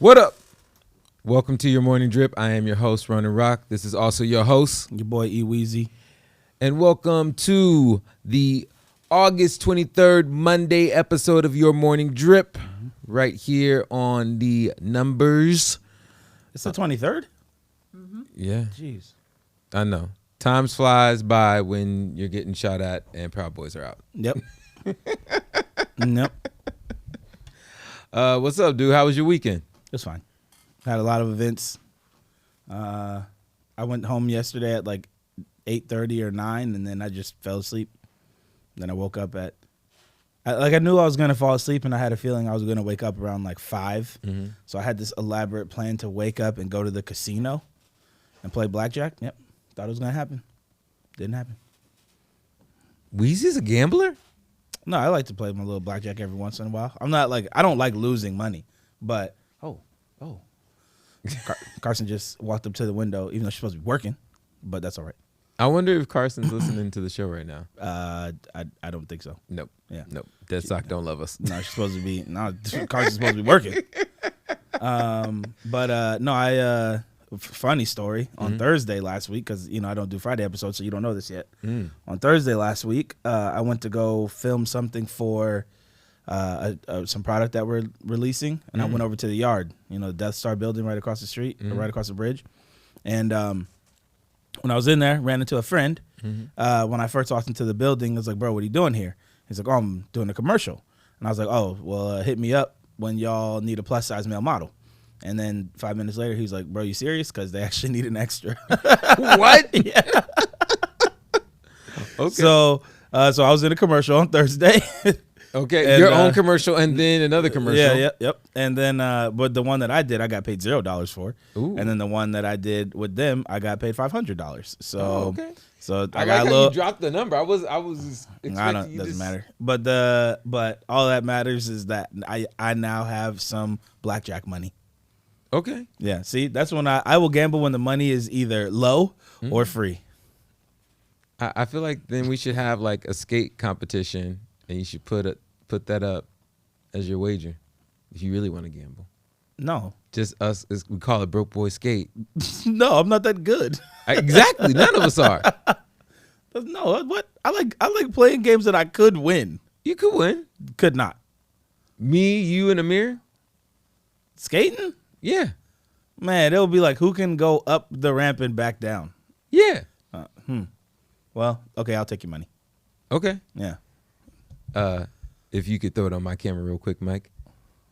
What up? Welcome to your morning drip. I am your host, Ronan Rock. This is also your host, Your boy E Weezy. and welcome to the August 23rd Monday episode of your morning drip, right here on the numbers. It's the 23rd? Yeah, Jeez. I know. Time flies by when you're getting shot at and Proud Boys are out. Yep. Nope. What's up, dude? How was your weekend? It's fine. Had a lot of events. I went home yesterday at like 8:30 or 9, and then I just fell asleep. Then I woke up at... I knew I was going to fall asleep, and I had a feeling I was going to wake up around like 5. So I had this elaborate plan to wake up and go to the casino and play blackjack. Yep. Thought it was going to happen. Didn't happen. Weezy's a gambler? No, I like to play my little blackjack every once in a while. I'm not like... I don't like losing money, but... Oh. Carson just walked up to the window, even though she's supposed to be working, but that's all right. I wonder if Carson's listening to the show right now. I don't think so. Nope. Yeah. Nope. Dead Sock don't love us. No, she's supposed to be. No, Carson's supposed to be working. Funny story. On Thursday last week, because I don't do Friday episodes, so you don't know this yet. On Thursday last week, I went to go film something for some product that we're releasing, and I went over to the Yard, the Death Star building right across the street, or right across the bridge, and when I was in there, ran into a friend. When I first walked into the building, I was like, "Bro, what are you doing here?" He's like, "Oh, I'm doing a commercial," and I was like, "Oh, well, hit me up when y'all need a plus size male model." And then 5 minutes later, he's like, "Bro, you serious? Because they actually need an extra." What? Yeah. Okay. So I was in a commercial on Thursday. Okay, And, your own commercial and then another commercial. Yep. And then, but the one that I did, I got paid $0 for. Ooh. And then the one that I did with them, I got paid $500. So, okay. So I got like a how little. you dropped the number. I was expecting I don't. you Doesn't to matter. But all that matters is that I now have some blackjack money. Okay. Yeah. See, that's when I will gamble when the money is either low or free. I feel like then we should have like a skate competition, and you should put that up as your wager if you really want to gamble. No. Just us, we call it broke boy skate. No, I'm not that good. Exactly. None of us are. No. What? I like playing games that I could win. You could win. Could not. Me, you, and Amir. Skating? Yeah. Man, it'll be like who can go up the ramp and back down. Yeah. Well, okay, I'll take your money. Okay. Yeah. If you could throw it on my camera real quick, Mike.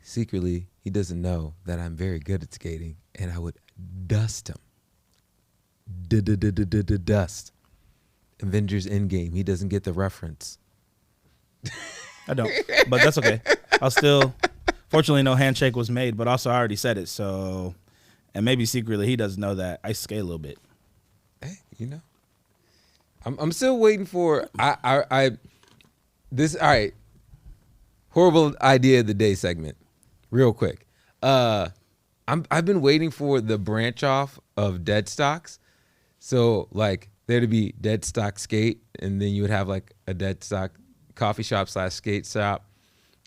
Secretly, he doesn't know that I'm very good at skating, and I would dust him. Dust. Avengers Endgame. He doesn't get the reference. I don't, but that's okay. I'll still. Fortunately, no handshake was made, but also I already said it. So, and maybe secretly he doesn't know that I skate a little bit. Hey, I'm still waiting for this. All right, horrible idea of the day segment, real quick. I've been waiting for the branch off of Dead Stocks, so like there to be Dead Stock Skate, and then you would have like a Dead Stock coffee shop / skate shop,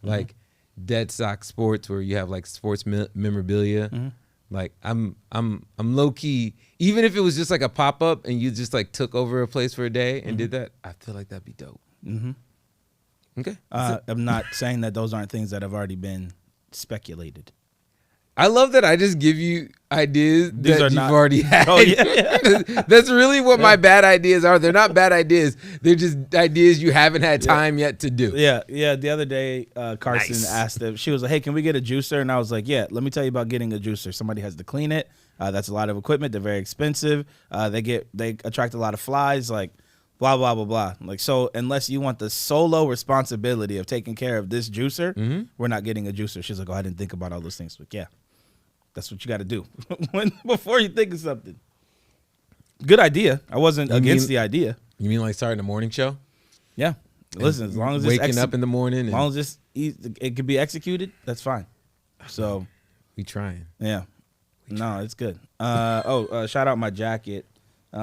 like Dead Stock Sports, where you have like sports memorabilia. Like I'm low key, even if it was just like a pop up and you just like took over a place for a day and did that, I feel like that'd be dope. Okay. I'm not saying that those aren't things that have already been speculated. I love that I just give you ideas that you've already had. Oh, yeah. That's really what my bad ideas are. They're not bad ideas. They're just ideas you haven't had time yet to do. Yeah. The other day, Carson asked if she was like, "Hey, can we get a juicer?" And I was like, "Yeah, let me tell you about getting a juicer. Somebody has to clean it. That's a lot of equipment. They're very expensive. They attract a lot of flies. Like, blah blah blah blah. Like, so unless you want the solo responsibility of taking care of this juicer, we're not getting a juicer." She's like, "Oh, I didn't think about all those things." But yeah. That's what you got to do before you think of something. Good idea. I wasn't against the idea. You mean like starting a morning show? Yeah. Listen, as long as waking up in the morning, as long as it can be executed, that's fine. So we trying. Yeah. No, it's good. Shout out my jacket. The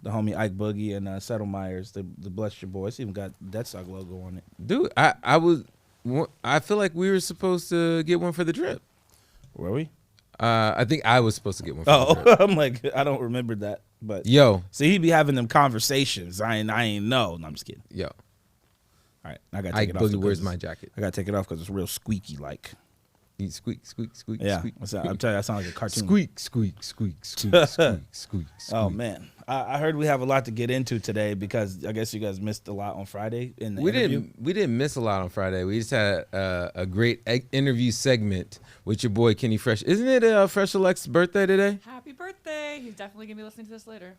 homie Ike Boogie and Settle Myers, the Bless Your Boys. Even got Dead Stock logo on it. Dude, I feel like we were supposed to get one for the drip. Were we? I think I was supposed to get one. For the Oh, drip. I'm like, I don't remember that. But Yo, see, he be having them conversations. I ain't know. No, I'm just kidding. yo, All right, I gotta Ike take it off. Boogie, because where's my jacket? I gotta take it off because it's real squeaky. Like, You squeak, squeak, squeak, yeah, squeak. what's that? I'm telling you, I sound like a cartoon. Squeak, squeak, squeak, squeak, squeak, squeak. Oh man, I heard we have a lot to get into today because I guess you guys missed a lot on Friday in the interview. We didn't miss a lot on Friday. We just had a great interview segment with your boy Kenny Fresh. Isn't it Fresh Elect's birthday today? Happy birthday. He's definitely going to be listening to this later.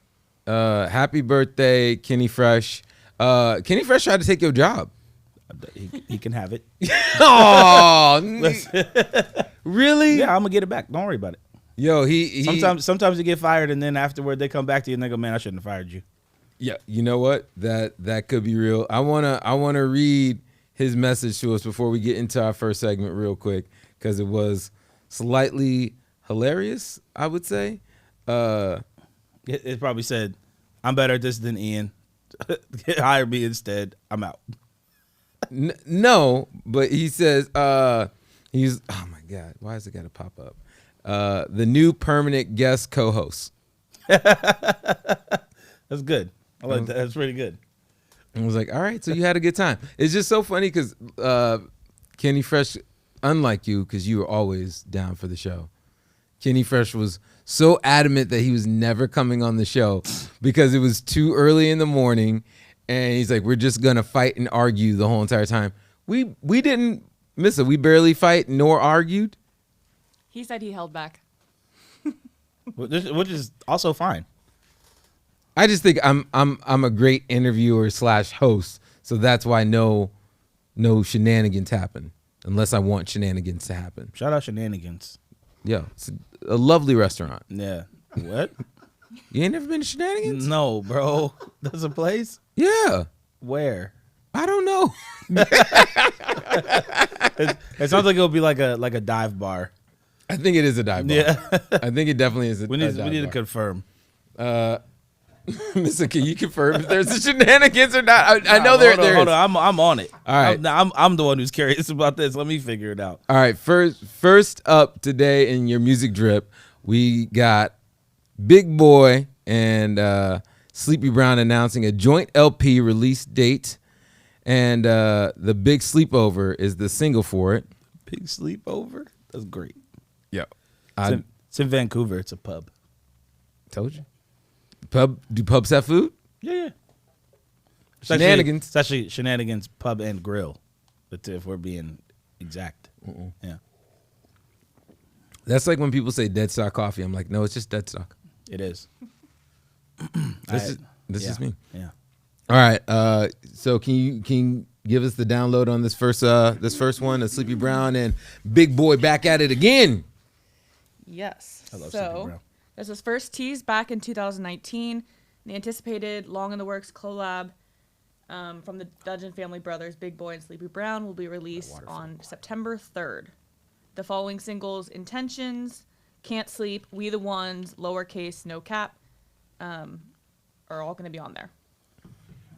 Happy birthday, Kenny Fresh. Kenny Fresh tried to take your job. He can have it. Oh, really? Yeah, I'm gonna get it back. Don't worry about it. Yo, he Sometimes you get fired and then afterward they come back to you and they go, "Man, I shouldn't have fired you." Yeah, you know what? That could be real. I wanna read his message to us before we get into our first segment real quick because it was slightly hilarious, I would say. It probably said, "I'm better at this than Ian. Hire me instead. I'm out." No, but he says he's oh my god, why is it gotta pop up? The new permanent guest co-host. That's good. I like that. That's pretty good. I was like, all right, so you had a good time. It's just so funny because Kenny Fresh, unlike you, because you were always down for the show. Kenny Fresh was so adamant that he was never coming on the show because it was too early in the morning. And he's like, we're just going to fight and argue the whole entire time. We didn't miss it. We barely fight nor argued. He said he held back. Which is also fine. I just think I'm a great interviewer / host. So that's why no shenanigans happen unless I want shenanigans to happen. Shout out Shenanigans. Yeah, it's a lovely restaurant. Yeah. What? You ain't never been to Shenanigans? No, bro. There's a place? Yeah. Where? I don't know. It sounds like it'll be like a dive bar. I think it is a dive bar. Yeah. I think it definitely is a We dive need to bar. confirm. Mr. Can you confirm if there's a shenanigans or not? I know there is. Hold on. I'm on it. All right. I'm the one who's curious about this. Let me figure it out. All right. First up today in your music drip, we got Big Boy and Sleepy Brown announcing a joint LP release date. And the Big Sleepover is the single for it. Big sleepover? That's great. Yeah. It's in Vancouver. It's a pub. Told you. Do pubs have food? Yeah. Shenanigans. It's actually Shenanigans Pub and Grill, if we're being exact. Yeah. That's like when people say Dead Stock Coffee. I'm like, no, it's just Dead Stock. It is. This is me. Yeah. All right. So can you give us the download on this first one, of Sleepy Brown and Big Boy back at it again? Yes. I love Sleepy So Brown. this was first teased back in 2019. The anticipated long in the works collab from the Dungeon Family Brothers, Big Boy and Sleepy Brown, will be released on September 3rd. The following singles, Intentions, Can't Sleep, We the Ones, Lowercase, No Cap, are all going to be on there.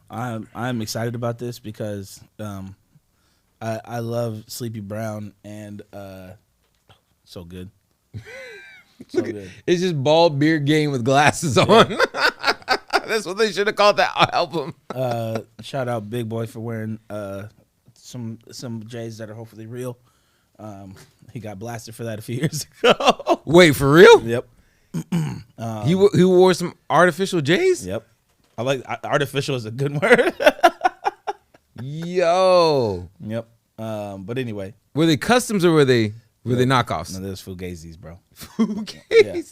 I'm excited about this because I love Sleepy Brown and so good. So good. It's just bald beard game with glasses on. That's what they should have called that album. Shout out Big Boy for wearing some J's that are hopefully real. He got blasted for that a few years ago. Wait, for real? Yep. He wore some artificial J's? Yep. I like artificial is a good word. Yo. Yep. But anyway, Were they customs or were they knockoffs? no, there's Fugazis, bro. Okay.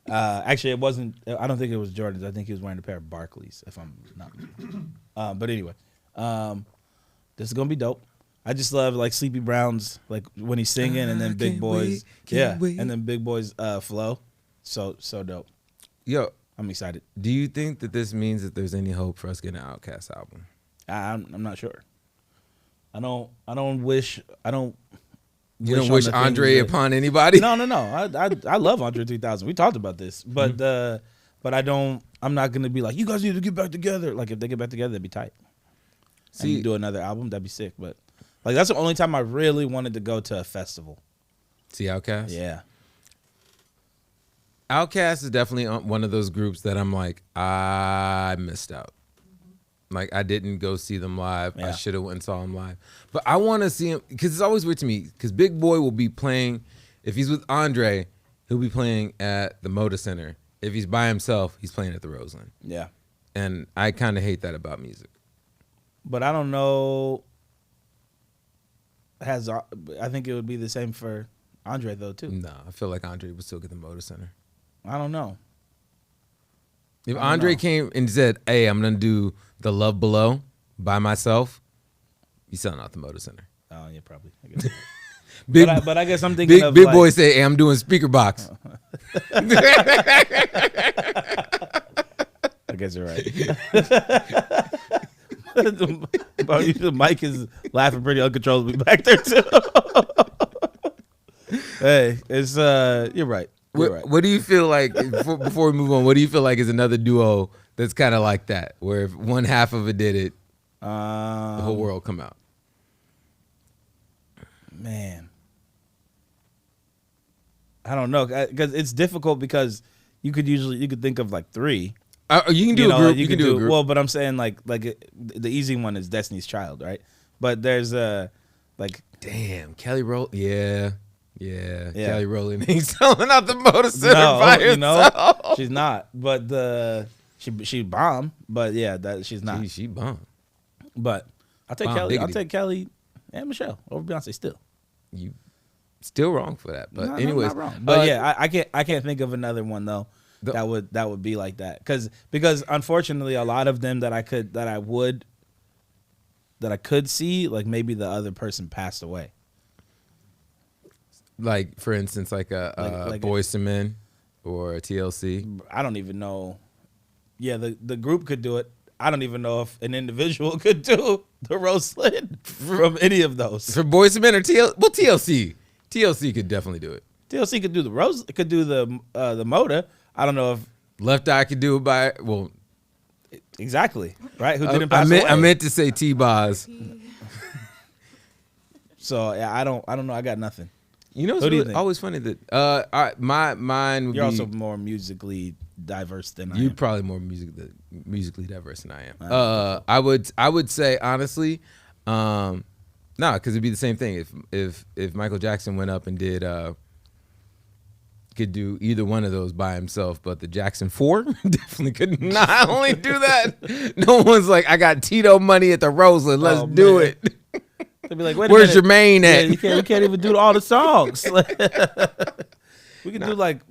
Actually, it wasn't. I don't think it was Jordans. I think he was wearing a pair of Barclays, if I'm not. But anyway, this is gonna be dope. I just love like Sleepy Brown's like when he's singing, and then Big Boy's and then Big Boy's flow. So dope. Yo, I'm excited. do you think that this means that there's any hope for us getting an Outkast album? I'm not sure. I don't wish. You don't on wish the things Andre that- upon anybody? No. I love Andre 3000. We talked about this, but I don't. I'm not gonna be like, you guys need to get back together. Like if they get back together, that'd be tight. See, And do another album, that'd be sick. But like that's the only time I really wanted to go to a festival. see Outkast? Yeah. Outkast is definitely one of those groups that I'm like, I missed out. Like, I didn't go see them live. Yeah. I should have went and saw them live. But I want to see him, because it's always weird to me, because Big Boy will be playing, if he's with Andre, he'll be playing at the Moda Center. If he's by himself, he's playing at the Roseland. Yeah. And I kind of hate that about music. But I don't know. I think it would be the same for Andre, though, too. No, I feel like Andre would still get the Moda Center. I don't know. If I don't Andre know. came and said, hey, I'm going to do The Love Below by myself, he's selling out the Moda Center. Oh, yeah, probably. I guess. Big, but I guess I'm thinking of Big like, Boy say, hey, I'm doing Speaker Box. I guess you're right. The mic is laughing pretty uncontrollably back there too. Hey, it's you're right. You're right. What do you feel like, before we move on, what do you feel like is another duo that's kind of like that, where if one half of it did it, the whole world come out? Man, I don't know, because it's difficult, because you could think of like three. You can do a group. You can do a group. Well, but I'm saying the easy one is Destiny's Child, right? But there's like Damn, Kelly Rowland. Yeah. Kelly Rowland ain't selling out the Moda Center no, by you know, herself. she's not. But she bomb. But yeah, that she's not. She bummed. But I'll take Bomb Kelly. I'll diggity. take Kelly and Michelle over Beyonce still. You still wrong for that. But No, anyways, not wrong. But yeah, I can't think of another one though that would be like that, because unfortunately a lot of them that I could see, like maybe the other person passed away. like for instance, like a Like Boyz II Men or a TLC. I don't even know. Yeah, the group could do it. I don't even know if an individual could do the Roseland from any of those. For Boyz II Men or TLC. TLC could definitely do it. TLC could do the the Moda. I don't know if Left Eye could do it by exactly right. Who didn't pass away? I meant to say T-Boz. So yeah, I don't know. I got nothing. You know, it's Who do you really think? always funny that mine would You're be. also more musically diverse than I You're am. probably more musically diverse than I am. I would say honestly, because it'd be the same thing if Michael Jackson went up and did could do either one of those by himself, but the Jackson 4 definitely could not only do that. No one's like, I got Tito money at the Roseland, let's Oh, do man. it. They'd be like, wait a Where's minute. Jermaine at? Yeah, we can't even do all the songs. we could do like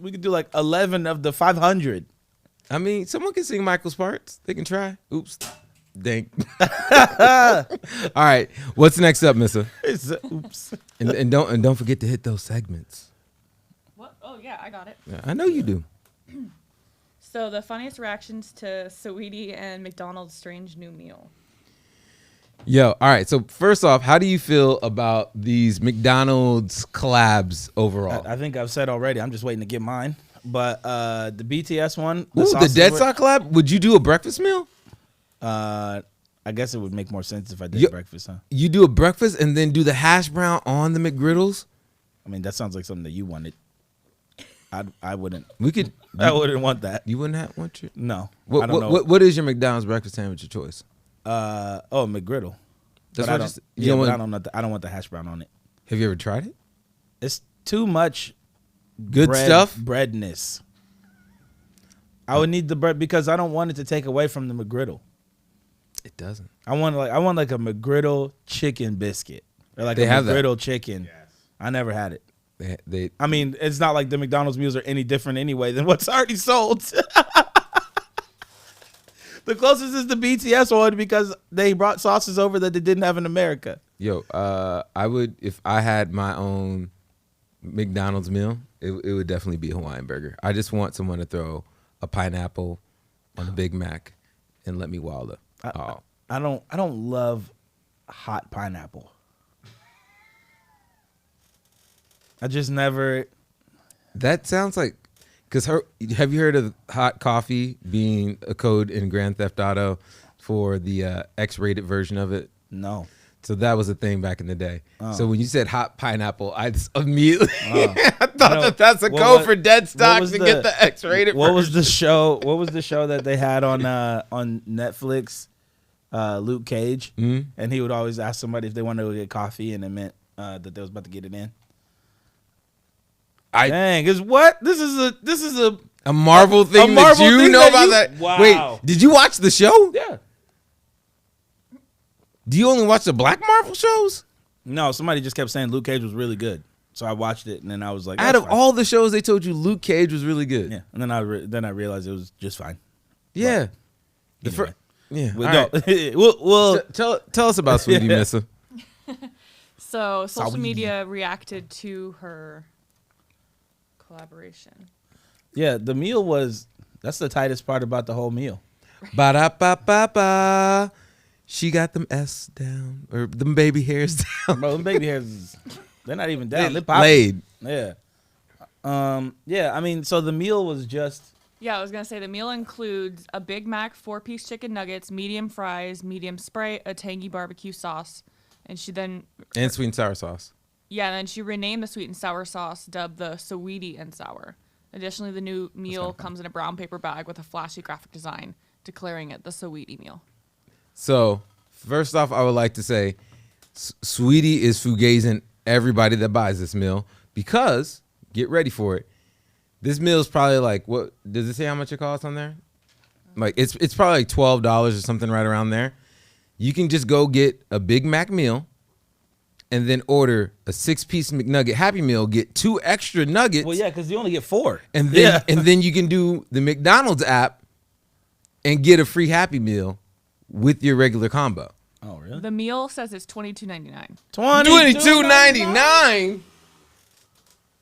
11 of the 500. I mean, someone can sing Michael's parts. They can try. Oops. Dang. All right. What's next up, Missa? Oops. And don't forget to hit those segments. What? Oh yeah, I got it. Yeah, I know you do. So the funniest reactions to Saweetie and McDonald's strange new meal. Yo, all right. So first off, how do you feel about these McDonald's collabs overall? I think I've said already. I'm just waiting to get mine. But the BTS one, The sauces Dead were- Stock collab? Would you do a breakfast meal? I guess it would make more sense if I did Yo- breakfast, huh? You do a breakfast and then do the hash brown on the McGriddles? I mean, that sounds like something that you wanted. I wouldn't. We could. I wouldn't want that. You wouldn't want your. No. What, I don't know. what is your McDonald's breakfast sandwich of choice? McGriddle. That's But I what don't, just- yeah, you don't but want- I don't want the hash brown on it. Have you ever tried it? It's too much Good stuff. breadness. I would need the bread because I don't want it to take away from the McGriddle. It doesn't. I want like a McGriddle chicken biscuit or like They a have that. McGriddle chicken. I never had it. They I mean, it's not like the McDonald's meals are any different anyway than what's already sold. The closest is the BTS one because they brought sauces over that they didn't have in America. Yo, I would, if I had my own McDonald's meal, it would definitely be a Hawaiian burger. I just want someone to throw a pineapple on a Big Mac and let me wallow. I don't love hot pineapple. I just never. That sounds like, because have you heard of hot coffee being a code in Grand Theft Auto for the X-rated version of it? No. So that was a thing back in the day. So when you said hot pineapple, I just immediately I thought thought that's a code for dead stock to get the X-rated. What was the show? What was the show that they had on Netflix? Luke Cage, and he would always ask somebody if they wanted to get coffee, and it meant that they was about to get it in. Dang, is what this is a Marvel thing Marvel that you thing know that about you- that? Wow. Wait, did you watch the show? Yeah. Do you only watch the Black Marvel shows? No, somebody just kept saying Luke Cage was really good, so I watched it, and then I was like, Out "That's of fine." all the shows, they told you Luke Cage was really good. yeah, and then I realized it was just fine. Yeah. Anyway. Yeah. We all don't- right. we'll Tell us about Sweetie Yeah. Missa. So social Sorry. media reacted to her collaboration. yeah, the meal that's the tightest part about the whole meal. Ba da ba ba ba. She got them S down or them baby hairs down. Bro, them baby hairs, they're not even down. They're popping. Laid. Yeah. Yeah, I mean, so the meal was just Yeah, I was gonna say the meal includes a Big Mac, 4-piece chicken nuggets, medium fries, medium Sprite, a tangy barbecue sauce, and she then And sweet and sour sauce. and then she renamed the sweet and sour sauce, dubbed the Sweetie and Sour. Additionally, the new meal comes in a brown paper bag with a flashy graphic design, declaring it the Sweetie meal. So, first off, I would like to say Sweetie is fugazing everybody that buys this meal because, get ready for it, this meal is probably like, what, does it say how much it costs on there? Like, it's probably like $12 or something right around there. You can just go get a Big Mac meal and then order a 6-piece McNugget Happy Meal, get 2 extra nuggets. well, yeah, because you only get 4. And then then you can do the McDonald's app and get a free Happy Meal with your regular combo. Oh, really? The meal says it's $22.99. $22.99.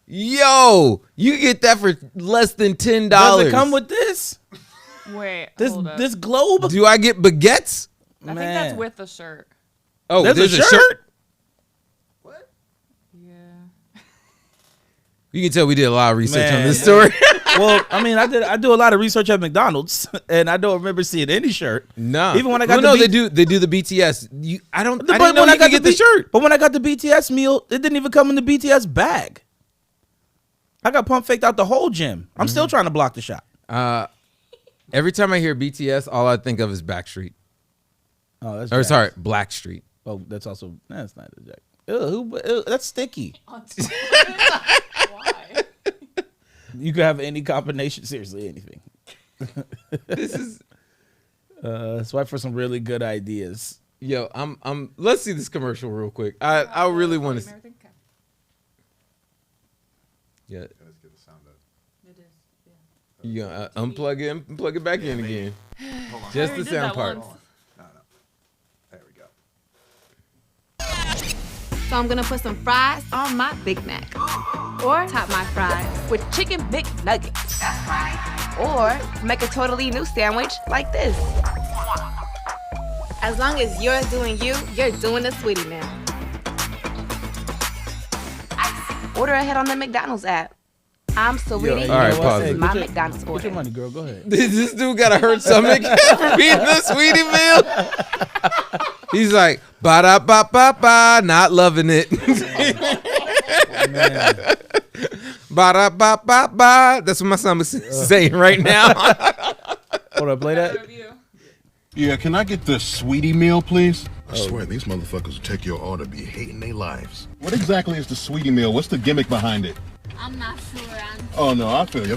Yo, you get that for less than $10. Does it come with this? Wait, This hold up. this globe? Do I get baguettes? I think that's Man. with the shirt. Oh, There's there's a shirt? Yeah. You can tell we did a lot of research on Man. this story. Well, I mean, I do a lot of research at McDonald's, and I don't remember seeing any shirt. No, Even when I got no, the they do the BTS. I didn't know when you could get the shirt. But when I got the BTS meal, it didn't even come in the BTS bag. I got pump faked out the whole gym. I'm still trying to block the shot. Every time I hear BTS, all I think of is Backstreet. Oh, that's Or Jack. sorry, Blackstreet. Oh, that's also that's not the Jack. Ew, that's sticky. Why? You could have any combination. Seriously, anything. This is Swipe for some really good ideas. yo. I'm. Let's see this commercial real quick. I really want to. Yeah. Let's get the sound up. It is. Yeah. You gonna unplug it and plug it back in again. Hold on. Just I the already did sound that part. once. No. There we go. So I'm gonna put some fries on my Big Mac. Or top my fries with chicken McNuggets. That's right. Or make a totally new sandwich like this. As long as you're doing you, you're doing the Sweetie meal. Order ahead on the McDonald's app. I'm Sweetie. All right, pause This is it. my McDonald's Get your order. money, girl. Go ahead. This dude got a hurt stomach beating the Sweetie meal. He's like, ba da ba ba ba, not loving it. Man. Ba da ba ba ba. That's what my son was saying right now. Hold on, play that. Yeah, can I get the sweetie meal, please? I swear these motherfuckers will take your order, be hating their lives. What exactly is the sweetie meal? What's the gimmick behind it? I'm not sure. Oh, no, I feel you.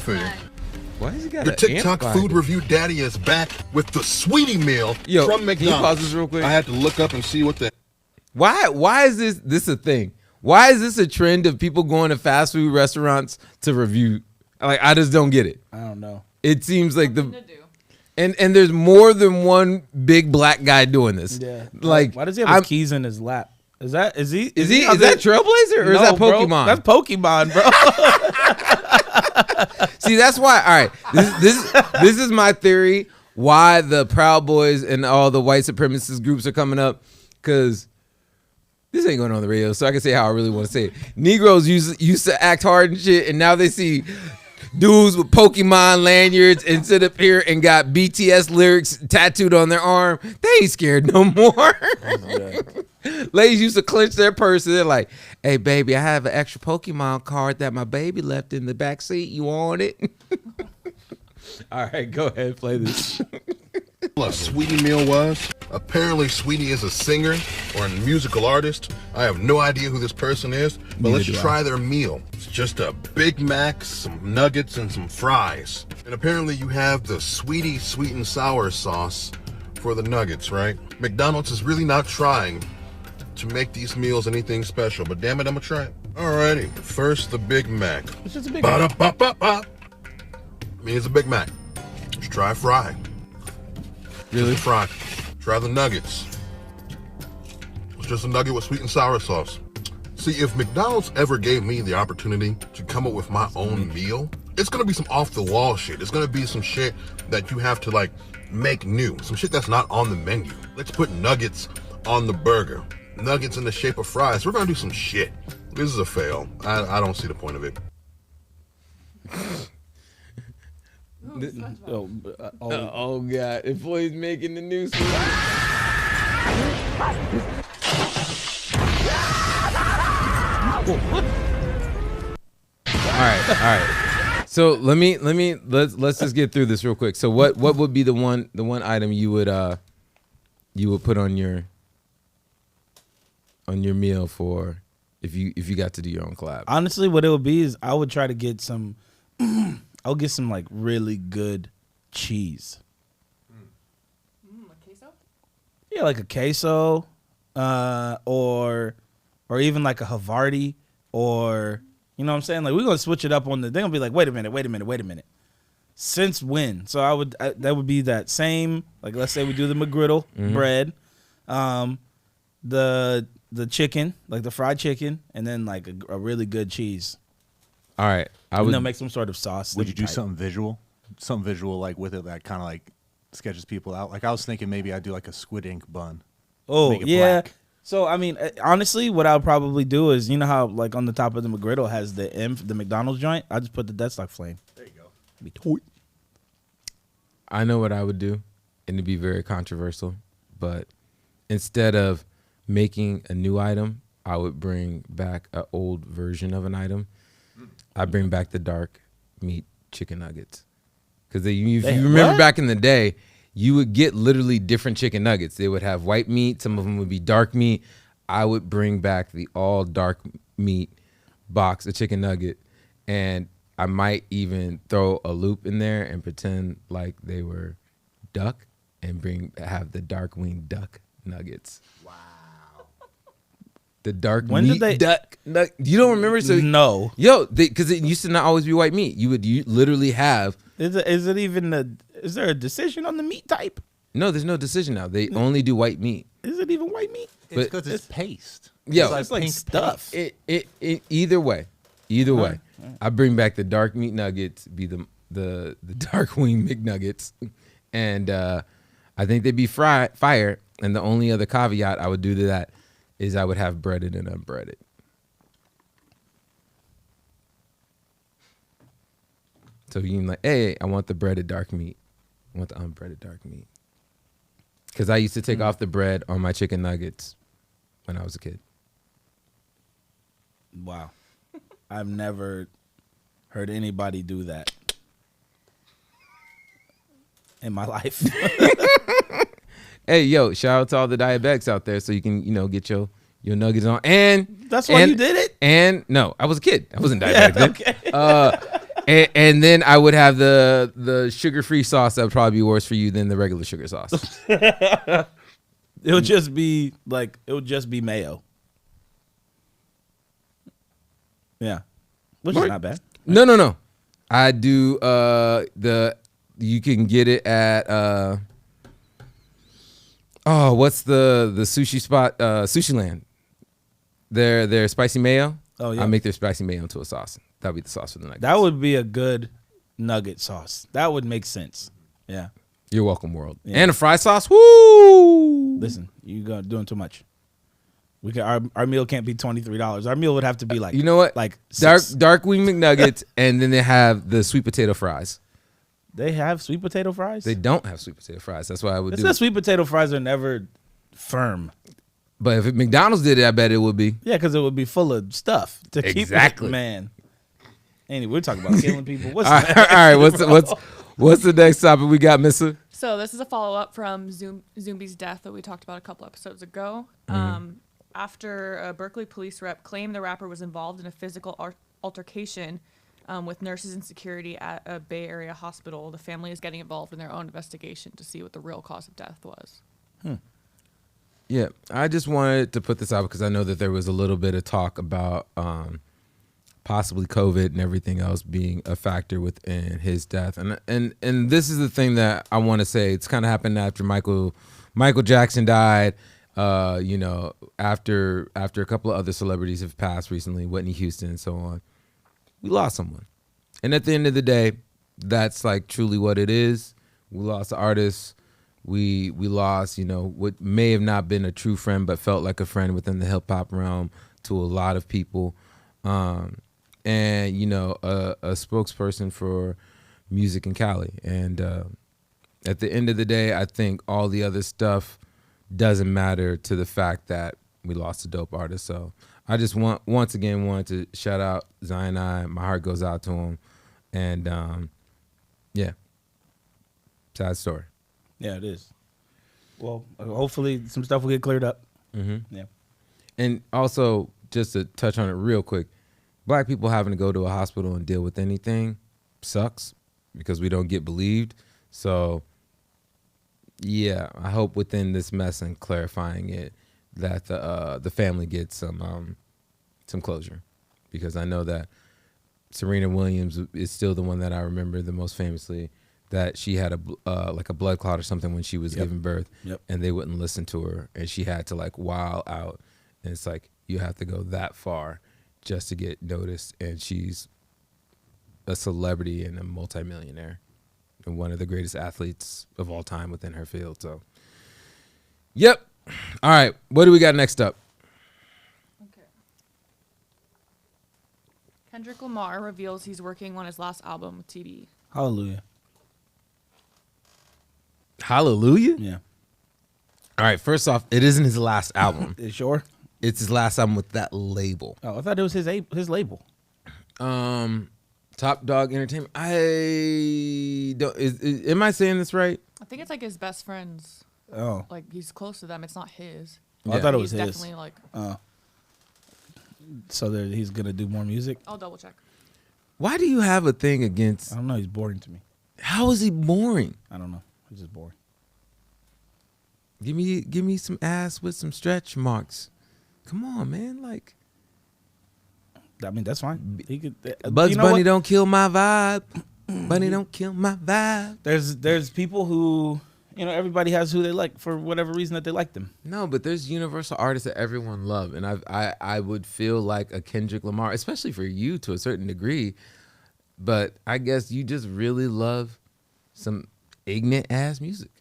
Why has he got Your an TikTok amp food by? review daddy is back with the sweetie meal Yo, from can McDonald's. you pause this real quick? I had to look up and see what the Why is this a thing? Why is this a trend of people going to fast food restaurants to review? Like, I just don't get it. I don't know. It seems like To the do. and there's more than one big black guy doing this. Yeah. Like, Why does he have I'm- his keys in his lap? Is he Is out that there- Trailblazer or is No, that bro. Pokemon? That's Pokemon, bro. See, that's why. All right, this is my theory. Why the Proud Boys and all the white supremacist groups are coming up? Because this ain't going on the radio, so I can say how I really want to say it. Negroes used to act hard and shit, and now they see dudes with Pokemon lanyards and sit up here and got BTS lyrics tattooed on their arm. They ain't scared no more. Ladies used to clench their purse and they're like, "Hey, baby, I have an extra Pokemon card that my baby left in the back seat. You want it?" All right, go ahead, play this. A Sweetie meal was? Apparently, Sweetie is a singer or a musical artist. I have no idea who this person is, but let's try their meal. It's just a Big Mac, some nuggets, and some fries. And apparently, you have the Sweetie sweet and sour sauce for the nuggets, right? McDonald's is really not trying to make these meals anything special, but damn it, I'm gonna try it. Alrighty, first the Big Mac. It's just a Big Mac. Ba-da-ba-ba-ba. I mean, it's a Big Mac. Let's try fry. Really? Fry. Try the nuggets. It's just a nugget with sweet and sour sauce. See, if McDonald's ever gave me the opportunity to come up with my own meal, it's gonna be some off-the-wall shit. It's gonna be some shit that you have to, like, make new. Some shit that's not on the menu. Let's put nuggets on the burger. Nuggets in the shape of fries. We're gonna do some shit. This is a fail. I don't see the point of it. Oh God! If boy's making the news. All right. So let's just get through this real quick. So what would be the one item you would put on your meal for if you got to do your own collab? Honestly, what it would be is I would try to get some. I'll get some like really good cheese. A queso? Yeah, like a queso, or even like a Havarti, or you know what I'm saying. Like we're gonna switch it up on the. They're gonna be like, wait a minute. Since when? So that would be that same. Like let's say we do the McGriddle bread, the chicken, like the fried chicken, and then like a really good cheese. All right, I And would they'll make some sort of sauce. Would you do something visual? Something visual like with it that kind of like sketches people out? Like I was thinking maybe I'd do like a squid ink bun. Oh, Make it yeah. black. So, I mean, honestly, what I would probably do is, you know how like on the top of the McGriddle has the McDonald's joint? I just put the Deathstock flame. There you go. Be toy. I know what I would do, and it'd be very controversial, but instead of making a new item, I would bring back an old version of an item. I bring back the dark meat chicken nuggets. Because if you remember what? back in the day, you would get literally different chicken nuggets. They would have white meat. Some of them would be dark meat. I would bring back the all dark meat box of chicken nugget. And I might even throw a loop in there and pretend like they were duck and have the dark winged duck nuggets. Wow. The dark When meat did they- duck. You don't remember? So No. Yo, because it used to not always be white meat. You literally have. Is there a decision on the meat type? No, there's no decision now. They only do white meat. Is it even white meat? It's But- because it's paste. Yo, It's like pink stuff. It either way, I bring back the dark meat nuggets, be the dark wing McNuggets, and I think they'd be fire. And the only other caveat I would do to that is I would have breaded and unbreaded. So you can like, hey, I want the breaded dark meat. I want the unbreaded dark meat. Because I used to take off the bread on my chicken nuggets when I was a kid. Wow. I've never heard anybody do that in my life. Hey, yo, shout out to all the diabetics out there so you can, get your nuggets on. And That's why you did it? And no, I was a kid. I wasn't diabetic Okay. then. And then I would have the sugar-free sauce that would probably be worse for you than the regular sugar sauce. It would just be mayo. Yeah. Which is not bad. No. I do you can get it at what's the sushi spot? Sushi Land. Their spicy mayo. Oh, yeah. I make their spicy mayo into a sauce. That'd be the sauce for the nuggets. That would be a good nugget sauce. That would make sense. Yeah. You're welcome, world. Yeah. And a fry sauce. Woo! Listen, you doing too much. We can our meal can't be $23. Our meal would have to be like, You know what? Like dark wing McNuggets, and then they have the sweet potato fries. They have sweet potato fries? They don't have sweet potato fries. That's why I would It's do. that sweet potato fries are never firm. But if McDonald's did it, I bet it would be. Yeah, because it would be full of stuff to keep Exactly. it, man. Anyway, we're talking about killing people. What's All right, what's the next topic we got, Missa? So this is a follow-up from Zumbi's death that we talked about a couple episodes ago. After a Berkeley police rep claimed the rapper was involved in a physical altercation with nurses and security at a Bay Area hospital, the family is getting involved in their own investigation to see what the real cause of death was. Yeah, I just wanted to put this out because I know that there was a little bit of talk about possibly COVID and everything else being a factor within his death, and this is the thing that I want to say. It's kind of happened after Michael Jackson died. You know, after a couple of other celebrities have passed recently, Whitney Houston and so on. We lost someone, and at the end of the day, that's like truly what it is. We lost an artist. We lost, you know, what may have not been a true friend, but felt like a friend within the hip hop realm to a lot of people, and you know, a spokesperson for music in Cali. And at the end of the day, I think all the other stuff doesn't matter to the fact that we lost a dope artist. So I just once again wanted to shout out Zion I. My heart goes out to him, and yeah, sad story. Yeah, it is. Well, hopefully some stuff will get cleared up. Yeah. And also, just to touch on it real quick, black people having to go to a hospital and deal with anything sucks because we don't get believed. So, yeah, I hope within this mess and clarifying it that the family gets some closure, because I know that Serena Williams is still the one that I remember the most famously, that she had like a blood clot or something when she was giving birth, and they wouldn't listen to her, and she had to like wild out, and it's like you have to go that far just to get noticed, and she's a celebrity and a multimillionaire and one of the greatest athletes of all time within her field. So, yep. All right, what do we got next up? Okay. Kendrick Lamar reveals he's working on his last album with TDE. Hallelujah. Hallelujah? Yeah. All right, first off, it isn't his last album. You sure? It's his last album with that label. Oh, I thought it was his label. Top Dog Entertainment. I don't. Am I saying this right? I think it's like his best friend's. Oh. Like he's close to them. It's not his. I thought it was He's his. definitely like. So he's gonna do more music. I'll double check. Why do you have a thing against? I don't know. He's boring to me. How is he boring? I don't know. He's just boring. Give me some ass with some stretch marks. Come on, man. Like, I mean, that's fine. He could. Bugs you know Bunny what? don't kill my vibe. Bunny don't kill my vibe. There's people who, you know, everybody has who they like for whatever reason that they like them. No, but there's universal artists that everyone love, and I would feel like a Kendrick Lamar, especially for you to a certain degree. But I guess you just really love some ignorant ass music.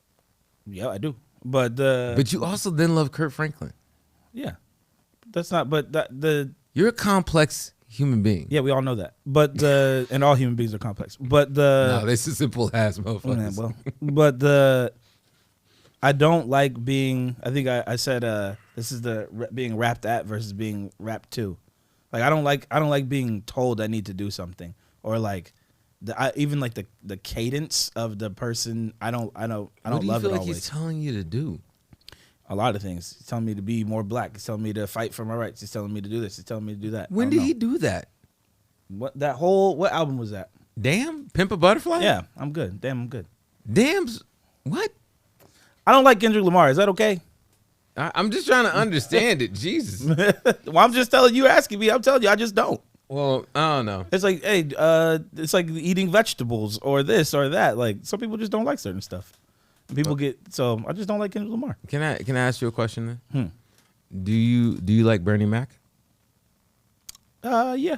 Yeah, I do. But you also then love Kurt Franklin. yeah, that's not. But You're a complex human being. yeah, we all know that. But and all human beings are complex. But No, this is simple ass motherfuckers. yeah, well, but I don't like being. I think I said this is being rapped at versus being rapped to. Like I don't like being told I need to do something, or like even like the cadence of the person. I don't What do you love feel it like always. he's telling you to do? A lot of things. He's telling me to be more black. He's telling me to fight for my rights. He's telling me to do this. He's telling me to do that. When did he do that? What album was that? Damn, Pimp a Butterfly? Yeah, I'm good. Damn, I'm good. Damn's what? I don't like Kendrick Lamar. Is that okay? I'm just trying to understand it. Jesus. Well, I'm just telling you, asking me. I'm telling you, I just don't. Well, I don't know. It's like, hey, it's like eating vegetables or this or that. Like some people just don't like certain stuff. People so I just don't like Kendrick Lamar. Can I ask you a question then? Do you like Bernie Mac? Yeah.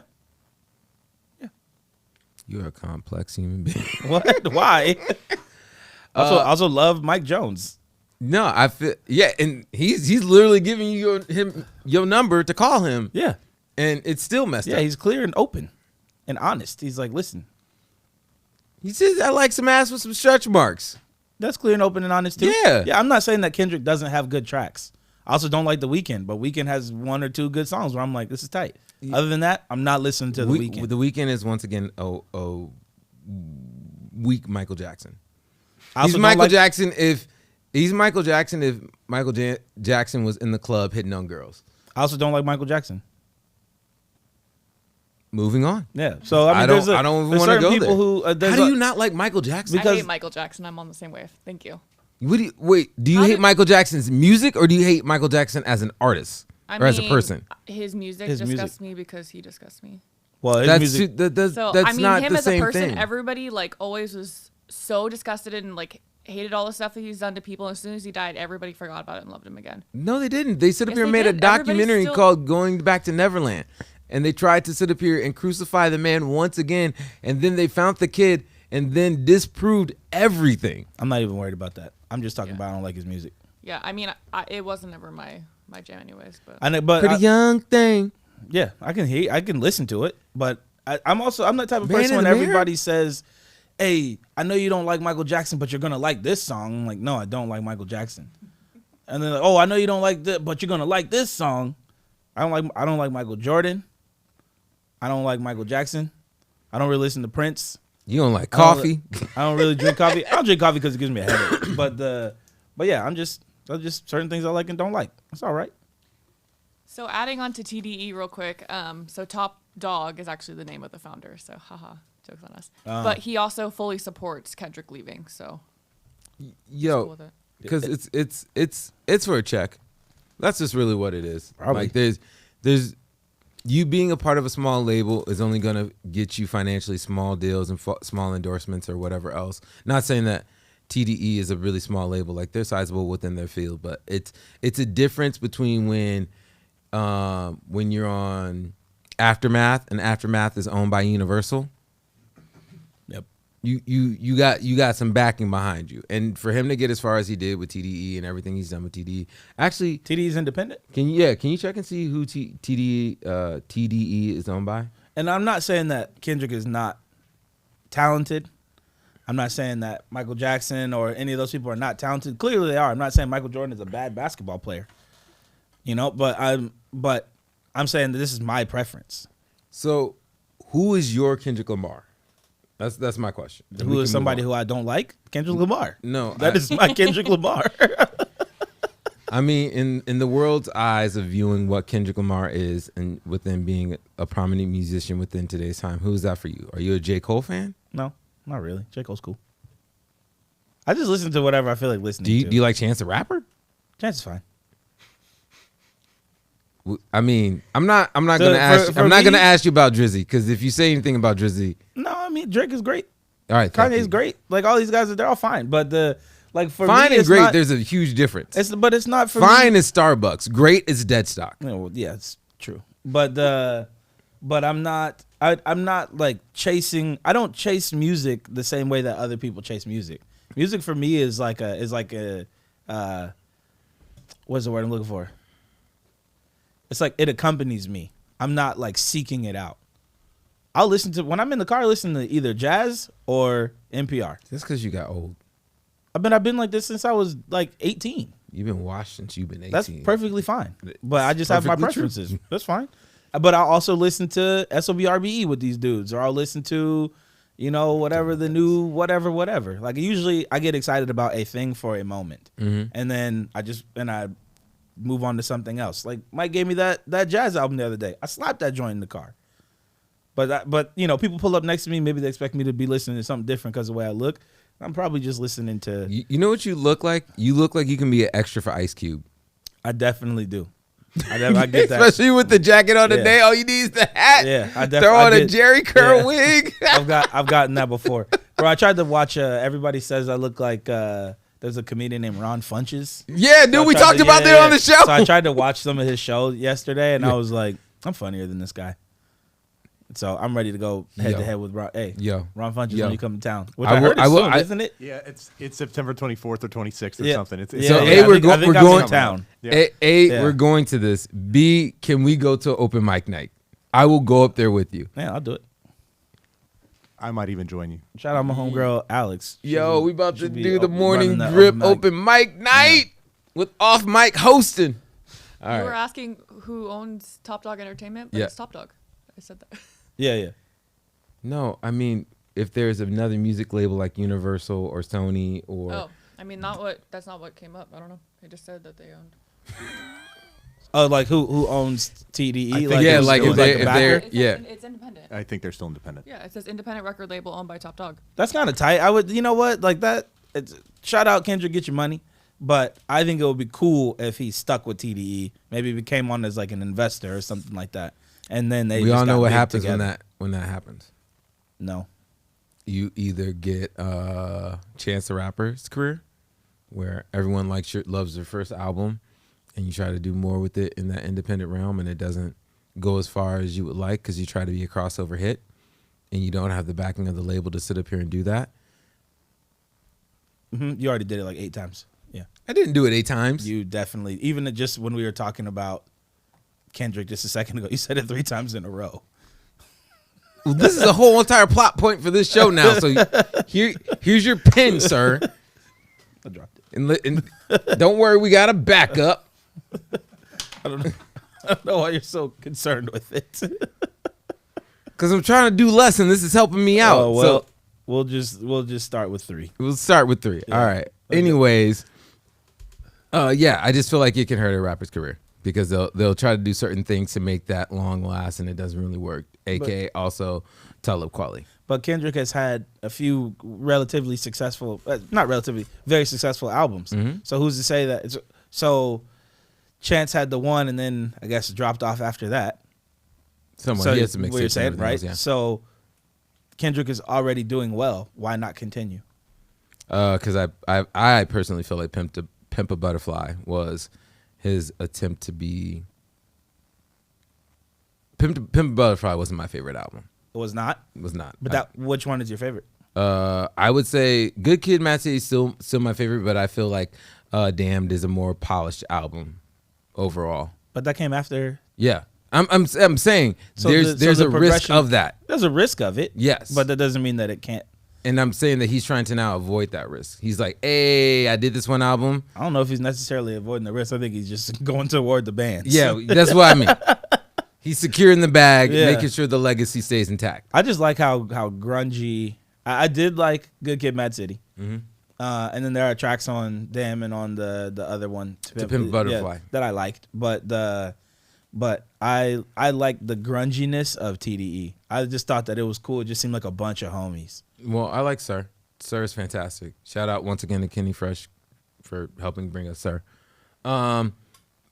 You're a complex human being. What? Why? Also love Mike Jones. No, I feel and he's literally giving you your number to call him. Yeah. And it's still messed up. Yeah, he's clear and open and honest. He's like, listen, He says I like some ass with some stretch marks. that's clear and open and honest too. Yeah. Yeah, I'm not saying that Kendrick doesn't have good tracks. I also don't like The Weeknd, but Weeknd has one or two good songs where I'm like, this is tight. Other than that, I'm not listening to The Weeknd. The Weeknd is once again a weak Michael Jackson. He's Michael Jackson if Michael Jackson was in the club hitting on girls. I also don't like Michael Jackson. Moving on. Yeah. So I don't even want to go people there. Who, How do you not like Michael Jackson? I hate Michael Jackson. I'm on the same wave. Thank you. Do you hate Michael Jackson's music or do you hate Michael Jackson as an artist as a person? His music disgusts me because he disgusts me. Well, his that's music. that's him not the as same a person, thing. everybody like always was so disgusted and like hated all the stuff that he's done to people. And as soon as he died, everybody forgot about it and loved him again. No, they didn't. They sit up Yes, here and they made a did. Everybody documentary still- called Going Back to Neverland. And they tried to sit up here and crucify the man once again. And then they found the kid and then disproved everything. I'm not even worried about that. I'm just talking about I don't like his music. Yeah, I mean, it wasn't ever my jam anyways. But I know, but Pretty young thing. yeah, I can listen to it, but I'm the type of Man person in when the Mirror? everybody says, "Hey, I know you don't like Michael Jackson, but you're gonna like this song." I'm like, no, I don't like Michael Jackson. And then, oh, I know you don't like that, but you're gonna like this song. I don't like Michael Jordan. I don't like Michael Jackson. I don't really listen to Prince. You don't like coffee? I don't really drink coffee. I don't drink coffee because it gives me a headache. But yeah, I'm just certain things I like and don't like. It's all right. So adding on to TDE real quick. So Top Dog is actually the name of the founder. So haha, jokes on us. But he also fully supports Kendrick leaving. So cool Yo, with it. because it's for a check. That's just really what it is. Probably. Like there's you being a part of a small label is only gonna get you financially small deals and small endorsements or whatever else. Not saying that TDE is a really small label, like they're sizable within their field, but it's a difference between when you're on Aftermath and Aftermath is owned by Universal. Yep. You got some backing behind you, and for him to get as far as he did with TDE and everything he's done with TDE, actually, TDE is independent. can you check and see who TDE is owned by? And I'm not saying that Kendrick is not talented. I'm not saying that Michael Jackson or any of those people are not talented. Clearly they are. I'm not saying Michael Jordan is a bad basketball player. But I'm saying that this is my preference. So, who is your Kendrick Lamar? That's my question. Then we Who can is move somebody on. who I don't like? Kendrick Lamar. No, That is my Kendrick Lamar. I mean, in the world's eyes of viewing what Kendrick Lamar is, and within being a prominent musician within today's time, who is that for you? Are you a J. Cole fan? No, not really. J. Cole's cool. I just listen to whatever I feel like listening to. Do you like Chance the Rapper? Chance is fine. I mean, I'm not gonna For ask me- you about Drizzy, because if you say anything about Drizzy, No, I mean Drake is great. all right, thank Kanye's you. great. Like all these guys, they're all fine. But for Fine me, and it's great, not- there's a huge difference. it's not for Fine me. is Starbucks, great is Dead Stock. Yeah, it's true. But I'm not. I'm not like chasing. I don't chase music the same way that other people chase music. Music for me is like a what's the word I'm looking for? It's like it accompanies me. I'm not like seeking it out. I'll listen to when I'm in the car. I listen to either jazz or NPR. That's because you got old. I've been like this since I was like 18. You've been washed since you've been 18. That's perfectly fine. But I just have my Perfectly true. preferences. That's fine. But I also listen to SOBRBE with these dudes, or I'll listen to, whatever the new whatever. Like usually, I get excited about a thing for a moment, and then I move on to something else. Like Mike gave me that jazz album the other day. I slapped that joint in the car. But people pull up next to me. Maybe they expect me to be listening to something different because of the way I look. I'm probably just listening to. You know what you look like? You look like you can be an extra for Ice Cube. I definitely do. I get that. Especially with the jacket on the Yeah. day. All you need is the hat. Yeah, Throw on a did. Jerry Curl Yeah. wig. I've gotten that before. Bro, I tried to watch. Everybody says I look like. There's a comedian named Ron Funches. Yeah, dude, So I we tried talked to- about yeah, that yeah. on the show. So I tried to watch some of his show yesterday, and I was like, I'm funnier than this guy. So I'm ready to go head Yo. to head with Ron. Hey, Yo. Ron Funches Yo. when you come to town. Which I I, will- heard I is will- soon, I- isn't it? Yeah, it's September 24th or 26th or Yeah. something. It's Yeah, So, yeah, A, I we're think- go- I think we're I'm going- in town. Yeah. Yeah. We're going to this. B, can we go to open mic night? I will go up there with you. Yeah, I'll do it. I might even join you. Shout out my homegirl Alex. Yo, we about to should be do the running morning the drip open mic. open mic night with off mic hosting. All You were right. asking who owns Top Dog Entertainment, but Yeah. it's Top Dog. I said that. Yeah. No, I mean, if there's another music label like Universal or Sony or Oh, I mean, that's not what came up. I don't know. They just said that they owned. Oh, like who owns TDE? I think- yeah, who's- like who's if they a if backer? they're It's yeah. It's independent. I think they're still independent. Yeah, it says independent record label owned by Top Dog. That's kind of tight. I would, you know what, like that. Shout out Kendrick, get your money. But I think it would be cool if he stuck with TDE. Maybe became on as like an investor or something like that. And then they We just all know got what big happens together. when that happens. No. You either get Chance the Rapper's career, where everyone loves their first album, and you try to do more with it in that independent realm, and it doesn't go as far as you would like because you try to be a crossover hit, and you don't have the backing of the label to sit up here and do that. You already did it like 8 times. Yeah. I didn't do it 8 times. You definitely, even just when we were talking about Kendrick just a second ago, you said it 3 times in a row. Well, this is a whole entire plot point for this show now. So here's your pen, sir. I dropped it. And don't worry, we got a backup. I don't know why you're so concerned with it. Because I'm trying to do less, and this is helping me out. Oh, well, So we'll just start with 3. we'll start with 3. Yeah. All right. Okay. Anyways, yeah, I just feel like it can hurt a rapper's career because they'll try to do certain things to make that long last, and it doesn't really work. AKA also Talib Kweli. But Kendrick has had a few relatively successful, not relatively, very successful albums. Mhm. So who's to say that? So Chance had the one, and then I guess dropped off after that. Someone he has to make what you're sense saying, right? Yeah. So Kendrick is already doing well. Why not continue? Because I personally feel like Pimp a Butterfly was his attempt to be. Pimp a Butterfly wasn't my favorite album. It was not. It was not. But which one is your favorite? I would say Good Kid, Mad City is still my favorite, but I feel like Damned is a more polished album overall. But that came after. Yeah, I'm saying So there's the a risk progression- of that. There's a risk of it. Yes. But that doesn't mean that it can't. And I'm saying that he's trying to now avoid that risk. He's like, hey, I did this one album. I don't know if he's necessarily avoiding the risk. I think he's just going toward the bands. Yeah, that's what I mean. He's securing the bag, Yeah. making sure the legacy stays intact. I just like how grungy. I did like Good Kid, Mad City. Mm-hmm. And then there are tracks on Damn and on the other one, To Pimp a Butterfly. that I liked. But I like the grunginess of TDE. I just thought that it was cool. It just seemed like a bunch of homies. Well, I like Sir. Sir is fantastic. Shout out once again to Kenny Fresh for helping bring us Sir.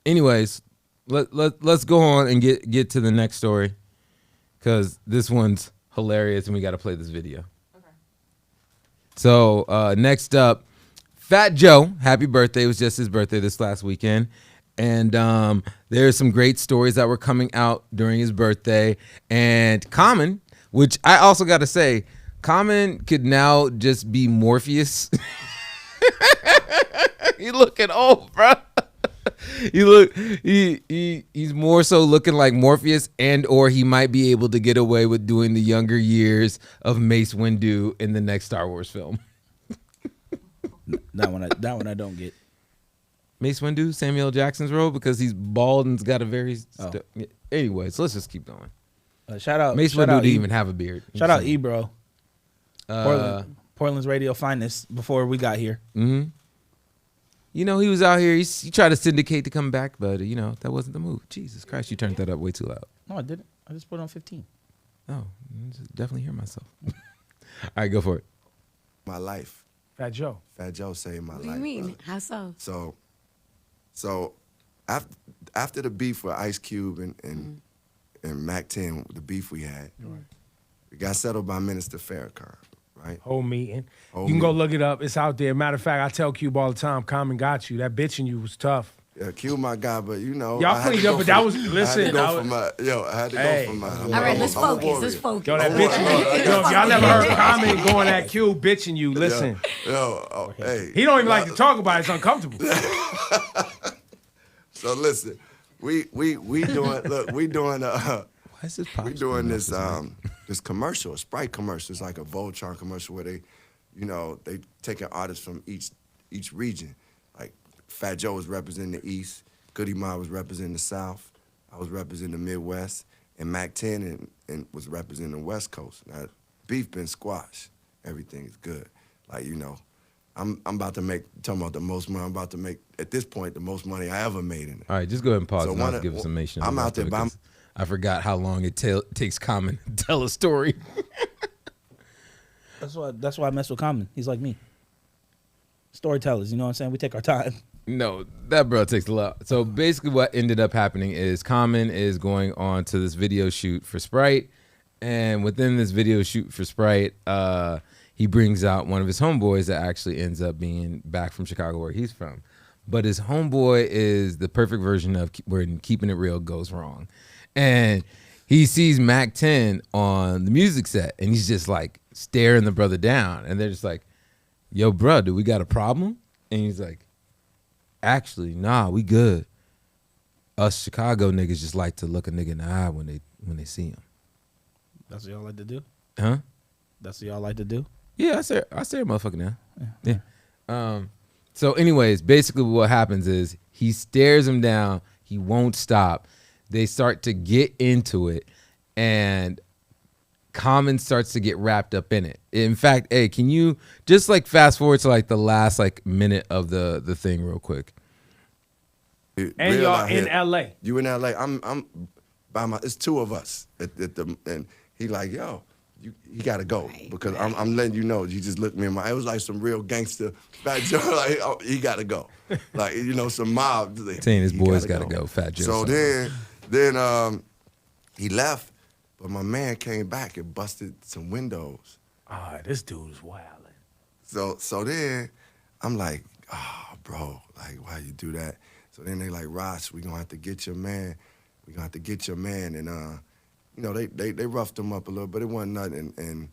Anyways, let's go on and get to the next story because this one's hilarious and we got to play this video. Okay. So next up, Fat Joe. Happy birthday! It was just his birthday this last weekend, and there's some great stories that were coming out during his birthday. And Common, which I also got to say, Common could now just be Morpheus. He looking old, bro. He's more so looking like Morpheus, and or he might be able to get away with doing the younger years of Mace Windu in the next Star Wars film. That one I don't get. Mace Windu, Samuel L. Jackson's role, because he's bald and's got a very. Anyways, let's just keep going. Shout out Mace shout Windu out didn't E- even have a beard. Shout out Ebro. Portland's radio finest before we got here. Mm-hmm. You know, he was out here. He tried to syndicate to come back, but you know that wasn't the move. Jesus Christ, you turned that up way too loud. No, I didn't. I just put it on 15. Oh, I just definitely hear myself. All right, go for it. My life. Fat Joe. Fat Joe saved my life. What do you mean? brother. How so? So after the beef with Ice Cube and Mac 10, the beef we had, it got settled by Minister Farrakhan, right? Whole meeting. Whole You can go meeting. look it up. It's out there. Matter of fact, I tell Cube all the time, Common got you. That bitching you was tough. Yeah, Cube my guy, but you know. Y'all I had to cleaned go up, but for that the- was- listen, I had to I go was- for my, I had to Hey. go for my. All right, let's focus. Let's focus. Yo, that I'm bitching a- you. Yo, if y'all never heard Common going at Cube bitching you, listen. Hey. He don't even like to talk about it. It's uncomfortable. So listen, we doing look, we doing Why is this we doing this this commercial, a Sprite commercial. It's like a Voltron commercial where they, you know, they taking artists from each region. Like Fat Joe is representing the East, Goody Mob was representing the South. I was representing the Midwest. And Mac 10 and was representing the West Coast. Now, beef been squashed. Everything is good. Like, you know, I'm about to make, talking about the most money, I'm about to make, at this point, the most money I ever made in it. All right, just go ahead and pause So and one I'll of- give a summation. I'm out there, but I'm- I forgot how long it takes Common to tell a story. That's why I mess with Common. He's like me. Storytellers, you know what I'm saying? We take our time. No, that bro takes a lot. So basically what ended up happening is Common is going on to this video shoot for Sprite. And within this video shoot for Sprite, he brings out one of his homeboys that actually ends up being back from Chicago where he's from. But his homeboy is the perfect version of when keeping it real goes wrong. And he sees Mac 10 on the music set and he's just like staring the brother down. And they're just like, yo, bro, do we got a problem? And he's like, actually, nah, we good. Us Chicago niggas just like to look a nigga in the eye when they see him. That's what y'all like to do? Huh? That's what y'all like to do? Yeah, I say a motherfucker now. Yeah. So anyways, basically what happens is he stares him down. He won't stop. They start to get into it, and Common starts to get wrapped up in it. In fact, hey, can you just like fast forward to like the last like minute of the thing real quick? And Real y'all out in here. LA. You in LA? I'm by my. It's two of us at the, and he like, yo, you gotta go because I'm letting you know. You just looked me in my. It was like some real gangster Fat Joe. Like, oh, he gotta go. Like, you know, some mob. Saying his He boys gotta go. Fat Joe. So son. then he left, but my man came back and busted some windows. Ah, this dude's wild. So then I'm like, oh, bro, like, why you do that? So then they like, Ross, we gonna have to get your man. We gonna have to get your man. And you know, they roughed him up a little, but it wasn't nothing. And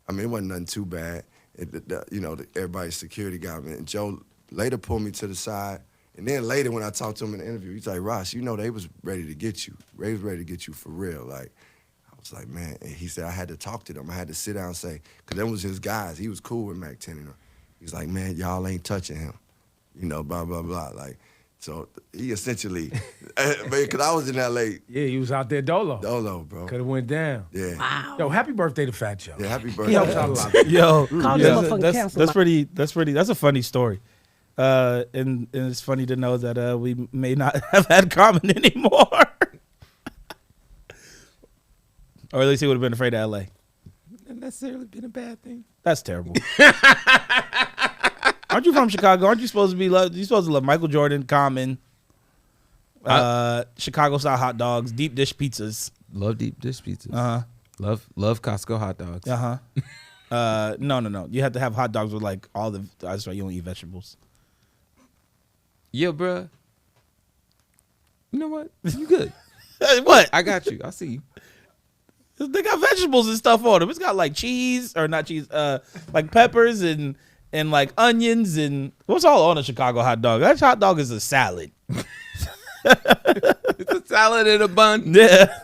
I mean, it wasn't nothing too bad. You know, everybody's security got me. And Joe later pulled me to the side. And then later when I talked to him in the interview, he's like, Ross, you know, they was ready to get you. Ray was ready to get you for real. Like, I was like, man. And he said I had to talk to them. I had to sit down and say, because them was his guys. He was cool with Mac 10 and them. He's like, man, y'all ain't touching him. You know, blah, blah, blah. Like, so he essentially, because I was in L.A. Yeah, he was out there dolo. Dolo, bro. Could have went down. Yeah. Wow. Yo, happy birthday to Fat Joe. Yeah, happy He birthday. helps out a lot. Yo, Call this motherfucker cancel that's a funny story. And it's funny to know that we may not have had Common anymore. Or at least he would have been afraid of LA. Not necessarily been a bad thing. That's terrible. Aren't you from Chicago? Aren't you supposed to be you supposed to love Michael Jordan, Common, Chicago style hot dogs, deep dish pizzas. Love deep dish pizzas. Uh-huh. Love Costco hot dogs. Uh-huh. No. You have to have hot dogs with like all the that's right, you don't eat vegetables. Yo, bruh. You know what? You good. What? I got you. I see you. They got vegetables and stuff on them. It's got like cheese or not cheese, like peppers and like onions and what's all on a Chicago hot dog? That hot dog is a salad. It's a salad in a bun. Yeah.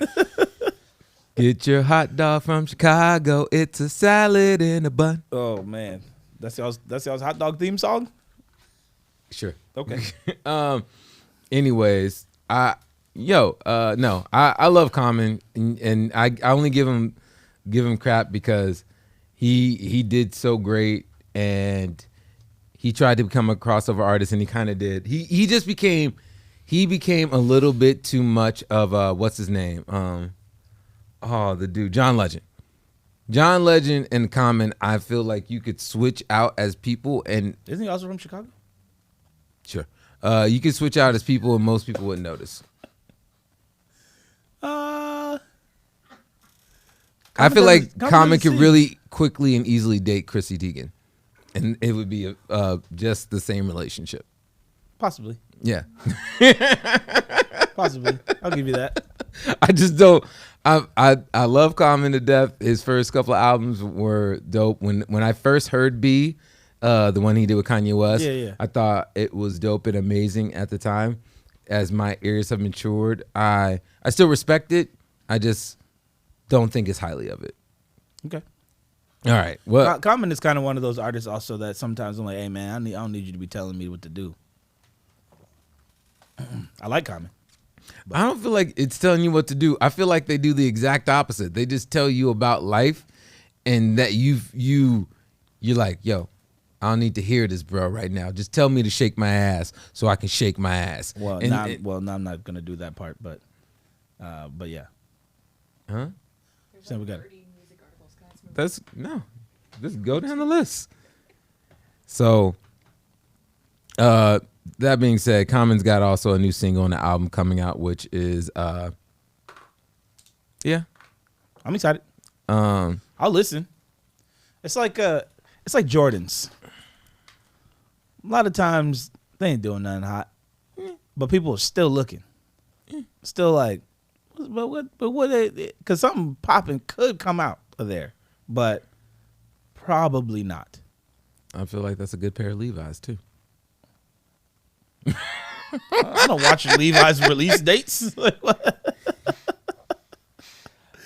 Get your hot dog from Chicago. It's a salad in a bun. Oh man, that's y'all's hot dog theme song. Sure. Okay. Anyways, I love Common and I only give him crap because he did so great and he tried to become a crossover artist and he kind of did. He just became a little bit too much of what's his name? The dude, John Legend. John Legend and Common, I feel like you could switch out as people and Isn't he also from Chicago? sure. You could switch out as people and most people wouldn't notice. I feel like Common could really quickly and easily date Chrissy Teigen, and it would be just the same relationship. Possibly. Yeah, Possibly. I'll give you that. I just don't. I love Common to death. His first couple of albums were dope. When I first heard B, the one he did with Kanye West, Yeah. I thought it was dope and amazing at the time. As my ears have matured, I still respect it. I just don't think as highly of it. Okay. All right. Well, Common is kind of one of those artists also that sometimes I'm like, hey man, I don't need you to be telling me what to do. I like Common. I don't feel like it's telling you what to do. I feel like they do the exact opposite. They just tell you about life, and that you're like, yo, I don't need to hear this, bro, right now. Just tell me to shake my ass so I can shake my ass. Well, And I'm not gonna do that part, but yeah. Huh? So we got That's no. Just go down the list. So, that being said, Common's got also a new single on the album coming out, which is yeah. I'm excited. I'll listen. It's like Jordans. A lot of times they ain't doing nothing hot, but people are still looking. Still like, but what? Because something popping could come out of there, but probably not. I feel like that's a good pair of Levi's too. I don't watch Levi's release dates.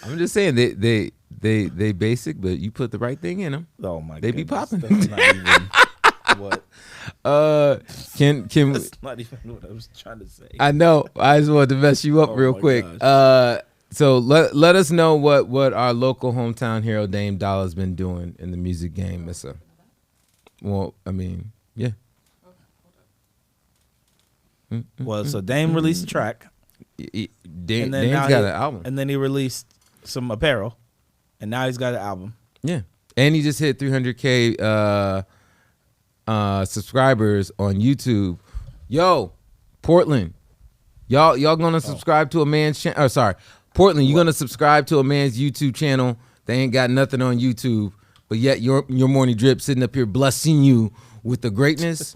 I'm just saying they basic, but you put the right thing in them. Oh my! They be popping. That's not even what. Can That's not even what I was trying to say. I know. I just wanted to mess you up real my quick. So let us know what our local hometown hero Dame Dolla's been doing in the music game, Missa. Well, I mean, yeah. Well, so Dame released a track, Dame's got an album, and then he released some apparel, and now he's got an album. yeah, and he just hit 300K subscribers on YouTube. Yo, Portland, y'all gonna subscribe to a man's channel? Sorry, Portland, you gonna subscribe to a man's YouTube channel? They ain't got nothing on YouTube, but yet your morning drip sitting up here blessing you with the greatness.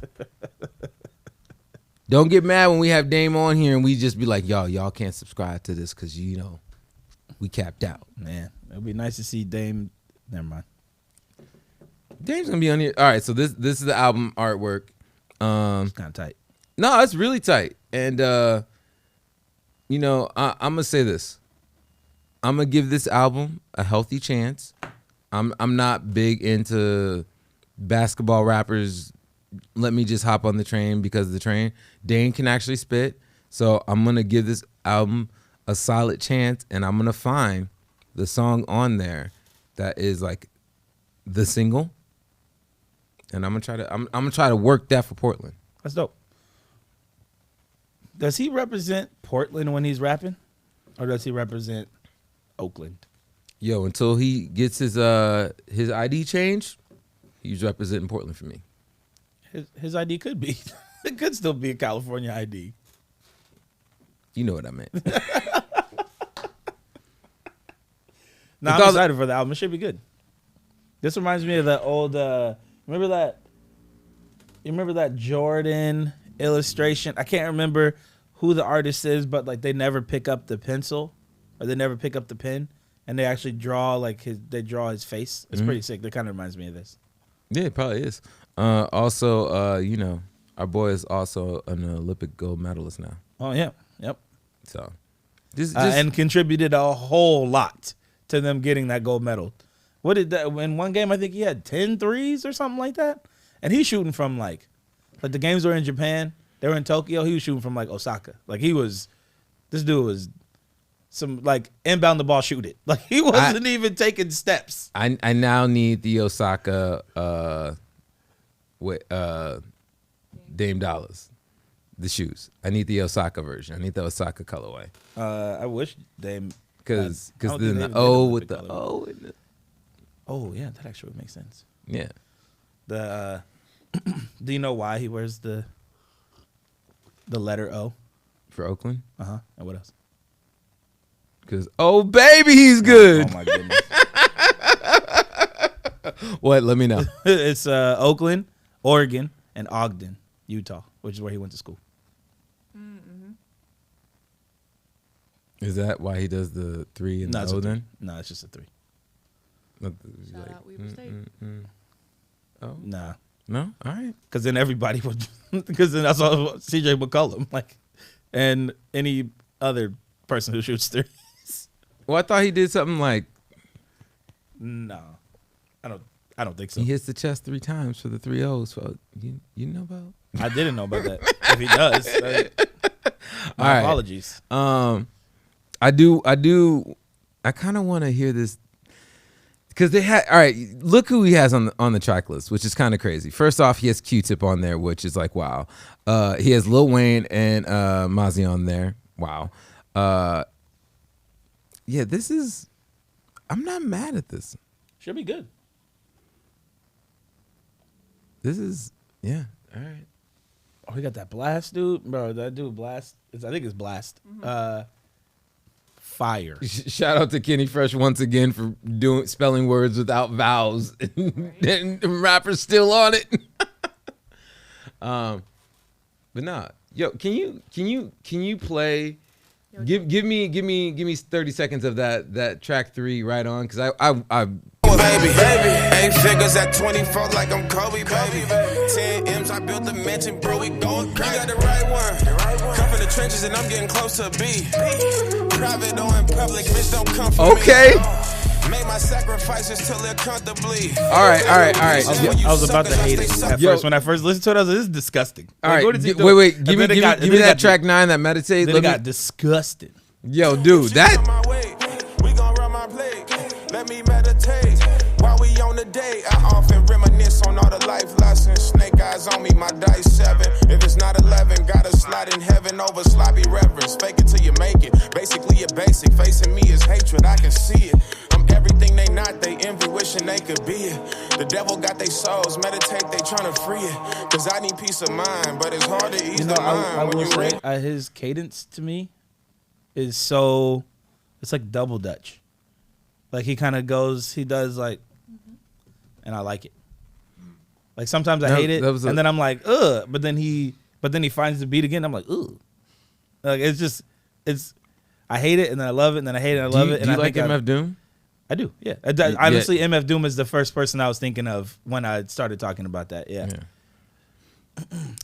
Don't get mad when we have Dame on here and we just be like, y'all can't subscribe to this because, we capped out. Man, it'd be nice to see Dame. Never mind. Dame's going to be on here. All right, so this is the album artwork. It's kind of tight. No, it's really tight. And, I'm going to say this. I'm going to give this album a healthy chance. I'm not big into basketball rappers. Let me just hop on the train because of the train. Dame can actually spit. So I'm going to give this album a solid chance, and I'm going to find the song on there that is like the single. And I'm going to try to work that for Portland. That's dope. Does he represent Portland when he's rapping? Or does he represent Oakland? Yo, until he gets his ID changed, he's representing Portland for me. His ID could be. It could still be a California ID. You know what I meant. No, I'm excited for the album. It should be good. This reminds me of that old. Remember that Jordan illustration? I can't remember who the artist is, but like they never pick up the pencil, or they never pick up the pen, and they actually draw they draw his face. It's pretty sick. That kind of reminds me of this. Yeah, it probably is. Also, our boy is also an Olympic gold medalist now. Oh yeah, yep. So, just and contributed a whole lot to them getting that gold medal. What did that in one game? I think he had 10 threes or something like that. And he's shooting from like the games were in Japan. They were in Tokyo. He was shooting from like Osaka. Like this dude was some like inbound the ball, shoot it. Like he wasn't even taking steps. I now need the Osaka Dame Dollars, the shoes. I need the Osaka version. I need the Osaka colorway. I wish Dame because then the O with the O in the. Oh yeah, that actually would make sense. Yeah. The do you know why he wears the letter O for Oakland? And what else? Because baby, he's good. Oh my goodness. What? Let me know. It's Oakland, Oregon, and Ogden, Utah, which is where he went to school. Mm-hmm. Is that why he does the 3 and the O then? No, it's just a 3. Shout out Weber State. Oh nah, no, all right. Because then everybody would. Because then that's all C.J. McCollum, like, and any other person who shoots threes. Well, I thought he did something like. No, I don't think so. He hits the chest 3 times for the 3 O's. So you know about? I didn't know about that. If he does, My right. apologies. I kind of want to hear this because they had. All right, look who he has on the track list, which is kind of crazy. First off, he has Q-Tip on there, which is like wow. He has Lil Wayne and Mozzie on there. Wow. Yeah, this is. I'm not mad at this. Should be good. This is yeah. All right. Oh, we got that Blast dude, bro. That dude Blast. I think it's Blast. Fire. Shout out to Kenny Fresh once again for spelling words without vowels, and the rapper's still on it. But nah, yo, can you play? Give me 30 seconds of that track 3 right on because I baby, 8 figures at 24 like I'm Kobe, baby. 10 M's, I built the mansion, bro, we going crazy. You got the right one. Come from the trenches and I'm getting close to B. Private or in public, bitch, don't come for me. Okay. Make my sacrifices till they're comfortably. All right. I was about to hate it at first. When I first listened to it, I was like, this is disgusting. All right, what is he doing? wait. Give me that track 9, that Meditate. Then it got disgusted. Yo, dude, that. We gon' run my plate. Let me meditate. While we on the date, I often reminisce on all the life lessons. Snake eyes on me, my dice 7. If it's not 11, gotta slide in heaven over sloppy reverence. Fake it till you make it. Basically, you're basic. Facing me is hatred, I can see it. I'm everything they not, they envy, wishing they could be it. The devil got their souls, meditate, they tryna free it. Cause I need peace of mind, but it's hard to ease the mind I when will you say, read. his cadence to me is so, it's like double Dutch. Like he kind of goes, he does like, and I like it. Like sometimes I hate it, and then I'm like, ugh. But then he finds the beat again. I'm like, ugh. Like it's, I hate it, and then I love it, and then I hate it, and I love it. Do you like MF Doom? I do, yeah. Honestly, MF Doom is the first person I was thinking of when I started talking about that. Yeah.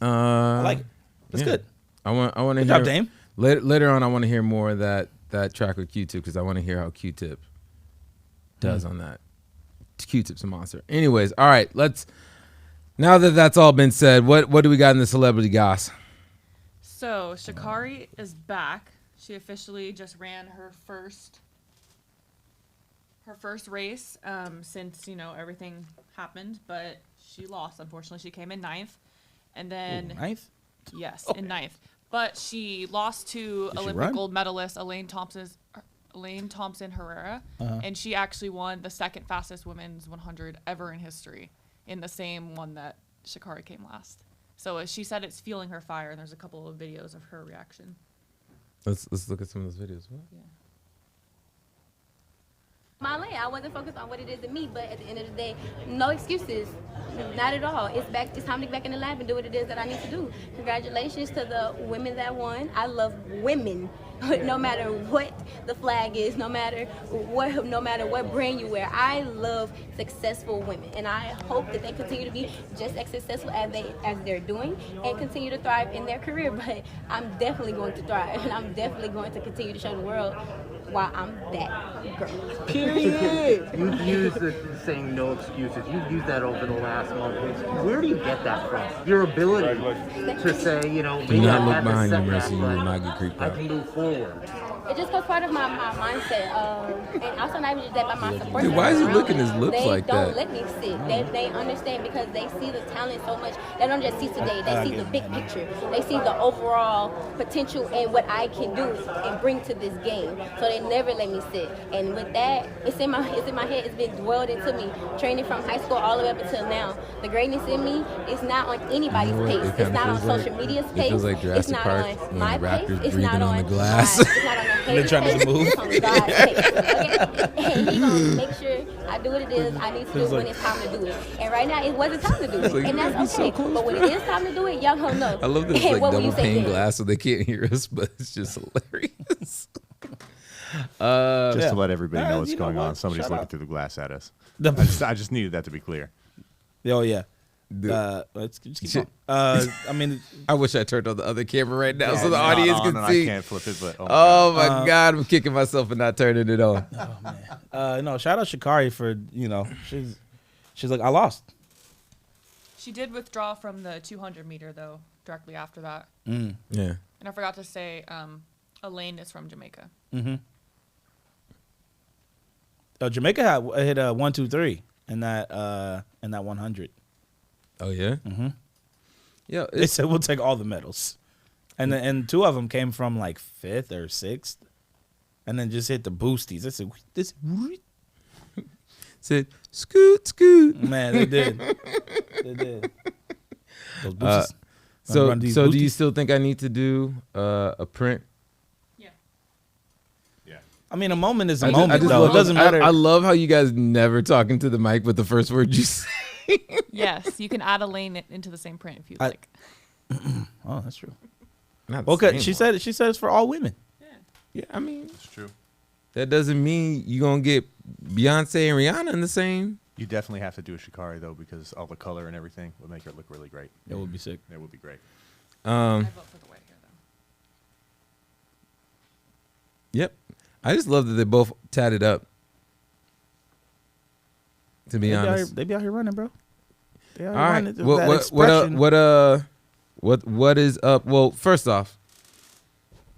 I like it. It's good. I want to hear. Good job, Dame. Later on, I want to hear more of that track with Q-Tip because I want to hear how Q-Tip does on that. Q-Tip's a monster. Anyways, all right, now that that's all been said, what do we got in the celebrity goss? So Sha'Carri is back. She officially just ran her first race since everything happened, but she lost. Unfortunately, she came in 9th, and then 9th. Yes, in 9th. But she lost to Olympic gold medalist Elaine Thompson Herrera, and she actually won the second fastest women's 100 ever in history, in the same one that Sha'Carri came last. So she said it's fueling her fire, and there's a couple of videos of her reaction. Let's look at some of those videos. What? Yeah. My lane. I wasn't focused on what it is in me, but at the end of the day, no excuses. Not at all. It's time to get back in the lab and do what it is that I need to do. Congratulations to the women that won. I love women. No matter what the flag is, no matter what brand you wear, I love successful women, and I hope that they continue to be just as successful as they're doing and continue to thrive in their career. But I'm definitely going to thrive, and I'm definitely going to continue to show the world why I'm that girl. Period. You've used the saying no excuses. You've used that over the last month. Where do you get that from? Your ability to say, Do not look behind you, Mercy. You will not get creeped I out. can move forward. It just goes part of my mindset, and also not even just that, but my support. Dude, why is he licking his lips like They that? don't let me sit. They understand because they see the talent so much. They don't just see today. They see the big picture. They see the overall potential and what I can do and bring to this game. So they never let me sit. And with that, it's in my head. It's been dwelled into me. Training from high school all the way up until now. The greatness in me is not on anybody's pace. It's not on social media's pace. It feels like Jurassic it's not Park on when my the pace. raptor's It's breathing not on the on glass. It's not on the They're trying to move. It's on God's pace. Okay? And he gonna make sure I do what it is I need to do when it's time to do it. And right now, it wasn't time to do it, like, and that's okay. But when it is time to do it, y'all gonna know. I love this And like what will double you say pane then? glass so they can't hear us, but it's just hilarious. Just to let everybody know what's going on, somebody's Shut looking up. through the glass at us. The- I just needed that to be clear. Oh yeah. Let's just keep going. I mean, I wish I turned on the other camera right now Yeah, so the it's not audience on can and see. I can't flip it, but Oh my God, I'm kicking myself for not turning it on. no, shout out Sha'Carri for she's like, I lost. She did withdraw from the 200 meter though directly after that. Yeah. And I forgot to say, Elaine is from Jamaica. Mm-hmm. Oh, Jamaica hit 1, 2, 3 in that 100. Oh yeah. Mm-hmm. Yeah. They said we'll take all the medals, and 2 of them came from like 5th or 6th, and then just hit the boosties. They said this. Said scoot scoot. Man, they did. They did. Those boosties. So do you still think I need to do a print? I mean, a moment is a I moment, just though. love, It doesn't matter. I love how you guys never talking to the mic with the first word you say. Yes, you can add Elaine into the same print if you like. Oh, that's true. Not Well, the same she one. said it's for all women. Yeah, I mean, It's true. that doesn't mean you gonna get Beyonce and Rihanna in the same. You definitely have to do a Shikari though, because all the color and everything would make her look really great. It would be sick. It would be great. I vote for the white hair though. Yep. I just love that they both tatted up. To be honest. They be out here running, bro. They out All here right. running. That expression. What is up? Well, first off,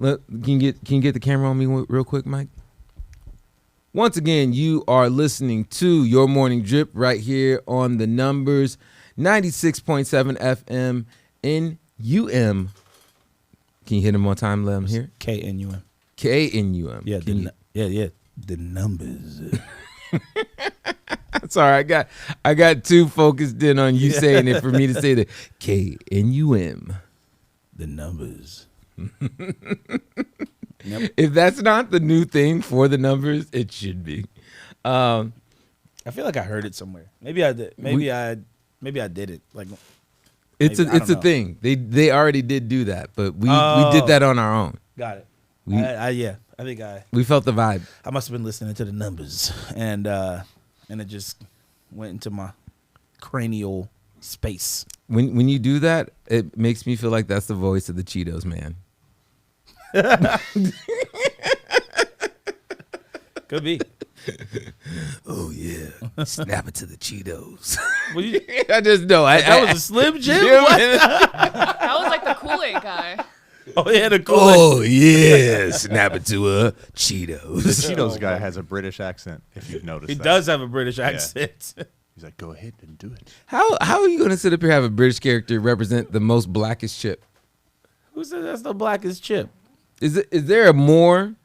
can you get the camera on me real quick, Mike? Once again, you are listening to Your Morning Drip right here on the Numbers 96.7 FM in UM. Can you hit him one time? Let him hear. KNUM. KNUM. Yeah, the Numbers. Sorry, I got too focused in on you saying it for me to say the KNUM. The Numbers. Yep. If that's not the new thing for the Numbers, it should be. I feel like I heard it somewhere. Maybe I did. Maybe I did it. Like it's maybe, a thing. They already did do that, but we did that on our own. Got it. We We felt the vibe. I must have been listening to the Numbers, and it just went into my cranial space. When you do that, it makes me feel like that's the voice of the Cheetos man. Could be. Oh yeah, snap it to the Cheetos. Well, you, I just know. that was a Slim Jim. What? That was like the Kool-Aid guy. Oh yeah, the Kool-Aid. Oh yeah, snap it to a Cheetos. The Cheetos guy has a British accent, if you've noticed. He that. does have a British accent. He's like, go ahead and do it. How are you gonna sit up here and have a British character represent the most blackest chip? Who said that's the blackest chip? Is there a more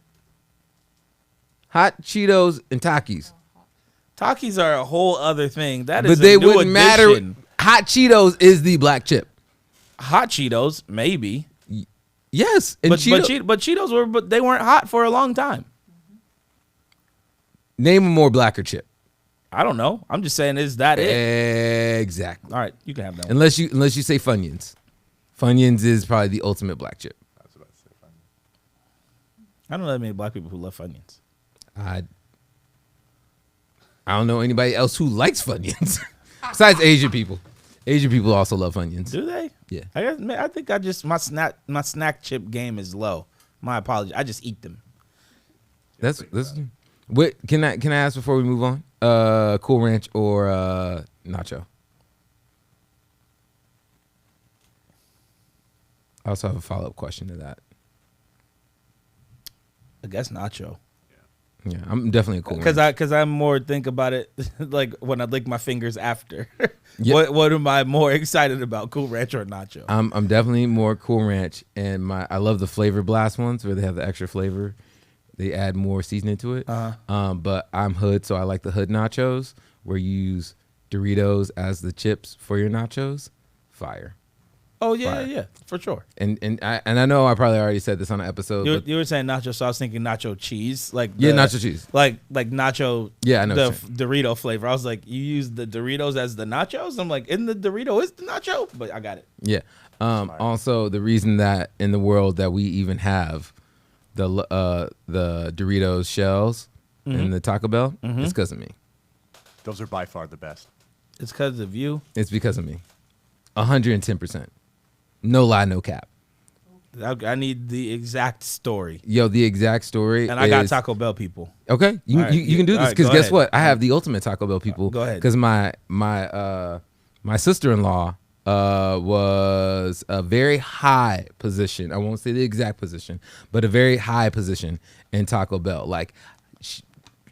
hot Cheetos and Takis? Takis are a whole other thing. That But is they a new wouldn't matter. addition. Hot Cheetos is the black chip. Hot Cheetos, maybe. Yes, and But Cheetos they weren't hot for a long time. Name a more blacker chip. I don't know. I'm just saying, is that it? Exactly. All right, you can have that one. Unless you say Funyuns. Funyuns is probably the ultimate black chip. I don't know that many black people who love Funyuns. I don't know anybody else who likes Funyuns besides Asian people. Asian people also love Funyuns. Do they? Yeah. I think my snack chip game is low. My apologies. I just eat them. That's wait, can I ask before we move on? Cool Ranch or Nacho? I also have a follow-up question to that. I guess Nacho. Yeah, I'm definitely a Cool Ranch. Because I more think about it like when I lick my fingers after. Yeah. What am I more excited about, Cool Ranch or Nacho? I'm definitely more Cool Ranch, and I love the flavor blast ones where they have the extra flavor. They add more seasoning to it. But I'm hood, so I like the hood nachos where you use Doritos as the chips for your nachos. Fire. Oh yeah, Fire. yeah, for sure. And I know I probably already said this on an episode. But You were saying nacho, so I was thinking nacho cheese, like nacho cheese, like nacho. Yeah, I know the what you're saying. Dorito flavor. I was like, you use the Doritos as the nachos. I'm like, in the Dorito is the nacho, but I got it. Yeah. Also, the reason that in the world that we even have the Doritos shells in the Taco Bell, it's because of me. Those are by far the best. It's because of you. It's because of me. 110%. No lie, no cap. I need the exact story. Yo, the exact story. And I got Taco Bell people. Okay, you can do this because guess what? I have the ultimate Taco Bell people. Go ahead. Because my sister-in-law was a very high position. I won't say the exact position, but a very high position in Taco Bell. Like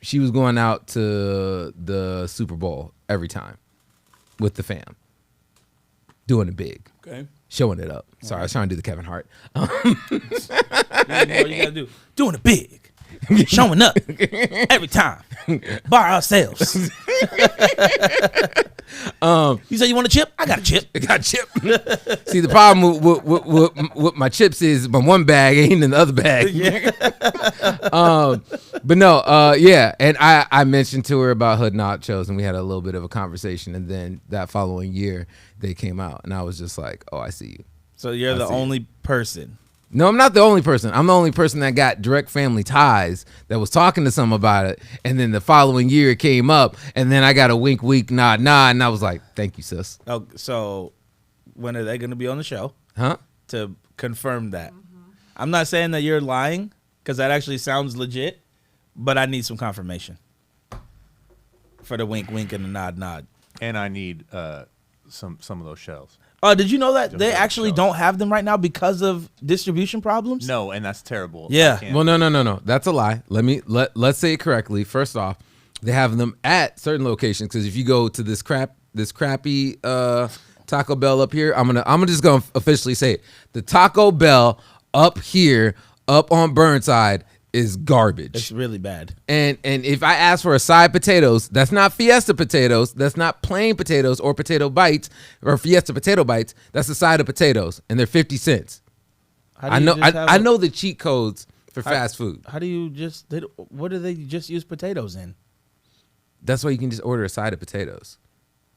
she was going out to the Super Bowl every time with the fam, doing it big, showing it up. Sorry, I was trying to do the Kevin Hart. All you gotta do, doing it big, showing up every time, by ourselves. You say you want a chip? I got a chip. I got a chip. See, the problem with my chips is my one bag ain't in the other bag. But no, yeah. And I mentioned to her about Hood Nachos, and we had a little bit of a conversation. And then that following year, they came out, and I was just like, "Oh, I see you." So you're the only person. No, I'm not the only person. I'm the only person that got direct family ties that was talking to some about it. And then the following year it came up, and then I got a wink, wink, nod, nod. And I was like, thank you, sis. Oh, so when are they going to be on the show? Huh? To confirm that. I'm not saying that you're lying, because that actually sounds legit, but I need some confirmation for the wink, wink, and the nod, nod. And I need some of those shells. Oh, did you know that they actually don't have them right now because of distribution problems? No, and that's terrible. Yeah. Well, no. That's a lie. Let's say it correctly. First off, they have them at certain locations, because if you go to this crappy Taco Bell up here, I'm just gonna officially say it. The Taco Bell up here, up on Burnside, is garbage. It's really bad. And if I ask for a side potatoes, that's not Fiesta potatoes. That's not plain potatoes or potato bites or Fiesta potato bites. That's a side of potatoes, and they're 50 cents. I know the cheat codes for fast food. How do you what do they just use potatoes in? That's why you can just order a side of potatoes.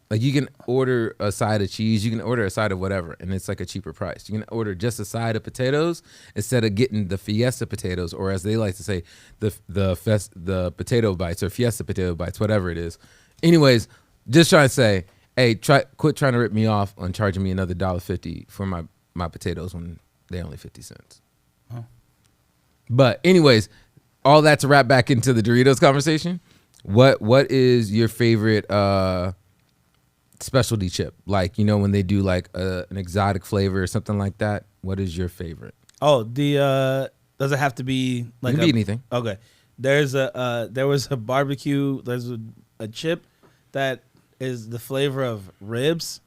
Like, you can order a side of cheese, you can order a side of whatever, and it's like a cheaper price. You can order just a side of potatoes instead of getting the Fiesta potatoes, or as they like to say, the potato bites or Fiesta potato bites, whatever it is. Anyways, just trying to say, hey, quit trying to rip me off on charging me another $1.50 for my potatoes when they're only 50 cents. Huh. But anyways, all that to wrap back into the Doritos conversation. What is your favorite specialty chip? Like, when they do like an exotic flavor or something like that, what is your favorite? Oh, does it have to be like it can be anything? Okay. There was a barbecue, there's a chip that is the flavor of ribs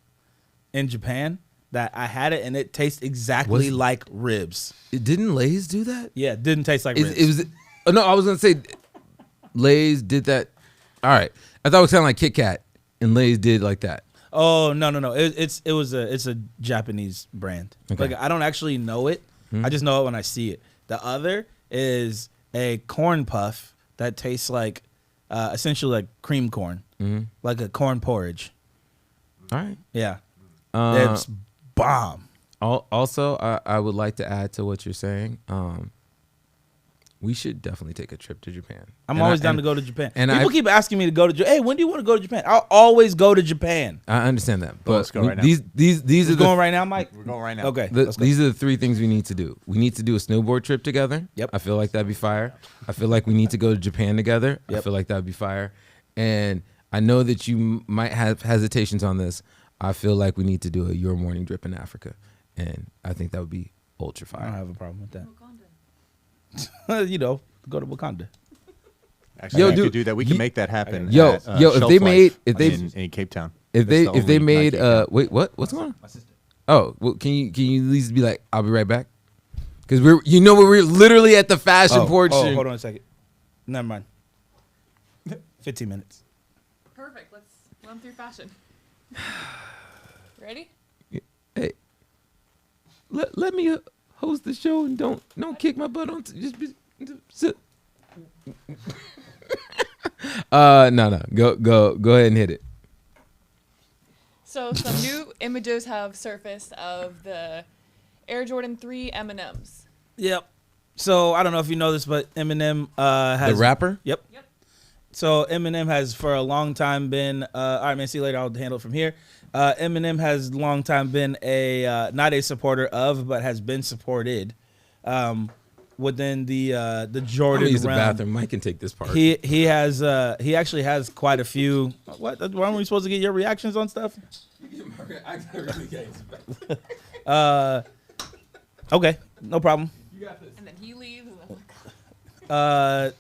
in Japan that I had it, and it tastes exactly like ribs. Didn't Lay's do that? Yeah, it didn't taste like ribs. It was no, I was gonna say Lay's did that. All right. I thought it was kind of like Kit Kat, and Lay's did like that. Oh, no. It's a Japanese brand. Okay. Like, I don't actually know it. I just know it when I see it. The other is a corn puff that tastes like essentially like cream corn, like a corn porridge. All right. Yeah. It's bomb. Also, I would like to add to what you're saying. We should definitely take a trip to Japan. I'm always down to go to Japan. And people keep asking me to go to Japan. Hey, when do you want to go to Japan? I'll always go to Japan. I understand that, but let's go right now. These are going right now, Mike. We're going right now. Okay. These are the three things we need to do. We need to do a snowboard trip together. Yep. I feel like that'd be fire. I feel like we need to go to Japan together. Yep. I feel like that'd be fire. And I know that you might have hesitations on this. I feel like we need to do a Your Morning Drip in Africa, and I think that would be ultra fire. I don't have a problem with that. Go to Wakanda. Actually, we could do that. We can make that happen. If they in Cape Town, if they made wait, what's going on? My sister. Oh, well, can you at least be like, I'll be right back? Because we're literally at the fashion portion. Oh, hold on a second. Never mind. 15 minutes. Perfect. Let's run through fashion. Ready? Hey, let me host the show and don't kick my butt on. Sit. No. Go ahead and hit it. So some new images have surfaced of the Air Jordan 3 M&Ms. Yep. So I don't know if you know this, but Eminem has the rapper. Yep. So Eminem has for a long time been. All right, man. See you later. I'll handle it from here. Eminem has long time been not a supporter of, but has been supported within the Jordan use the realm. bathroom. Mike can take this part. He actually has quite a few. What? Weren't we supposed to get your reactions on stuff? Okay, no problem. And then he leaves. And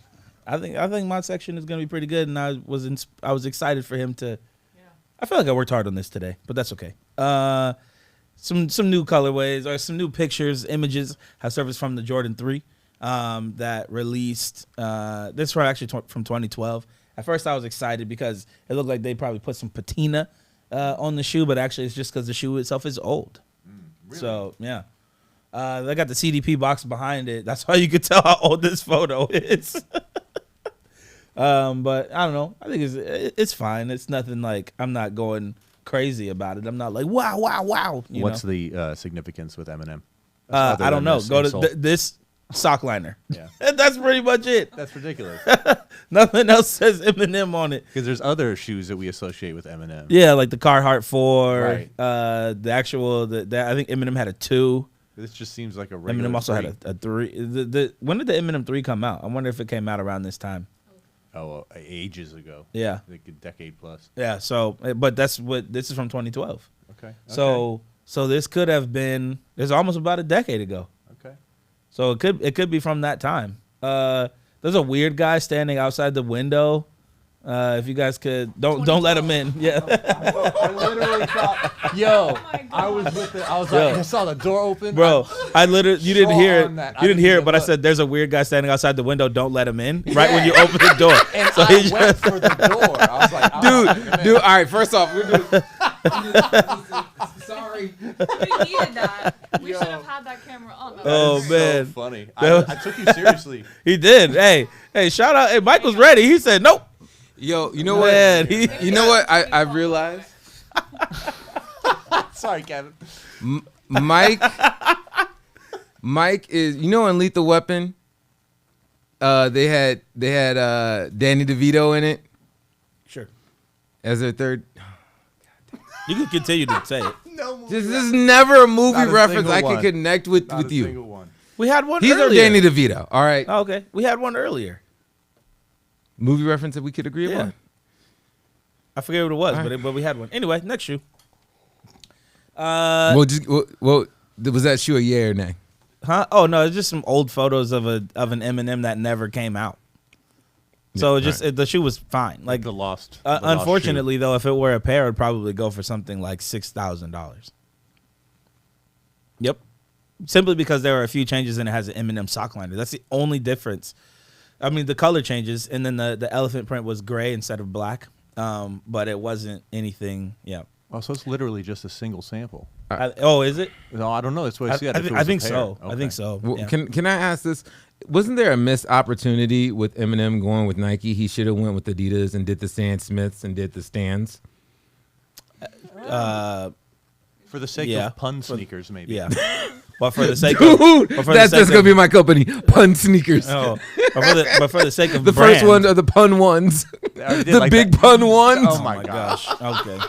then, I think my section is gonna be pretty good, and I was excited for him to. I feel like I worked hard on this today, but that's okay. Some new colorways or some new pictures, images have surfaced from the Jordan 3 that released. This one actually from 2012. At first, I was excited because it looked like they probably put some patina on the shoe, but actually, it's just because the shoe itself is old. Really? So yeah. They got the CDP box behind it. That's how you could tell how old this photo is. But I don't know. I think it's fine. It's nothing like I'm not going crazy about it. I'm not like wow. What's the significance with Eminem? I don't know. Go to this sock liner. Yeah, that's pretty much it. That's ridiculous. Nothing else says Eminem on it. Because there's other shoes that we associate with Eminem. Yeah, like the Carhartt 4. Right. The actual I think Eminem had a 2. This just seems like a regular. Eminem also had a 3. When did the Eminem 3 come out? I wonder if it came out around this time. Oh, ages ago. Yeah, like a decade plus. Yeah. So, but this is from 2012. Okay. So this could have been. It's almost about a decade ago. Okay. So it could be from that time. There's a weird guy standing outside the window. If you guys could don't let him in. Yeah. I literally thought, I was with it. I was like, I saw the door open. Bro, you didn't hear it. You didn't hear it, but I said there's a weird guy standing outside the window. Don't let him in. Right when you open the door. And so I went for the door. I was like, dude. All right. First off, we're doing. Sorry. We needed that. We should have had that camera on. Oh man, so funny. I took you seriously. He did. Hey, shout out. Hey, Mike was ready. He said nope. Yo, you know what? You know what? I realized. Sorry, Kevin. Mike is, in Lethal Weapon. They had Danny DeVito in it. Sure. As their third. You can continue to say it. No, this is never a movie reference I can connect with you. Single one. We had one. He's earlier. our Danny DeVito. All right. Oh, okay. We had one earlier. Movie reference that we could agree upon. I forget what it was, but we had one. Anyway, next shoe. Was that shoe a yeah or nay? Huh? Oh no, it's just some old photos of an Eminem that never came out. So the shoe was fine. Like the lost. Unfortunately, though, if it were a pair, it'd probably go for something like $6,000. Yep. Simply because there are a few changes and it has an Eminem sock liner. That's the only difference. I mean, the color changes, and then the elephant print was gray instead of black, but it wasn't anything. Yeah. Oh, so it's literally just a single sample. Is it? No, I don't know. That's what I said. I think so. Okay. I think so. Well, yeah. Can I ask this? Wasn't there a missed opportunity with Eminem going with Nike? He should have went with Adidas and did the Stan Smiths and did the Stans. For the sake of pun sneakers, maybe. Yeah. But for the sake of that's gonna be my company, Pun Sneakers. Oh, but for the sake of the brand, first ones are the pun ones, the like big pun ones. Oh my gosh. Okay.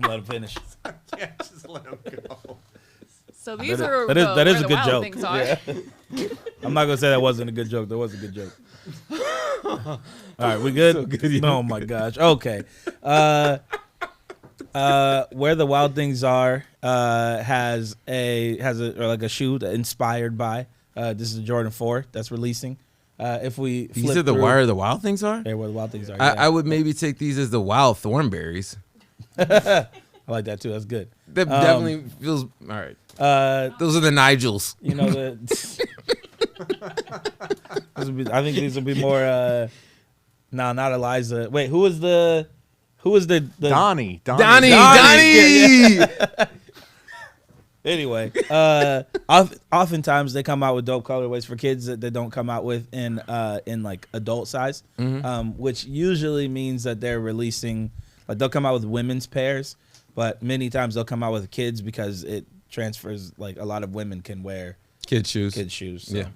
Let him finish. Yeah, just let him go. So these that is a good joke. Yeah. I'm not gonna say that wasn't a good joke. That was a good joke. All right, we good? So good, oh my gosh. Okay. Where the Wild Things Are has a shoe inspired by. This is a Jordan 4 that's releasing. If we you said where the Wild Things Are? Yeah, where the Wild Things Are. I would maybe take these as the Wild Thornberries. I like that too. That's good. That definitely feels all right. Those are the Nigels. You know I think these will be more. No, not Eliza. Wait, who was the Donnie? Donnie. Yeah. Anyway, oftentimes they come out with dope colorways for kids that they don't come out with in like adult size, which usually means that they're releasing, like they'll come out with women's pairs, but many times they'll come out with kids because it transfers, like a lot of women can wear kids shoes. So. Yeah.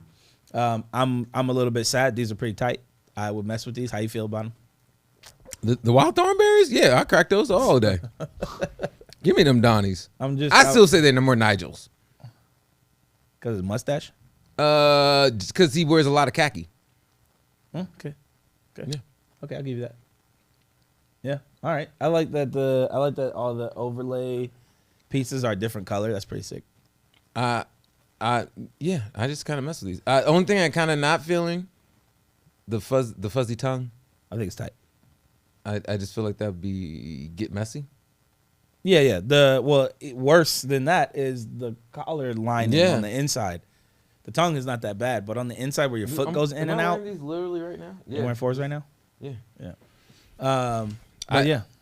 I'm a little bit sad. These are pretty tight. I would mess with these. How you feel about them? The Wild Thornberries? Yeah, I crack those all day. Give me them Donnies. I still say they're more Nigels. Because his mustache? Just because he wears a lot of khaki. Okay. Yeah. Okay, I'll give you that. Yeah. All right. I like that all the overlay pieces are different color. That's pretty sick. Yeah, I just kind of mess with these. Only thing I kind of not feeling, the fuzzy tongue. I think it's tight. I just feel like that would get messy. Yeah. Worse than that is the collar lining on the inside. The tongue is not that bad, but on the inside where your foot goes in and out. These literally right now. You're wearing 4s right now? Yeah. Yeah.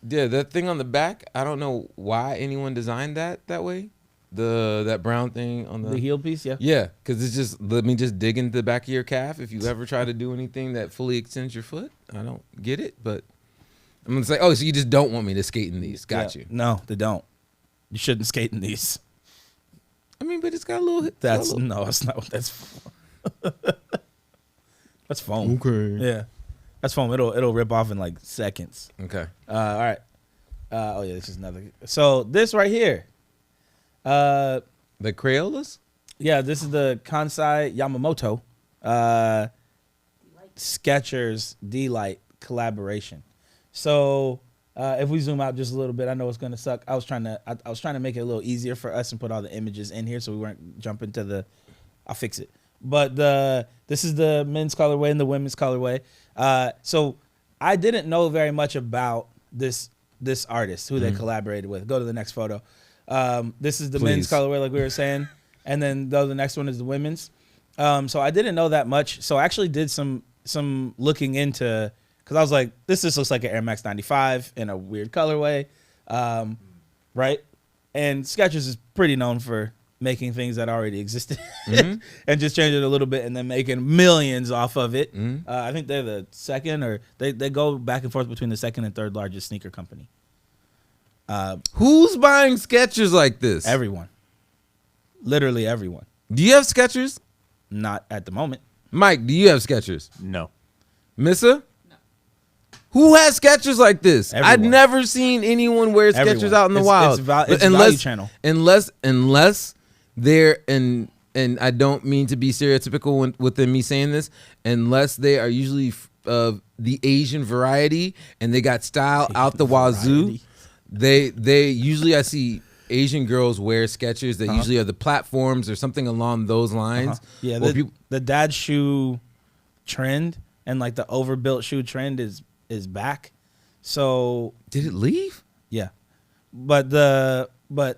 Yeah, that thing on the back, I don't know why anyone designed that way. That brown thing on the heel piece, yeah. Yeah, because it's just, let me just dig into the back of your calf. If you ever try to do anything that fully extends your foot, I don't get it, but I'm going to say, oh, so you just don't want me to skate in these. Got you. No, they don't. You shouldn't skate in these. I mean, but it's got a little... That's not what that's for. That's foam. Okay. Yeah. That's foam. It'll rip off in like seconds. Okay. All right. Oh yeah, this is another. So this right here. The Crayolas? Yeah, this is the Kansai Yamamoto Skechers D-Light collaboration. So if we zoom out just a little bit, I know it's gonna suck. I was trying to make it a little easier for us and put all the images in here so we weren't jumping to the. I'll fix it. But this is the men's colorway and the women's colorway. So I didn't know very much about this artist who they collaborated with. Go to the next photo. This is the men's colorway, like we were saying, and then the next one is the women's. So I didn't know that much. So I actually did some looking into, because I was like, this just looks like an Air Max 95 in a weird colorway, right? And Skechers is pretty known for making things that already existed and just change it a little bit and then making millions off of it. I think they're the second, or they go back and forth between the second and third largest sneaker company. Who's buying Skechers like this? Everyone. Literally everyone. Do you have Skechers? Not at the moment. Mike, do you have Skechers? No. Missa? No. Who has Skechers like this? Everyone. I've never seen anyone wear Skechers out in the wild. It's value channel. Unless they're, and I don't mean to be stereotypical within me saying this, unless they are usually the Asian variety and they got style out the wazoo. They usually, I see Asian girls wear Skechers that usually are the platforms or something along those lines. Yeah, the dad shoe trend and like the overbuilt shoe trend is back. So did it leave? Yeah, but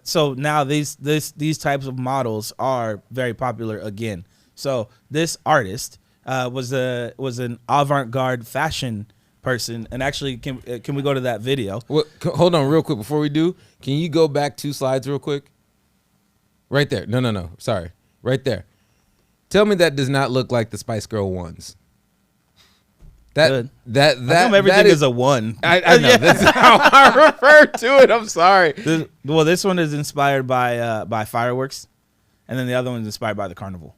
so now these types of models are very popular again. So this artist was an avant-garde fashion person, and actually, can we go to that video? Well, hold on real quick before we do. Can you go back 2 slides real quick? Right there. No. Sorry. Right there. Tell me that does not look like the Spice Girl ones. That everything is a one. I know. That's how I refer to it. I'm sorry. This one is inspired by fireworks, and then the other one is inspired by the carnival.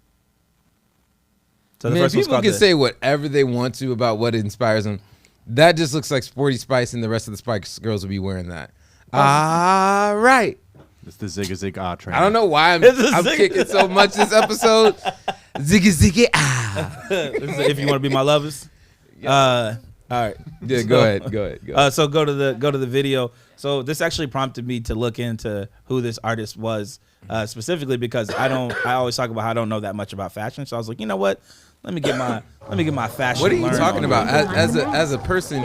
So the first people can say whatever they want to about what inspires them. That just looks like Sporty Spice, and the rest of the Spice Girls will be wearing that. All right. It's the Zigga Zig Ah train. I don't know why I'm kicking so much this episode. Zigga Zigga Ah. If you want to be my lovers. All right. Yeah, go ahead. So go to the video. So this actually prompted me to look into who this artist was, specifically because I always talk about how I don't know that much about fashion. So I was like, you know what? Let me get my fashion. What are you talking about? As a person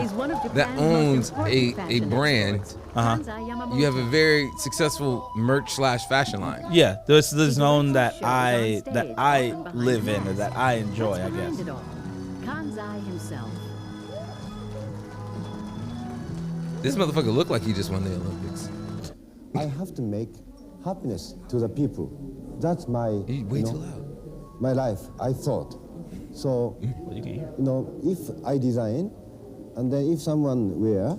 that owns a brand, you have a very successful merch / fashion line. Yeah, this is the zone that I live in, or that I enjoy, I guess. Kansai himself. This motherfucker looked like he just won the Olympics. I have to make happiness to the people. That's my way too loud. My life, I thought. So, if I design, and then if someone wear,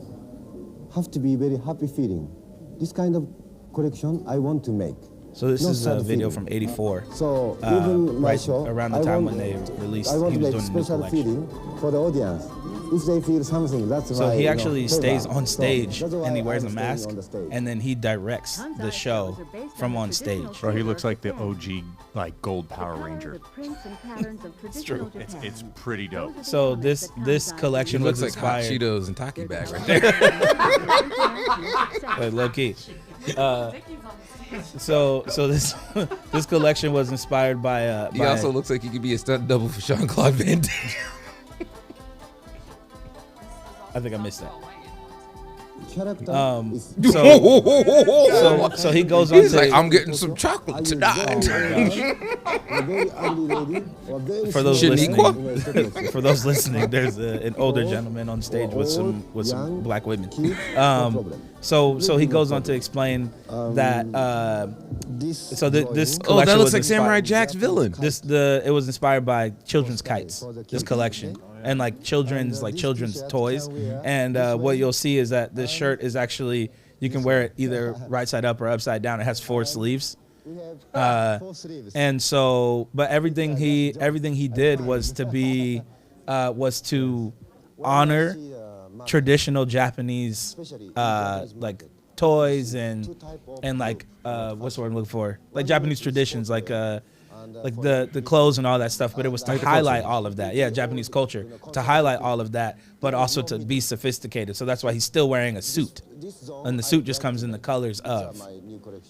have to be very happy feeling. This kind of collection I want to make. So this is a video from '84. So even my right show, around the time when they released, I want he to was make doing a new special collection. feeling for the audience. if they feel something, that's So why. he you know, actually favor. stays on So stage that's why and he wears a I'm staying mask, on the stage. and then he directs the show from on stage. Bro, he looks like the OG like gold Power Ranger. It's true. It's pretty dope. So this collection It looks was like hot inspired. Cheetos and Taki bag right there. Wait, low key. So this this collection was inspired by. He also looks like he could be a stunt double for Jean-Claude Van Damme. I think I missed that. Character is So he goes on He's to like, I'm getting some chocolate Are you tonight. a very ugly lady or very For those Shaniqua? listening, for those listening, there's an older gentleman on stage with some black women. So he goes on to explain that this Oh, collection that looks was like Samurai inspired- Jack's villain. It was inspired by children's kites. This collection and like children's toys. And what you'll see is that this shirt is actually, you can wear it either right side up or upside down. It has 4 sleeves. And so, but everything he did was to honor traditional Japanese like toys and like what's the word I'm looking for, like Japanese traditions, like the clothes and all that stuff. But it was to highlight all of that. Yeah, Japanese culture, to highlight all of that, but also to be sophisticated. So that's why he's still wearing a suit, and the suit just comes in the colors of.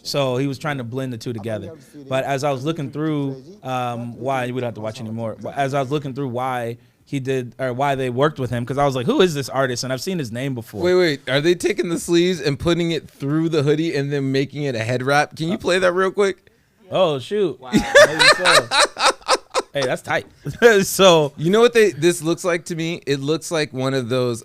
So he was trying to blend the two together. But as I was looking through why, we don't have to watch anymore, but as I was looking through why he did, or why they worked with him, because I was like, who is this artist? And I've seen his name before. Wait, are they taking the sleeves and putting it through the hoodie and then making it a head wrap? Can you play that real quick? Oh shoot! Wow. Maybe so. Hey, that's tight. So you know what this looks like to me? It looks like one of those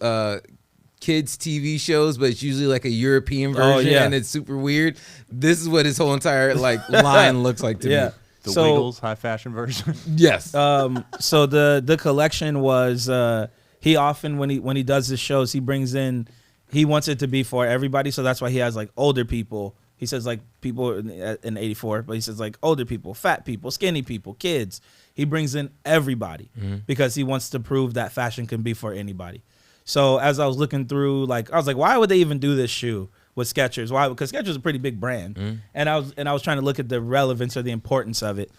kids TV shows, but it's usually like a European version, and it's super weird. This is what his whole entire like line looks like to me. The Wiggles high fashion version. Yes. So the collection was he often when he does his shows, he brings in, he wants it to be for everybody. So that's why he has like older people. He says like people in 84, but he says like older people, fat people, skinny people, kids. He brings in everybody because he wants to prove that fashion can be for anybody. So as I was looking through, like I was like, why would they even do this shoe with Skechers? Why? Because Skechers is a pretty big brand, and I was trying to look at the relevance or the importance of it.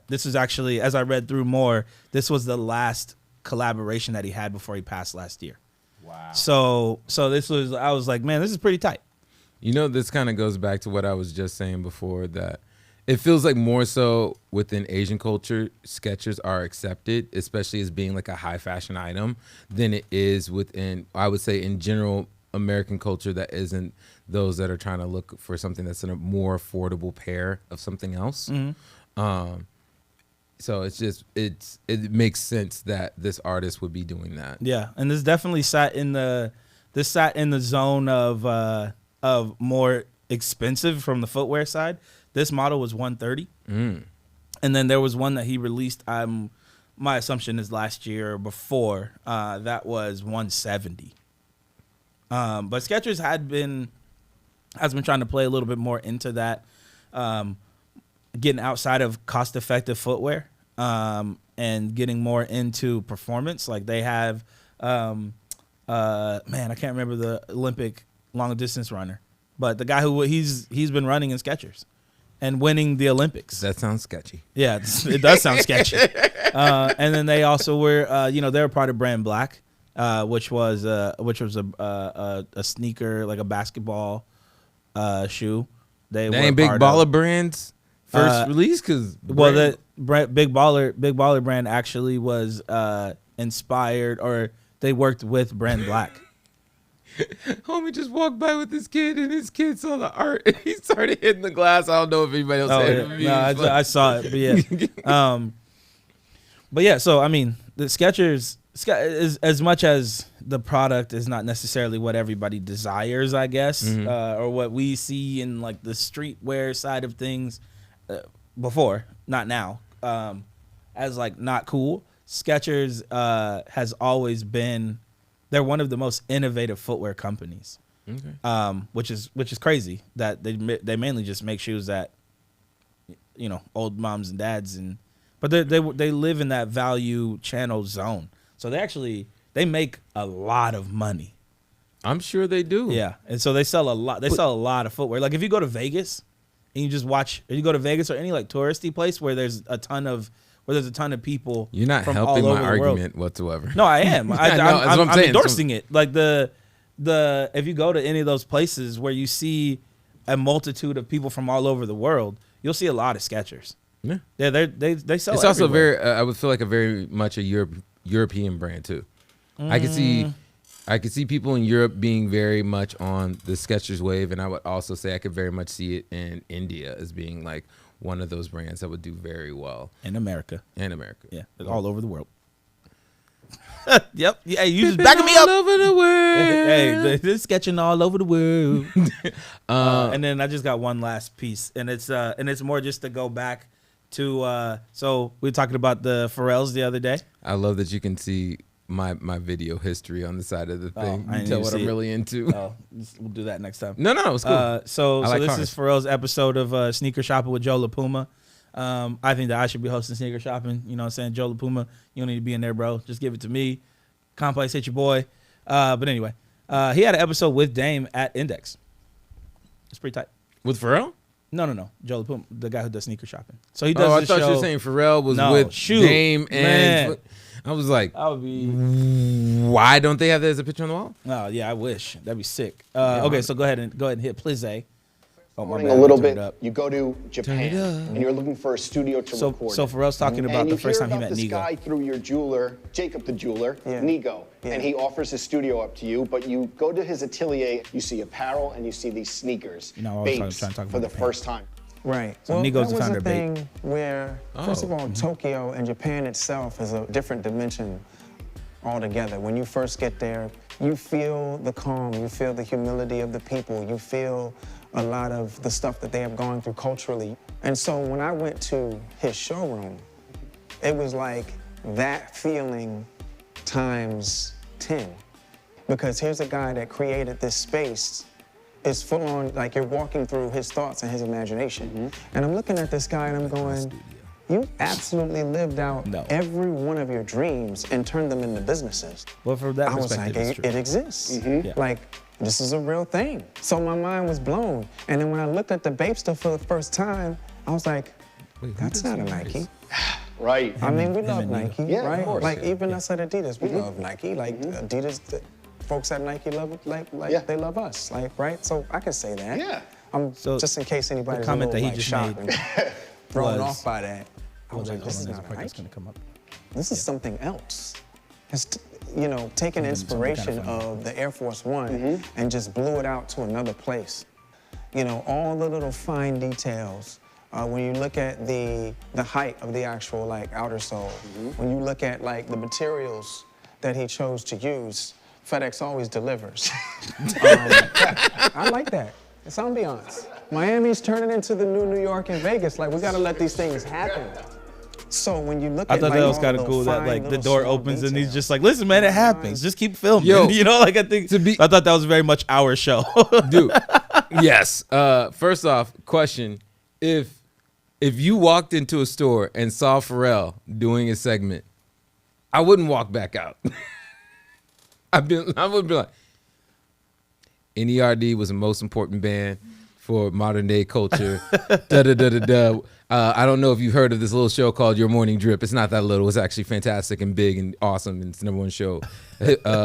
This is actually, as I read through more, this was the last collaboration that he had before he passed last year. Wow. So this was, I was like, man, this is pretty tight. You know, this kind of goes back to what I was just saying before, that it feels like more so within Asian culture, Skechers are accepted, especially as being like a high fashion item, than it is within, I would say, in general American culture that isn't those that are trying to look for something that's in a more affordable pair of something else. So it's just, it makes sense that this artist would be doing that. Yeah, and this definitely sat in the zone of more expensive from the footwear side. This model was $130, and then there was one that he released. My assumption is last year or before. That was $170. But Skechers has been trying to play a little bit more into that, getting outside of cost-effective footwear, and getting more into performance. Like they have, man, I can't remember the Olympic long distance runner, but the guy who he's been running in Skechers and winning the Olympics. That sounds sketchy. Yeah, it does sound sketchy. And then they also were, they're part of Brand Black, which was a sneaker, like a basketball shoe. They ain't Big Baller Brand's first release, because Big Baller Brand actually was inspired, or they worked with Brand Black. Homie just walked by with his kid, and his kid saw the art, and he started hitting the glass. I don't know if anybody else had it. No, I saw it, but yeah. But yeah, so I mean, the Skechers, as much as the product is not necessarily what everybody desires, I guess, or what we see in like the streetwear side of things before, not now, as like not cool. Skechers has always been, they're one of the most innovative footwear companies, which is crazy that they mainly just make shoes that, you know, old moms and dads, but they live in that value channel zone. So they actually they make a lot of money. I'm sure they do. Yeah, and so they sell a lot. They sell a lot of footwear. Like if you go to Vegas and you just watch, or you go to Vegas or any like touristy place where there's a ton of people. You're not from helping all my over the world. argument whatsoever. No, I am. I'm saying. endorsing it. Like the if you go to any of those places where you see a multitude of people from all over the world, you'll see a lot of Skechers. Yeah, they sell. It's also everywhere. very. I would feel like a very much a European brand too. I could see people in Europe being very much on the Skechers wave, and I would also say I could very much see it in India as being like one of those brands that would do very well in America. Yeah, all over the world. Yep. Yeah, you just backing me up. All over the world. Hey, they're sketching all over the world. And then I just got one last piece, and it's more just to go back to. So we were talking about the Pharrells the other day. I love that you can see my video history on the side of the thing. I You didn't tell even what see I'm it. really into. Oh, we'll do that next time. No, it's cool. So I like this cars. is Pharrell's episode of Sneaker Shopping with Joe LaPuma. I think that I should be hosting Sneaker Shopping. You know what I'm saying? Joe LaPuma, you don't need to be in there, bro. Just give it to me. Complex, hit your boy. But anyway, he had an episode with Dame at Index. It's pretty tight. With Pharrell? No. Joe LaPuma, the guy who does Sneaker Shopping. So he does I the thought show. you were saying Pharrell was No, with shoot, Dame and... man. I was like, I would be... why don't they have that as a picture on the wall? Oh, yeah, I wish. That'd be sick. Okay, so go ahead and hit Plize. Oh, my bad, A little I turned bit. it up. You go to Japan and you're looking for a studio to record. So Pharrell's talking about and the first time he you hear met about this Nigo. guy through your jeweler, Jacob the jeweler, Nigo, and he offers his studio up to you. But you go to his atelier, you see apparel, and you see these sneakers, You know, I was trying Babes, to talk for about the Japan. first time. Right. So well, Nigo's that the was founder a of Bape. thing where, first of all, Tokyo and Japan itself is a different dimension altogether. When you first get there, you feel the calm, you feel the humility of the people, you feel a lot of the stuff that they have gone through culturally. And so when I went to his showroom, it was like that feeling times 10. Because here's a guy that created this space. It's full on, like you're walking through his thoughts and his imagination. And I'm looking at this guy and I'm going, you absolutely lived out every one of your dreams and turned them into businesses. Well, from that I was like, perspective, it exists. Yeah. Like, this is a real thing. So my mind was blown. And then when I looked at the Bape stuff for the first time, I was like, that's not a Nike. Right. I mean, we love Nike, Yeah, of right? course. Like, even us at Adidas, we love Nike. Like, Adidas, the folks at Nike love it, like they love us, like, right? So I can say that. Yeah. Just in case anybody's the comment a little, that he just shocked made and thrown was- off by that. I was like, hold this on, is there's a not a part that's Nike. gonna come up. This is something else. It's, taking inspiration of the Air Force One and just blew it out to another place. All the little fine details. When you look at the height of the actual like outer sole, when you look at like the materials that he chose to use, FedEx always delivers. I like that. It's ambiance. Miami's turning into the new New York and Vegas. Like, we gotta let these things happen. So when you look I at thought like, that was all kind of the cool that fine like the little door small opens and he's details. just like, listen, man, it happens. Just keep filming. Yo, like I think I thought that was very much our show. Dude, yes. First off, question: If you walked into a store and saw Pharrell doing a segment, I wouldn't walk back out. I would be like, NERD was the most important band for modern day culture. Da da da da da. I don't know if you've heard of this little show called Your Morning Drip. It's not that little. It's actually fantastic and big and awesome. And it's the #1 show,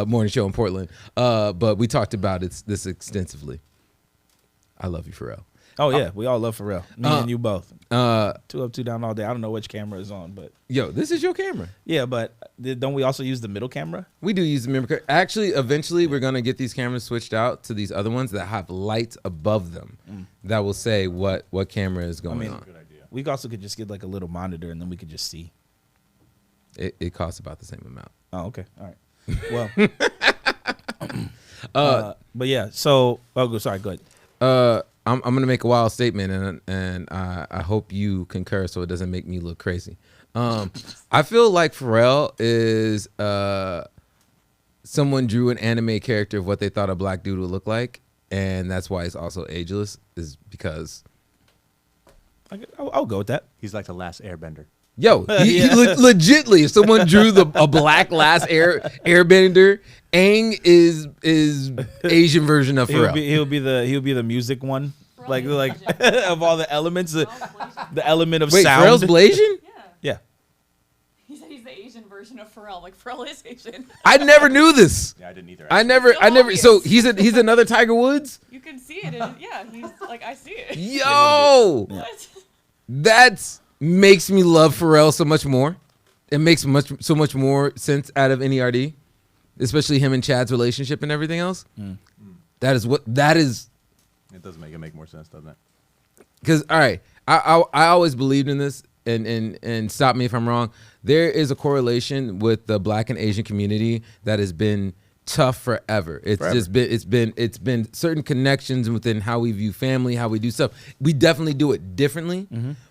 morning show in Portland. But we talked about this extensively. I love you, Pharrell. Oh yeah, we all love Pharrell. Me and you both. 2 up, 2 down all day. I don't know which camera is on, but Yo, this is your camera. yeah, but don't we also use the middle camera? We do use the memory card. Actually, eventually, we're gonna get these cameras switched out to these other ones that have lights above them that will say what camera is going on. We also could just get like a little monitor and then we could just see. It costs about the same amount. Oh, okay, all right. Well, but yeah. So, sorry. Go ahead. I'm gonna make a wild statement, and I hope you concur, so it doesn't make me look crazy. I feel like Pharrell is someone drew an anime character of what they thought a black dude would look like, and that's why he's also ageless. Is because I'll go with that. He's like the last Airbender. Yo, he legitly, if someone drew a black last airbender, Aang is Asian version of Pharrell. He'll be the music one, like of all the elements, the element of Wait, sound. Pharrell's Blasian? Yeah. He said he's the Asian version of Pharrell. Like Pharrell is Asian. I never knew this. Yeah, I didn't either. I never. So he's another Tiger Woods. You can see it. Yeah, he's like I see it. Yo, What? that's makes me love Pharrell so much more. It makes so much more sense out of NERD, especially him and Chad's relationship and everything else. That is. It does make more sense, doesn't it? Because all right, I always believed in this, and stop me if I'm wrong. There is a correlation with the Black and Asian community that has been tough forever. It's been certain connections within how we view family, how we do stuff. We definitely do it differently,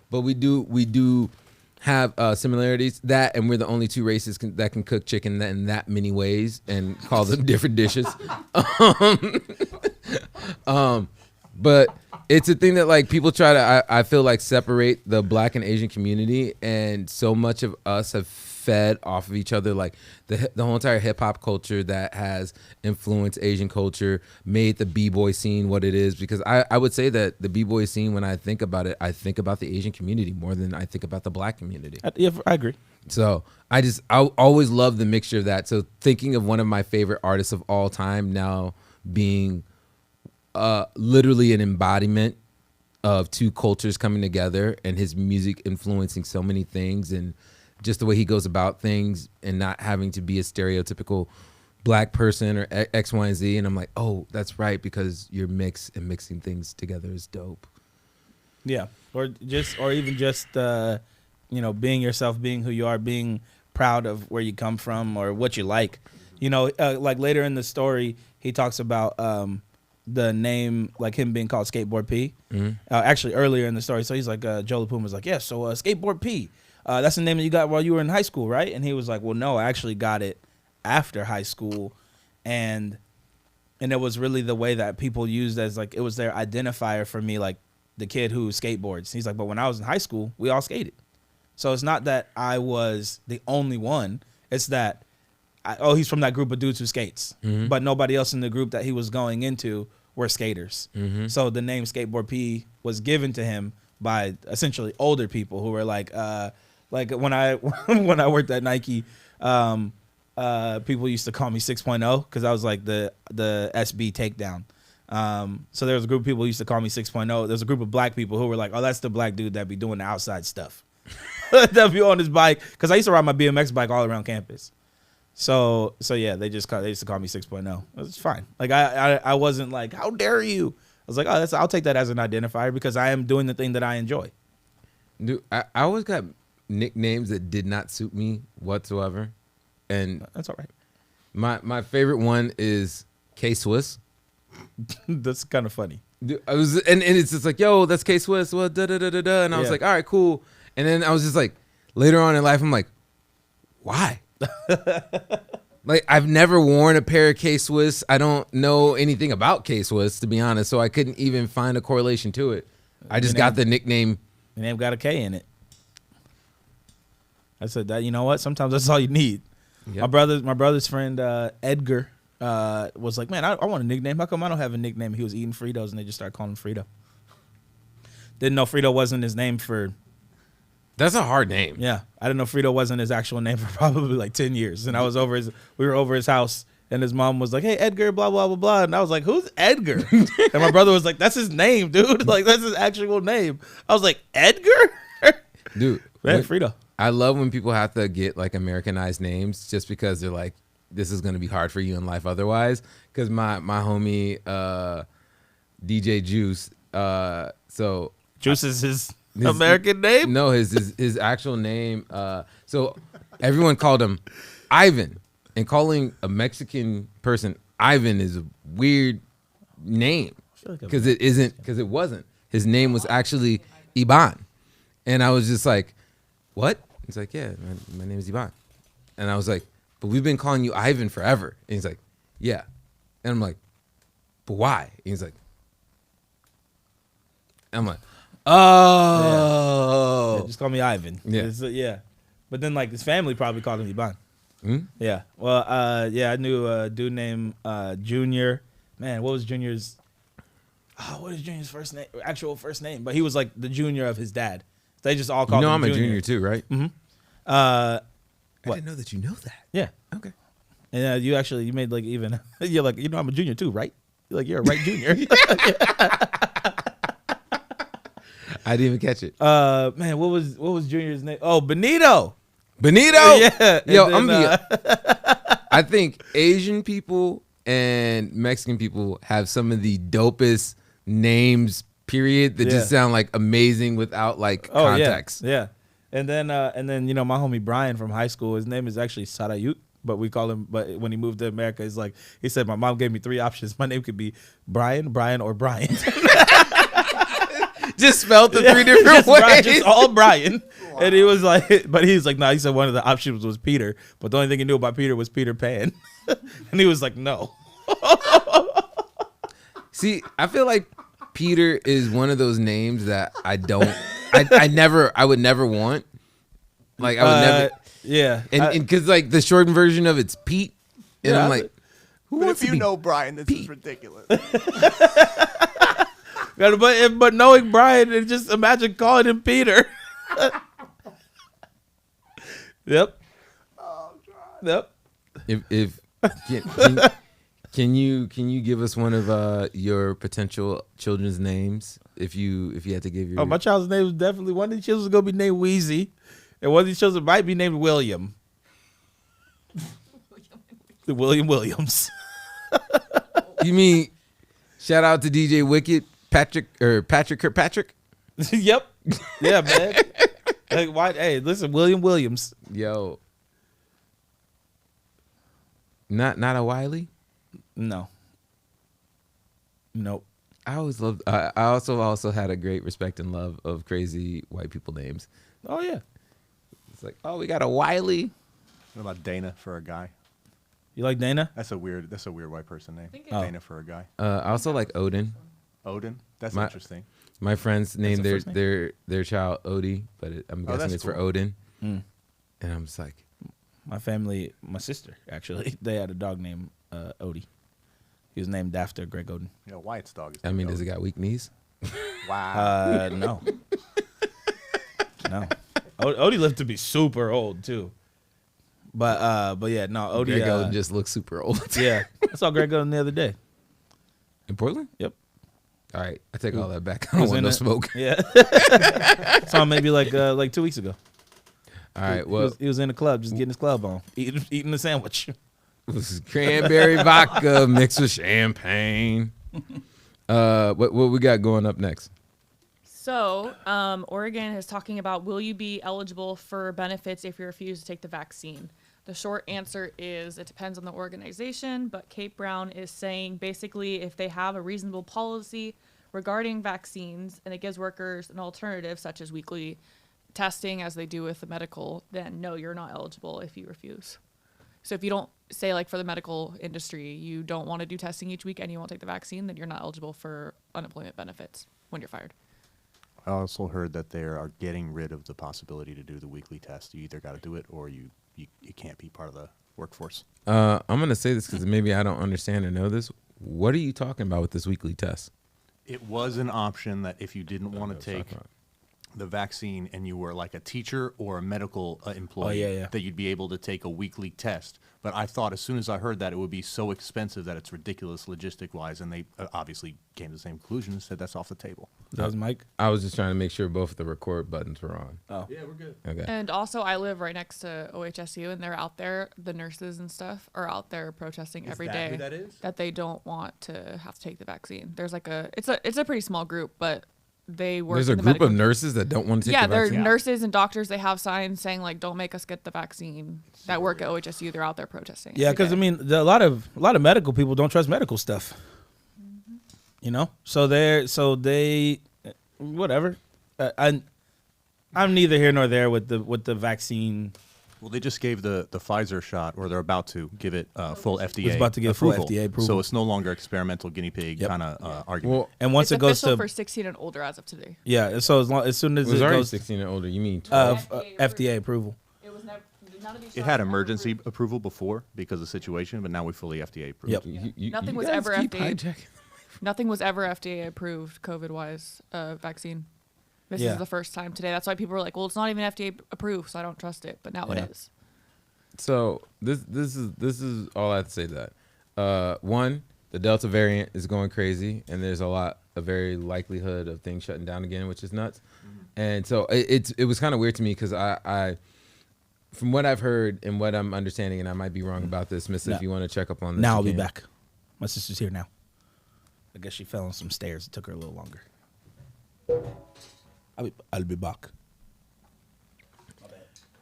but we do have similarities. That, and we're the only two races that can cook chicken in that many ways and call them different dishes. But it's a thing that like people try to, I feel like, separate the Black and Asian community, and so much of us have fed off of each other. Like the whole entire hip hop culture that has influenced Asian culture made the b-boy scene what it is. Because I would say that the b-boy scene, when I think about it, I think about the Asian community more than I think about the Black community. Yeah, I agree. So I always love the mixture of that. So thinking of one of my favorite artists of all time now being literally an embodiment of two cultures coming together, and his music influencing so many things, and just the way he goes about things, and not having to be a stereotypical Black person or X, Y, and Z. And I'm like, oh, that's right, because you're mixing things together is dope. Yeah, or even just being yourself, being who you are, being proud of where you come from or what you like. Like later in the story, he talks about the name, like him being called Skateboard P. Actually, earlier in the story, so he's like, Joe LaPuma was like, yeah, so Skateboard P, that's the name that you got while you were in high school, right? And he was like, well, no, I actually got it after high school, and it was really the way that people used as like it was their identifier for me, like the kid who skateboards. He's like, but when I was in high school, we all skated, so it's not that I was the only one. It's that he's from that group of dudes who skates, but nobody else in the group that he was going into were skaters. So the name Skateboard P was given to him by essentially older people who were like when I worked at Nike, people used to call me 6.0 because I was like the SB takedown. So there was a group of people who used to call me 6.0. There's a group of Black people who were like, oh, that's the Black dude that be doing the outside stuff. That be on his bike, because I used to ride my BMX bike all around campus. So yeah, they used to call me 6.0. It's fine. Like I wasn't like, how dare you? I was like, oh, I'll take that as an identifier because I am doing the thing that I enjoy. Dude, I always got nicknames that did not suit me whatsoever, and that's all right. My favorite one is K Swiss. That's kind of funny. Dude, and it's just like, yo, that's K Swiss. Well, da da da da da, and I was like, all right, cool. And then I was just like, later on in life, I'm like, why? Like, I've never worn a pair of K Swiss. I don't know anything about K Swiss, to be honest, so I couldn't even find a correlation to it. I just got the nickname. The name got a K in it. I said that, you know what? Sometimes that's all you need. Yep. My brother's friend Edgar was like, man, I want a nickname. How come I don't have a nickname? He was eating Fritos, and they just started calling him Frito. Didn't know Frito wasn't his name for... That's a hard name. Yeah, I didn't know Frito wasn't his actual name for probably like 10 years. And we were over his house, and his mom was like, hey, Edgar, blah, blah, blah, blah. And I was like, who's Edgar? And my brother was like, that's his name, dude. Like, that's his actual name. I was like, Edgar? Dude. Man, Frito. I love when people have to get like Americanized names just because they're like, this is going to be hard for you in life otherwise. Because my homie, DJ Juice, Juice is his American name? No, his actual name. So everyone called him Ivan, and calling a Mexican person Ivan is a weird name because it wasn't. His name was actually Iban, and I was just like, what? He's like, yeah, my name is Iban, and I was like, but we've been calling you Ivan forever, and he's like, yeah, and I'm like, but why? And he's like, I'm like, oh, Just call me Ivan. Yeah. Yeah. But then like his family probably called him Ivan. Mm? Yeah. Well, I knew a dude named Junior. Man, what was Junior's? What is Junior's first name? Actual first name? But he was like the junior of his dad. They just all called him I'm Junior. a junior too, right? Mm-hmm. I didn't know that you know that. Yeah. Okay. And you made like even you're like I'm a junior too, right? You're like you're a right junior. I didn't even catch it. Man, what was Junior's name? Oh, Benito. Benito. Yeah. Yo, Then, I think Asian people and Mexican people have some of the dopest names. Period. That just sound like amazing without like context. Yeah. And then my homie Brian from high school. His name is actually Sarayut. But we call him. But when he moved to America, he's like he said, my mom gave me 3 options. My name could be Brian, or Brian. Just spelled the 3 different ways. Just all Brian. Wow. And he was like, but he was like, no. He said one of the options was Peter, but the only thing he knew about Peter was Peter Pan. And he was like, no. See, I feel like Peter is one of those names that I would never want. Like I would never. Yeah, and because like the shortened version of it's Pete, and I'm like, who But wants if to you be know Brian, this is ridiculous. But knowing Brian, and just imagine calling him Peter. Yep. Oh God. Yep. If can you give us one of your potential children's names if you had to give your? Oh, my child's name is definitely one of these children is gonna be named Wheezy, and one of these children might be named William. William Williams. You mean shout out to DJ Wicked, Patrick Kirkpatrick? Yep. Yeah, man. Like, why? Hey, listen, William Williams. Yo. Not a Wiley? No. Nope. I always loved. I also had a great respect and love of crazy white people names. Oh yeah. It's like, oh, we got a Wiley. What about Dana for a guy? You like Dana? That's a weird white person name. Dana for a guy. I also like Odin. Odin? That's interesting. My friends named first their child Odie, but I'm guessing that's it's for cool. Odin. Mm. And I'm just like, My family, my sister actually, they had a dog named Odie. He was named after Greg Oden. Yeah, Wyatt's dog is I mean, does it got weak knees? Wow. No. No. Odie lived to be super old too. But yeah, no, Odie. Greg Oden just looks super old. Yeah, I saw Greg Oden the other day. In Portland? Yep. All right, I take all that back. I don't want no smoke. Yeah. Saw him maybe like 2 weeks ago. All right, well, he was in the club, just getting his club on, eating a sandwich. This is cranberry vodka mixed with champagne. What we got going up next? So, Oregon is talking about, will you be eligible for benefits if you refuse to take the vaccine? The short answer is it depends on the organization, but Kate Brown is saying basically if they have a reasonable policy regarding vaccines and it gives workers an alternative such as weekly testing as they do with the medical, then no, you're not eligible if you refuse. So if you don't say, like for the medical industry, you don't want to do testing each week and you won't take the vaccine, then you're not eligible for unemployment benefits when you're fired. I also heard that they are getting rid of the possibility to do the weekly test. You either got to do it or you can't be part of the workforce. I'm going to say this because maybe I don't understand or know this. What are you talking about with this weekly test? It was an option that if you didn't want to take the vaccine and you were like a teacher or a medical employee, that you'd be able to take a weekly test. But I thought as soon as I heard that it would be so expensive that it's ridiculous logistic-wise, and they obviously came to the same conclusion and said that's off the table. That was Mike? I was just trying to make sure both of the record buttons were on. Oh. Yeah, we're good. Okay. And also, I live right next to OHSU, and they're out there. The nurses and stuff are out there protesting every day who that is? that they don't want to have to take the vaccine. There's like it's a pretty small group, but they work. There's a in the group of medical- nurses that don't want to take Yeah, the vaccine? they're nurses and doctors. They have signs saying like, "Don't make us get the vaccine." That work at OHSU. They're out there protesting. Yeah, every because day. I mean, a lot of medical people don't trust medical stuff. You know, so they, whatever. I'm neither here nor there with the vaccine Well, they just gave the Pfizer shot, or they're about to give it full FDA. It's about to get full FDA approval. So it's no longer experimental guinea pig kind of argument. Well, and once it's it goes official to for 16 and older as of today. Yeah, so as soon as It was it already goes 16 and older. You mean 12? FDA approval. It was never. None of these. It had emergency approval before because of the situation, but now we fully FDA approved. Yep. Nothing was ever FDA. Nothing was ever FDA approved COVID-wise vaccine. This is the first time today. That's why people were like, "Well, it's not even FDA approved, so I don't trust it." But now it is. So this is all I have to say to that. One, the Delta variant is going crazy, and there's a very likelihood of things shutting down again, which is nuts. And so it was kind of weird to me because I from what I've heard and what I'm understanding, and I might be wrong about this, Miss, if you want to check up on this. Now I'll be back. My sister's here now. I guess she fell on some stairs. It took her a little longer. I'll be back.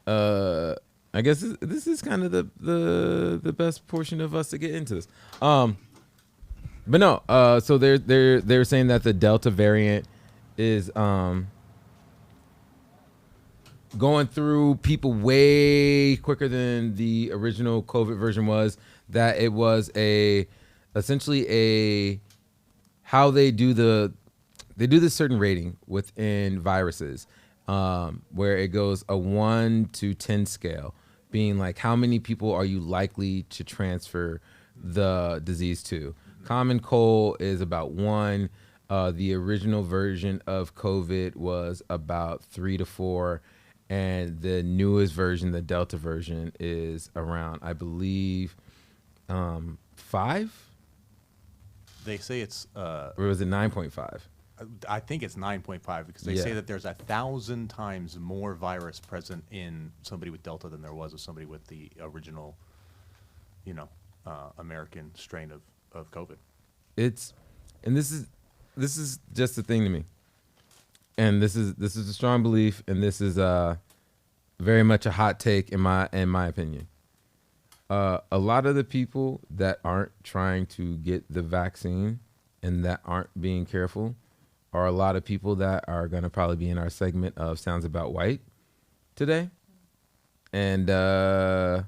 I guess this is kind of the best portion of us to get into this. But no, so they're saying that the Delta variant is going through people way quicker than the original COVID version was. That it was essentially how they do this certain rating within viruses, where it goes a 1 to 10 scale, being like how many people are you likely to transfer the disease to. Common cold is about 1. The original version of COVID was about 3 to 4, and the newest version, the Delta version, is around, I believe, 5. They say it's or was it 9.5? I think it's 9.5 because they say that there's 1,000 times more virus present in somebody with Delta than there was with somebody with the original, American strain of COVID. And this is just the thing to me, and this is a strong belief, and this is very much a hot take in my opinion. A lot of the people that aren't trying to get the vaccine and that aren't being careful are a lot of people that are going to probably be in our segment of Sounds About White today. And, okay.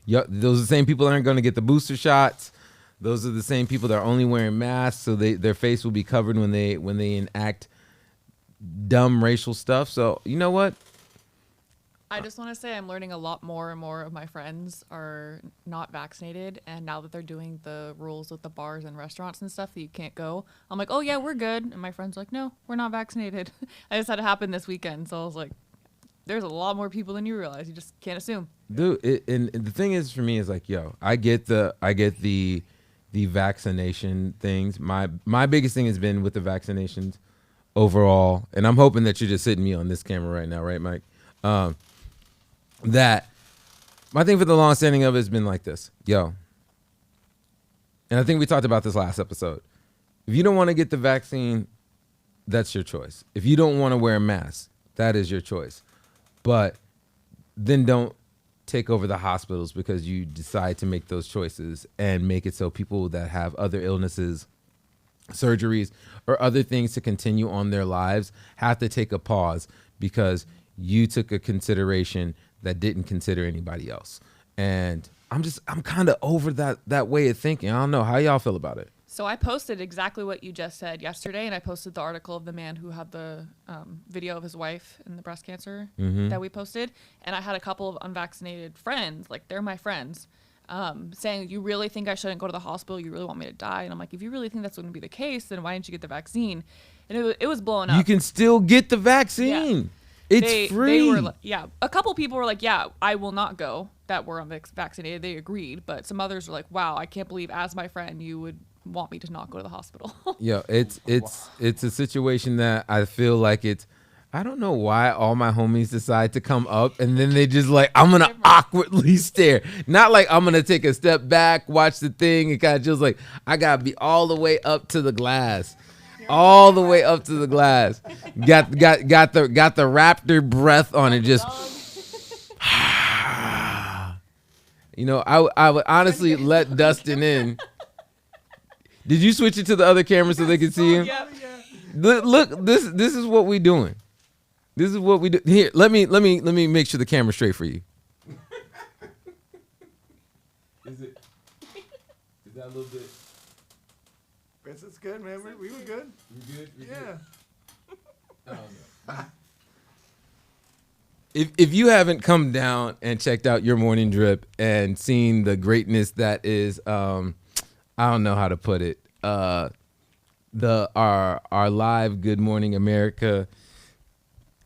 Those are the same people that aren't going to get the booster shots. Those are the same people that are only wearing masks, so their face will be covered when they enact dumb racial stuff. So, you know what? I just want to say I'm learning a lot more and more of my friends are not vaccinated. And now that they're doing the rules with the bars and restaurants and stuff that you can't go, I'm like, oh, yeah, we're good. And my friend's like, no, we're not vaccinated. I just had it happen this weekend. So I was like, there's a lot more people than you realize. You just can't assume. Dude, and the thing is for me is like, yo, I get the vaccination things. My biggest thing has been with the vaccinations overall. And I'm hoping that you're just sitting me on this camera right now, right, Mike? That my thing for the long standing of it has been like this, yo. And I think we talked about this last episode. If you don't want to get the vaccine, that's your choice. If you don't want to wear a mask, that is your choice. But then don't take over the hospitals because you decide to make those choices and make it so people that have other illnesses, surgeries, or other things to continue on their lives have to take a pause because you took a consideration that didn't consider anybody else. And I'm kind of over that way of thinking. I don't know. How y'all feel about it? So I posted exactly what you just said yesterday, and I posted the article of the man who had the video of his wife and the breast cancer that we posted. And I had a couple of unvaccinated friends, like they're my friends, saying, you really think I shouldn't go to the hospital? You really want me to die? And I'm like, if you really think that's going to be the case, then why didn't you get the vaccine? And it was blowing up. You can still get the vaccine. Yeah. It's free. They were, a couple people were like, yeah, I will not go that were unvaccinated. They agreed. But some others were like, wow, I can't believe as my friend you would want me to not go to the hospital. Yeah, it's a situation that I feel like I don't know why all my homies decide to come up and then they just like, I'm going to awkwardly stare. Not like I'm going to take a step back, watch the thing, and kind of just like, I got to be all the way up to the glass. All the way up to the glass. Got the raptor breath on it. Just, I would honestly let Dustin in. Did you switch it to the other camera so they could see him? Yeah. Look, this is what we doing. This is what we do. Here, let me make sure the camera's straight for you. Is that a little bit? It's good, man. We were good. You good? Yeah. If you haven't come down and checked out your morning drip and seen the greatness that is, I don't know how to put it. Our live Good Morning America.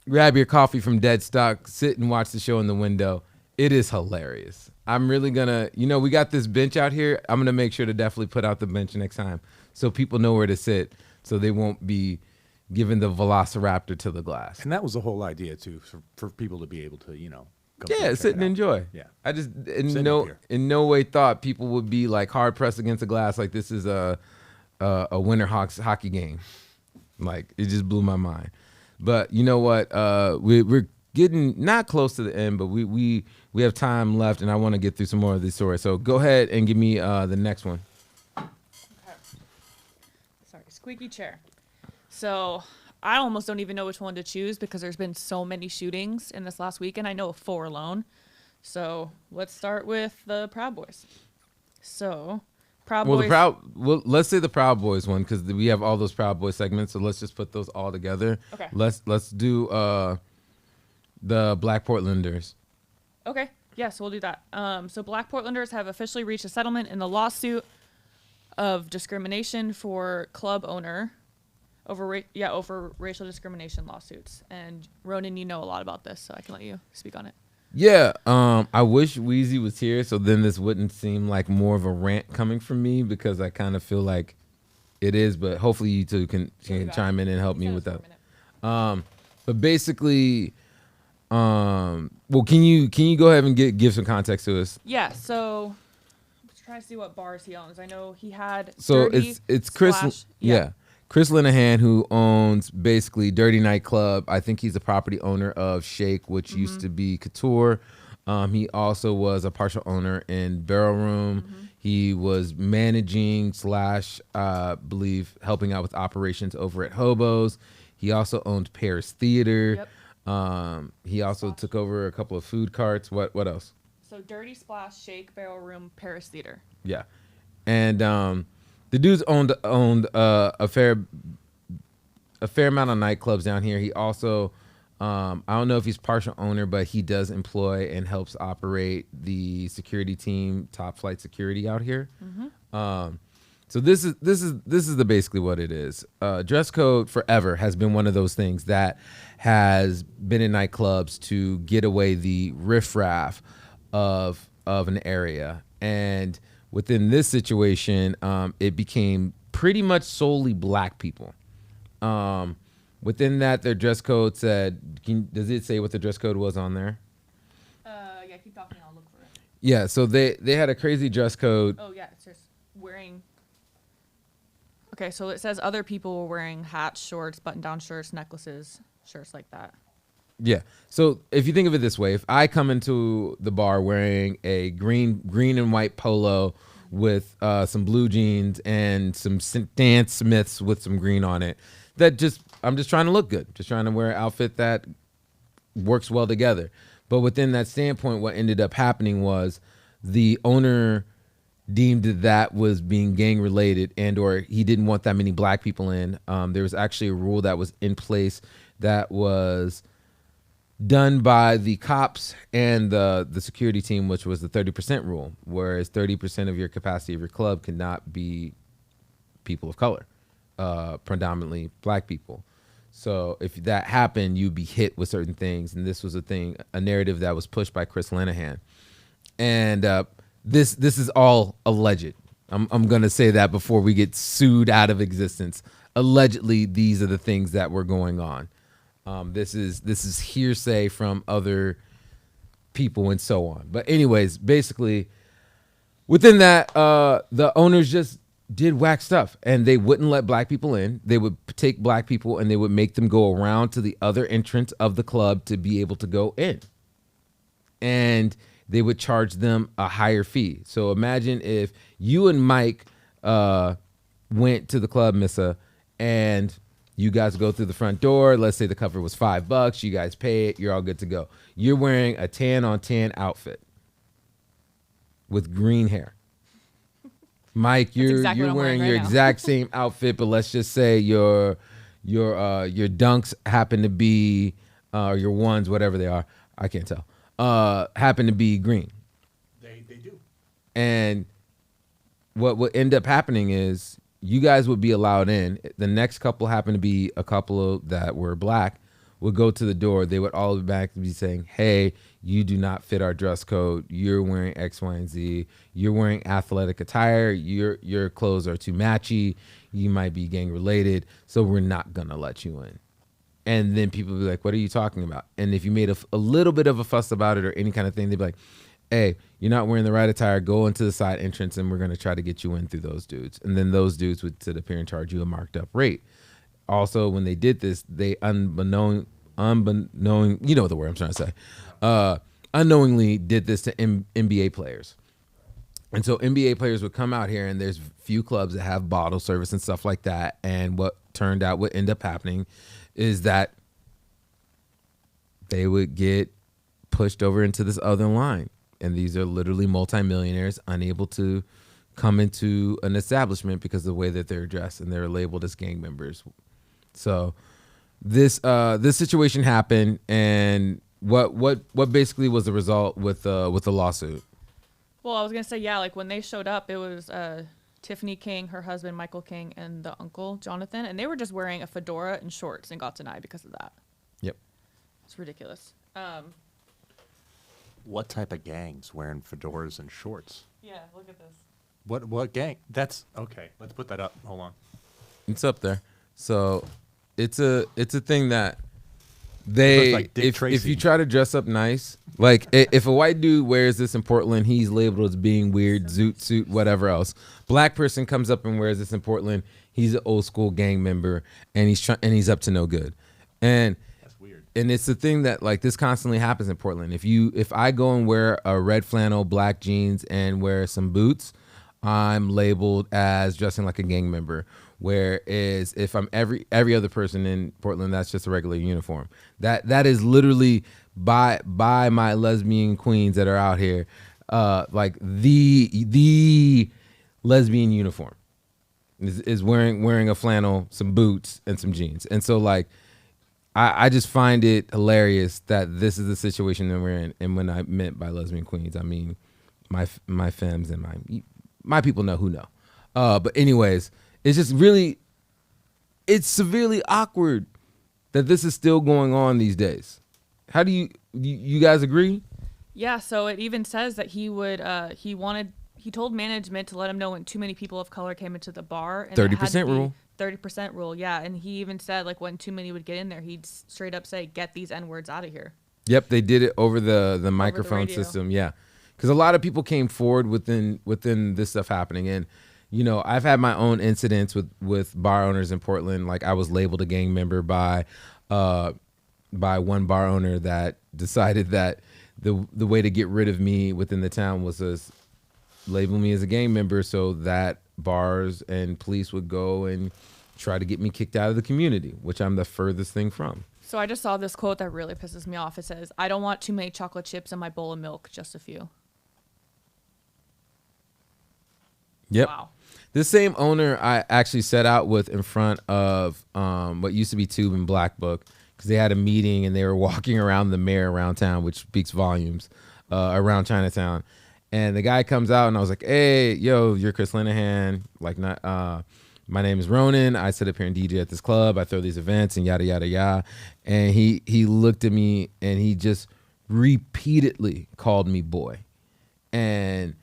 Grab your coffee from Dead Stock, sit and watch the show in the window. It is hilarious. I'm really gonna, we got this bench out here. I'm gonna make sure to definitely put out the bench next time so people know where to sit, so they won't be giving the velociraptor to the glass. And that was the whole idea too, for people to be able to, come Yeah, sit and enjoy. Yeah. I just in no way thought people would be like hard pressed against the glass like this is a Winter Hawks hockey game. Like it just blew my mind. But you know what? We're getting not close to the end, but we have time left, and I want to get through some more of these stories. So go ahead and give me the next one. Okay. Sorry, squeaky chair. So I almost don't even know which one to choose because there's been so many shootings in this last weekend. I know of 4 alone. So let's start with the Proud Boys. So Proud Boys. Let's say the Proud Boys one because we have all those Proud Boys segments. So let's just put those all together. Okay. Let's do the Black Portlanders. Okay. Yes, we'll do that. So Black Portlanders have officially reached a settlement in the lawsuit of discrimination for club owner over racial discrimination lawsuits. And Ronan, you know a lot about this, so I can let you speak on it. Yeah, I wish Weezy was here, so then this wouldn't seem like more of a rant coming from me because I kind of feel like it is. But hopefully you two can chime in and help me with that. But basically, well, can you go ahead and give some context to us? Yeah. So let's try to see what bars he owns. I know he had. So Dirty it's Chris. Splash. Yeah. Chris Linehan, who owns basically Dirty Nightclub. I think he's a property owner of Shake, which used to be Couture. He also was a partial owner in Barrel Room. He was managing / believe helping out with operations over at Hobos. He also owned Paris Theater. Yep. He also took over a couple of food carts. What else? So Dirty Splash, Shake, Barrel Room, Paris Theater. Yeah, and the dude's owned a fair amount of nightclubs down here. He also, I don't know if he's partial owner, but he does employ and helps operate the security team, Top Flight Security out here. So this is basically what it is. Dress code forever has been one of those things that has been in nightclubs to get away the riffraff of an area. And within this situation, it became pretty much solely black people. Within that, their dress code said, does it say what the dress code was on there? Yeah, keep talking. I'll look for it. Yeah, so they had a crazy dress code. Oh, yeah, it's just wearing. Okay, so it says other people were wearing hats, shorts, button-down shirts, necklaces, shirts like that. Yeah. So if you think of it this way, if I come into the bar wearing a green and white polo with some blue jeans and some Stan Smiths with some green on it, I'm just trying to look good, just trying to wear an outfit that works well together. But within that standpoint, what ended up happening was the owner deemed that was being gang related or he didn't want that many black people in. There was actually a rule that was in place that was done by the cops and the security team, which was the 30% rule, whereas 30% of your capacity of your club cannot be people of color, predominantly black people. So if that happened, you'd be hit with certain things. And this was a narrative that was pushed by Chris Linehan. And this is all alleged. I'm going to say that before we get sued out of existence. Allegedly, these are the things that were going on. This is hearsay from other people and so on. But anyways, basically, within that, the owners just did whack stuff, and they wouldn't let black people in. They would take black people and they would make them go around to the other entrance of the club to be able to go in. And they would charge them a higher fee. So imagine if you and Mike went to the club, Missa, and You guys go through the front door. Let's say the cover was $5. You guys pay it. You're all good to go. You're wearing a tan on tan outfit with green hair. Mike, you're wearing your exact same outfit, but let's just say your dunks happen to be your ones, whatever they are. I can't tell. Happen to be green. They do. And what would end up happening is you guys would be allowed in. The next couple happened to be a couple that were black, would go to the door. They would all back be saying, hey, you do not fit our dress code. You're wearing X, Y, and Z. You're wearing athletic attire. Your clothes are too matchy. You might be gang related. So we're not going to let you in. And then people would be like, what are you talking about? And if you made a little bit of a fuss about it or any kind of thing, they'd be like, hey, you're not wearing the right attire. Go into the side entrance and we're going to try to get you in through those dudes. And then those dudes would sit up here and charge you a marked up rate. Also, when they did this, they unbeknown, you know the word I'm trying to say, unknowingly did this to NBA players. And so NBA players would come out here, and there's few clubs that have bottle service and stuff like that. And what ended up happening is that they would get pushed over into this other line. And these are literally multimillionaires unable to come into an establishment because of the way that they're dressed, and they're labeled as gang members. So this situation happened, and what basically was the result with the lawsuit? Well, I was gonna say, yeah, like when they showed up, it was Tiffany King, her husband Michael King, and the uncle Jonathan, and they were just wearing a fedora and shorts and got denied because of that. Yep, it's ridiculous. What type of gangs wearing fedoras and shorts? Yeah, look at this. What gang? That's okay. Let's put that up. Hold on. It's up there. So it's a thing that they like if you try to dress up nice, like if a white dude wears this in Portland, he's labeled as being weird, zoot suit, whatever else. Black person comes up and wears this in Portland, he's an old school gang member, and he's up to no good. And that's weird. And it's the thing that like this constantly happens in Portland. If I go and wear a red flannel, black jeans, and wear some boots, I'm labeled as dressing like a gang member. Whereas if I'm every other person in Portland, that's just a regular uniform. That is literally by my lesbian queens that are out here, like the lesbian uniform is wearing a flannel, some boots, and some jeans. And so like I just find it hilarious that this is the situation that we're in. And when I meant by lesbian queens, I mean my femmes and my people know who know. But anyways, it's just it's severely awkward that this is still going on these days. How do you guys agree? Yeah, so it even says that he told management to let him know when too many people of color came into the bar. And 30% rule. 30% rule, yeah. And he even said like when too many would get in there, he'd straight up say, get these N-words out of here. Yep, they did it over the microphone system, yeah. Because a lot of people came forward within this stuff happening. And you know, I've had my own incidents with bar owners in Portland. Like I was labeled a gang member by one bar owner that decided that the way to get rid of me within the town was to label me as a gang member so that bars and police would go and try to get me kicked out of the community, which I'm the furthest thing from. So I just saw this quote that really pisses me off. It says, I don't want too many chocolate chips in my bowl of milk, just a few. Yep. Wow. This same owner I actually set out with in front of what used to be Tube and Black Book because they had a meeting and they were walking around the mayor around town, which speaks volumes, around Chinatown. And the guy comes out and I was like, hey, yo, you're Chris Linehan. Like, my name is Ronan. I sit up here and DJ at this club. I throw these events and yada, yada, yada. And he looked at me and he just repeatedly called me boy. And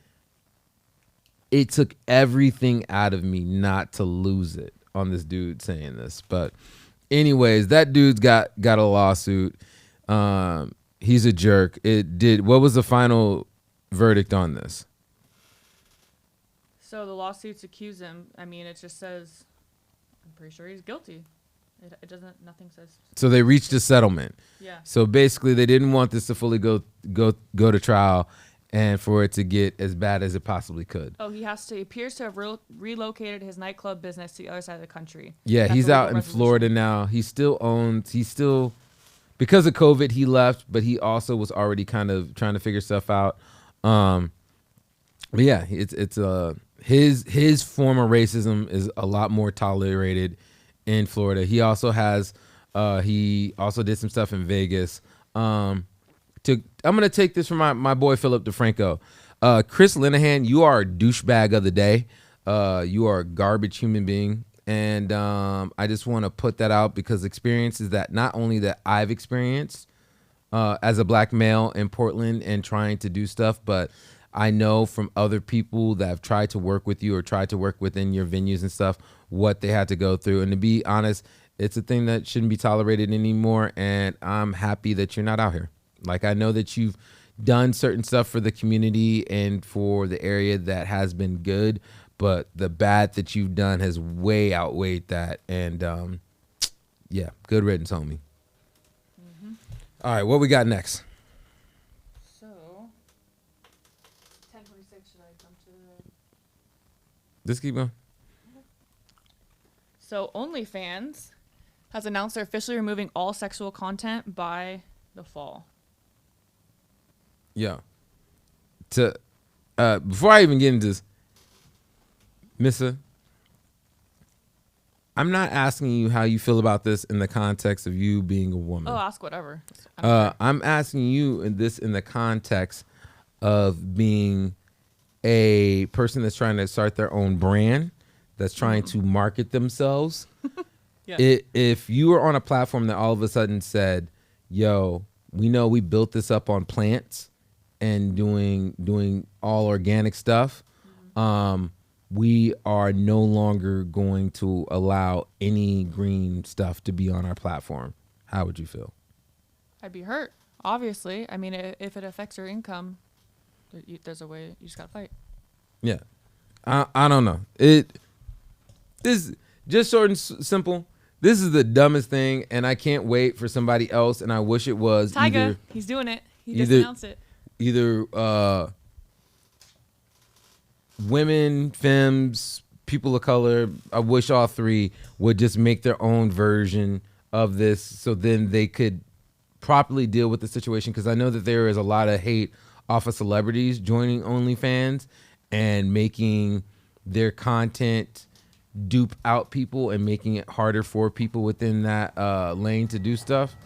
it took everything out of me not to lose it on this dude saying this. But anyways, that dude's got a lawsuit. He's a jerk. What was the final verdict on this? So the lawsuits accuse him. I mean, it just says, I'm pretty sure he's guilty. It doesn't, nothing says. So they reached a settlement. Yeah. So basically they didn't want this to fully go to trial. and for it to get as bad as it possibly could. Oh, he appears to have relocated his nightclub business to the other side of the country. Yeah, That's he's a out legal in resolution. Florida now. He still owns, because of COVID, he left, but he also was already kind of trying to figure stuff out. But yeah, it's his form of racism is a lot more tolerated in Florida. He also did some stuff in Vegas. I'm gonna take this from my boy Philip DeFranco. Chris Linehan, you are a douchebag of the day. You are a garbage human being. And I just want to put that out because experiences that not only that I've experienced as a black male in Portland and trying to do stuff, but I know from other people that have tried to work with you or tried to work within your venues and stuff, what they had to go through. And to be honest, it's a thing that shouldn't be tolerated anymore. And I'm happy that you're not out here. Like, I know that you've done certain stuff for the community and for the area that has been good, but the bad that you've done has way outweighed that. And yeah, good riddance, homie. Mm-hmm. All right, what we got next? So, 10:26, should I come to the... Just keep going. So, OnlyFans has announced they're officially removing all sexual content by the fall. Yeah. Before I even get into this, Missa, I'm not asking you how you feel about this in the context of you being a woman. Oh, ask whatever. I'm asking you in the context of being a person that's trying to start their own brand, that's trying to market themselves. Yeah. If you were on a platform that all of a sudden said, yo, we know we built this up on plants and doing all organic stuff, we are no longer going to allow any green stuff to be on our platform. How would you feel? I'd be hurt, obviously. I mean, if it affects your income, there's a way. You just gotta fight. Yeah, I don't know. This just short and simple. This is the dumbest thing, and I can't wait for somebody else. And I wish it was Tyga. He's doing it. He just announced it. Either women, femmes, people of color, I wish all three would just make their own version of this so then they could properly deal with the situation. Because I know that there is a lot of hate off of celebrities joining OnlyFans and making their content dupe out people and making it harder for people within that lane to do stuff.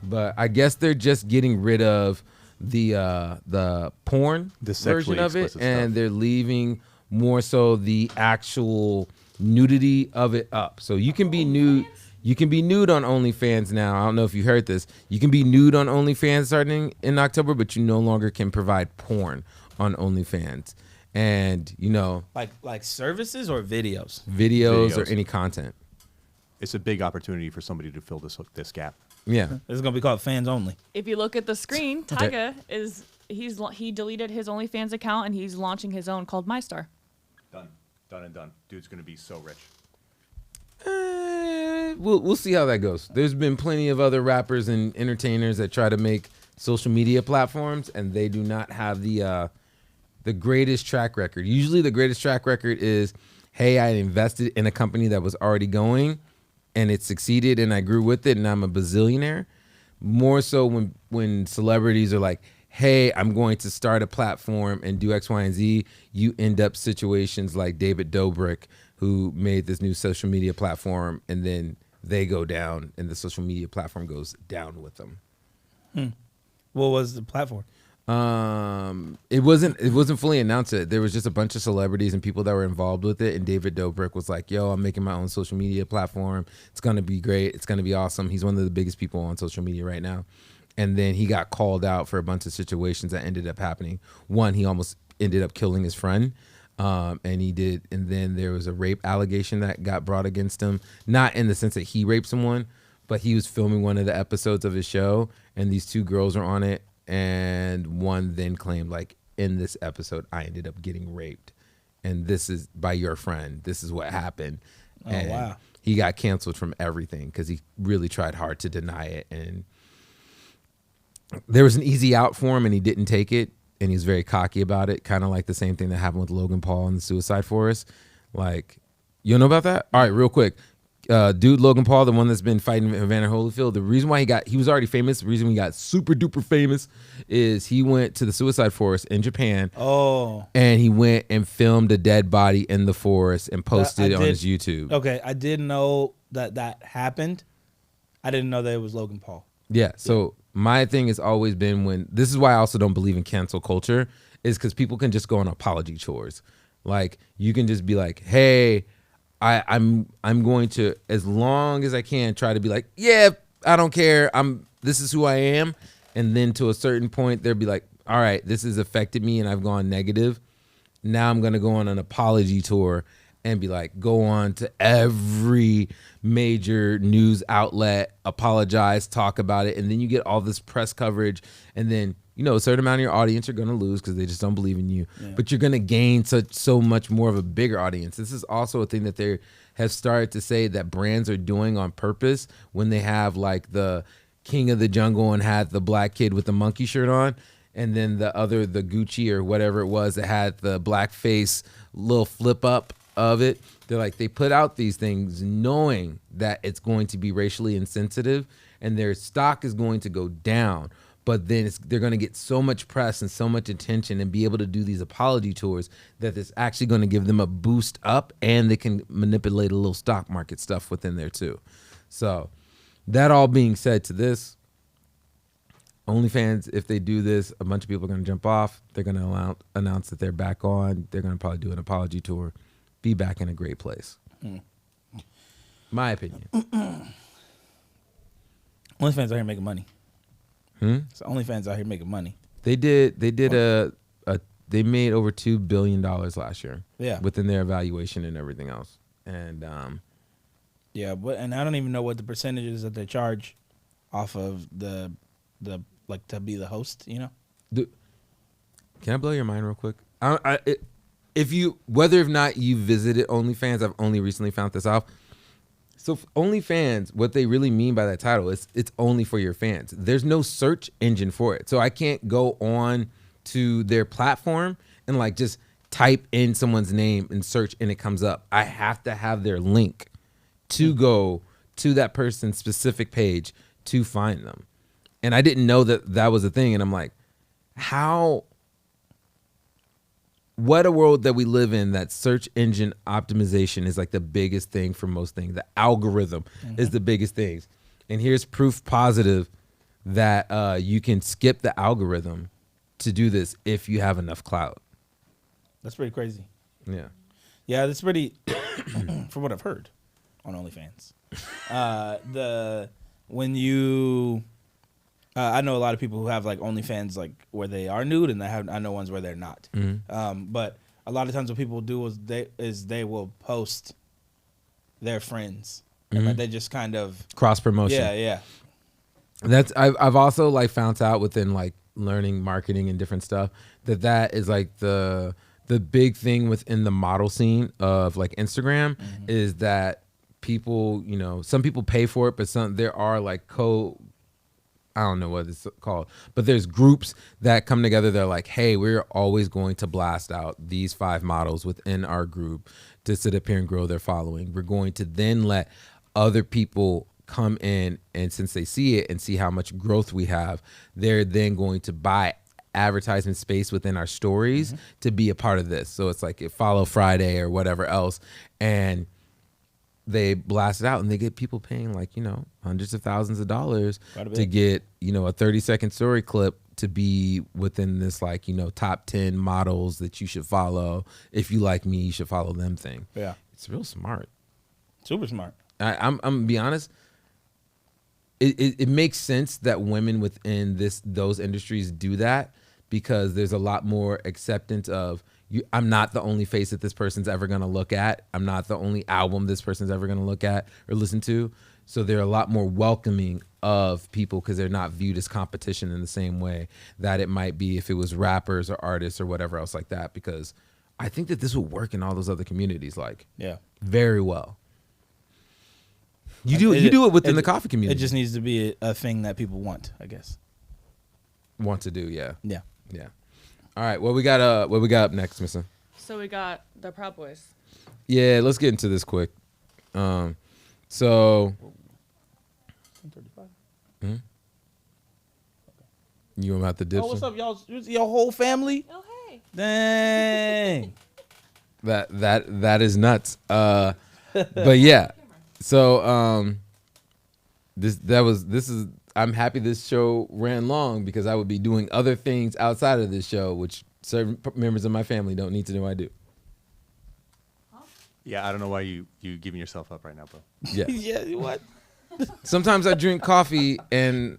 But I guess they're just getting rid of the porn version of it, and they're leaving more so the actual nudity of it up. So you can be nude. You can be nude on OnlyFans now. I don't know if you heard this. You can be nude on OnlyFans starting in October, but you no longer can provide porn on OnlyFans. And like services or videos or any content. It's a big opportunity for somebody to fill this gap. Yeah, this is gonna be called fans only. If you look at the screen, Tyga he deleted his OnlyFans account and he's launching his own called MyStar. Done and done. Dude's gonna be so rich. We'll see how that goes. There's been plenty of other rappers and entertainers that try to make social media platforms, and they do not have the greatest track record. Usually, the greatest track record is, hey, I invested in a company that was already going, and it succeeded, and I grew with it, and I'm a bazillionaire. More so when celebrities are like, hey, I'm going to start a platform and do X, Y, and Z, you end up situations like David Dobrik, who made this new social media platform, and then they go down, and the social media platform goes down with them. What was the platform? It wasn't fully announced yet. There was just a bunch of celebrities and people that were involved with it, and David Dobrik was like, yo, I'm making my own social media platform. It's gonna be great. It's gonna be awesome. He's one of the biggest people on social media right now. And then he got called out for a bunch of situations that ended up happening. One, he almost ended up killing his friend. And then there was a rape allegation that got brought against him. Not in the sense that he raped someone, but he was filming one of the episodes of his show, and these two girls were on it. And one then claimed, like, in this episode, I ended up getting raped. And this is by your friend. This is what happened. Oh, and wow. He got canceled from everything because he really tried hard to deny it. And there was an easy out for him, and he didn't take it. and he's very cocky about it, kind of like the same thing that happened with Logan Paul and the Suicide Forest. Like, you know about that? All right, real quick. Dude, Logan Paul, the one that's been fighting Evander Holyfield, the reason why he was already famous, the reason he got super duper famous is he went to the Suicide Forest in Japan. Oh. And he went and filmed a dead body in the forest and posted it on his YouTube. Okay, I did know that happened. I didn't know that it was Logan Paul. Yeah, so my thing has always been this is why I also don't believe in cancel culture, is because people can just go on apology tours. Like, you can just be like, hey, I'm going to, as long as I can, try to be like, yeah, I don't care. This is who I am. And then to a certain point, they'll be like, all right, this has affected me and I've gone negative. Now I'm going to go on an apology tour and be like, go on to every major news outlet, apologize, talk about it. And then you get all this press coverage. And then, a certain amount of your audience are going to lose because they just don't believe in you. Yeah. But you're going to gain so much more of a bigger audience. This is also a thing that they have started to say that brands are doing on purpose when they have like the King of the Jungle and had the black kid with the monkey shirt on. And then the Gucci or whatever it was that had the black face little flip up of it. They're like, they put out these things knowing that it's going to be racially insensitive and their stock is going to go down. But then they're going to get so much press and so much attention and be able to do these apology tours that it's actually going to give them a boost up, and they can manipulate a little stock market stuff within there too. So that all being said to this, OnlyFans, if they do this, a bunch of people are going to jump off. They're going to announce that they're back on. They're going to probably do an apology tour, be back in a great place. My opinion. OnlyFans out here making money. So OnlyFans out here making money. They made over $2 billion last year. Yeah. Within their evaluation and everything else. And yeah, and I don't even know what the percentages that they charge off of the like to be the host, Can I blow your mind real quick? Whether or not you visited OnlyFans, I've only recently found this out. So OnlyFans, what they really mean by that title is it's only for your fans. There's no search engine for it. So I can't go on to their platform and like just type in someone's name and search and it comes up. I have to have their link to go to that person's specific page to find them. And I didn't know that was a thing. And I'm like, what a world that we live in, that search engine optimization is like the biggest thing for most things. The algorithm is the biggest thing. And here's proof positive that you can skip the algorithm to do this if you have enough clout. That's pretty crazy. Yeah. Yeah, that's pretty, from what I've heard on OnlyFans. I know a lot of people who have like OnlyFans like where they are nude, and I know ones where they're not. But a lot of times what people do is they will post their friends, and like they just kind of cross promotion. Yeah. That's I've also like found out within like learning marketing and different stuff that is like the big thing within the model scene of like Instagram is that people, some people pay for it, but there are like I don't know what it's called, but there's groups that come together. They're like, hey, we're always going to blast out these 5 models within our group to sit up here and grow their following. We're going to then let other people come in, and since they see it and see how much growth we have, they're then going to buy advertisement space within our stories to be a part of this. So it's like Follow Friday or whatever else. And they blast it out, and they get people paying like, hundreds of thousands of dollars to get, a 30-second story clip to be within this like, top 10 models that you should follow. If you like me, you should follow them thing. Yeah. It's real smart. Super smart. I'm gonna be honest. It makes sense that women within those industries do that because there's a lot more acceptance of I'm not the only face that this person's ever going to look at. I'm not the only album this person's ever going to look at or listen to. So they're a lot more welcoming of people because they're not viewed as competition in the same way that it might be if it was rappers or artists or whatever else like that. Because I think that this would work in all those other communities very well. You do it within the coffee community. It just needs to be a thing that people want, I guess. Want to do, yeah. Yeah. Yeah. All right, what we got up next, Missa? So we got the Proud Boys. Yeah, let's get into this quick. So. You about to dip? Oh, what's up, y'all? Your whole family? Oh, hey. Dang. That is nuts. But yeah. So I'm happy this show ran long because I would be doing other things outside of this show, which certain members of my family don't need to know I do. Yeah, I don't know why you giving yourself up right now, bro. Yeah. Yeah, what? Sometimes I drink coffee and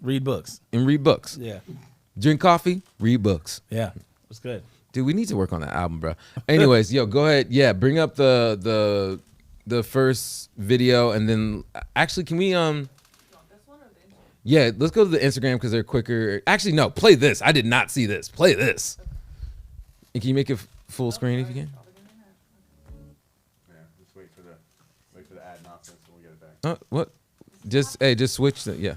read books. Yeah. Drink coffee, read books. Yeah. It's good. Dude, we need to work on that album, bro. Anyways, yo, go ahead. Yeah, bring up the first video, and then actually, can we Yeah, let's go to the Instagram because they're quicker. Actually, no, play this. I did not see this. Play this. And can you make it full screen if you can? Yeah, just wait for the ad nonsense and we'll get it back. What? Just switch. Yeah.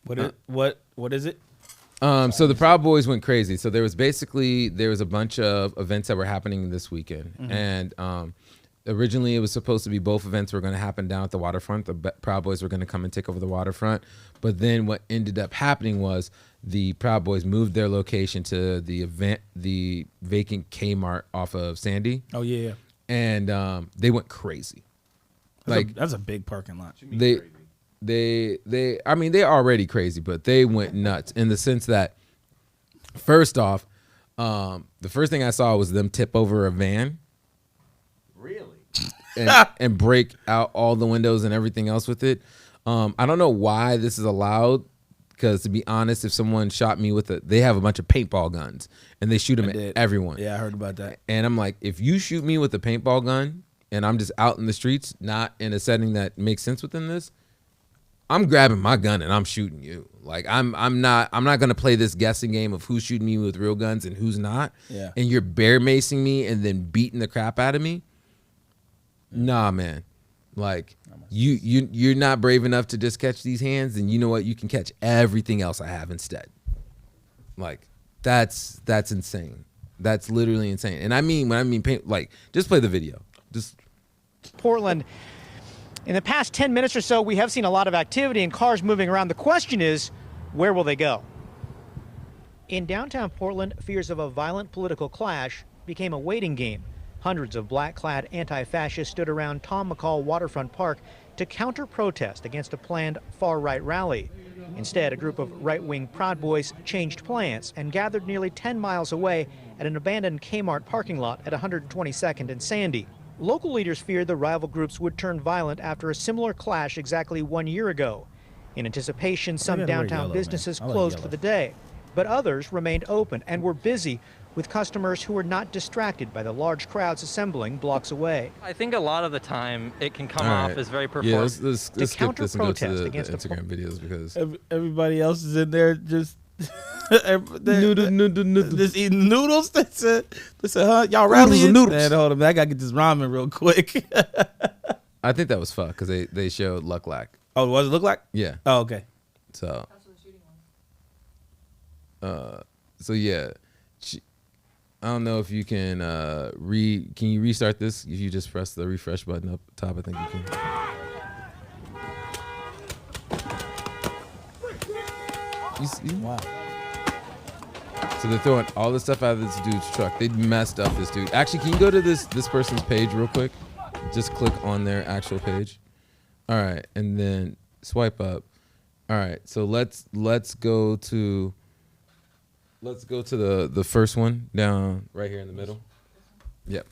What is it? So the Proud Boys went crazy. So there was a bunch of events that were happening this weekend, and originally it was supposed to be both events were going to happen down at the waterfront. The Proud Boys were going to come and take over the waterfront, but then what ended up happening was the Proud Boys moved their location to the vacant Kmart off of Sandy. Oh yeah. And they went crazy. That's a big parking lot. I mean, they're already crazy, but they went nuts in the sense that, first off, the first thing I saw was them tip over a van. Really? And break out all the windows and everything else with it. I don't know why this is allowed, because to be honest, if someone shot me they have a bunch of paintball guns and they shoot them at everyone. Yeah, I heard about that. And I'm like, if you shoot me with a paintball gun and I'm just out in the streets, not in a setting that makes sense within this, I'm grabbing my gun and I'm shooting you. Like I'm not gonna play this guessing game of who's shooting me with real guns and who's not. Yeah. And you're bear macing me and then beating the crap out of me. Nah, man. Like you're not brave enough to just catch these hands, and you know what? You can catch everything else I have instead. Like that's insane. That's literally insane. And when I mean paint, like just play the video. Just Portland. In the past 10 minutes or so, we have seen a lot of activity and cars moving around. The question is, where will they go? In downtown Portland, fears of a violent political clash became a waiting game. Hundreds of black-clad anti-fascists stood around Tom McCall Waterfront Park to counter-protest against a planned far-right rally. Instead, a group of right-wing Proud Boys changed plans and gathered nearly 10 miles away at an abandoned Kmart parking lot at 122nd and Sandy. Local leaders feared the rival groups would turn violent after a similar clash exactly 1 year ago. In anticipation, some downtown businesses closed for the day, but others remained open and were busy with customers who were not distracted by the large crowds assembling blocks away. I think a lot of the time it can come off as very performative. Yeah, let's skip this and go to the Instagram videos because everybody else is in there just just eating noodles. That's it. Huh? Y'all rallying? Man, hold on, man. I gotta get this ramen real quick. I think that was fuck because they showed Luck Lack. Oh, was it Look Like? Yeah. Oh, okay. So. So yeah, I don't know if you can Can you restart this? If you just press the refresh button up top, I think you can. Wow. So they're throwing all the stuff out of this dude's truck. They messed up this dude. Actually, can you go to this person's page real quick? Just click on their actual page. All right, and then swipe up. All right, so let's go to the first one down right here in the middle. Yep.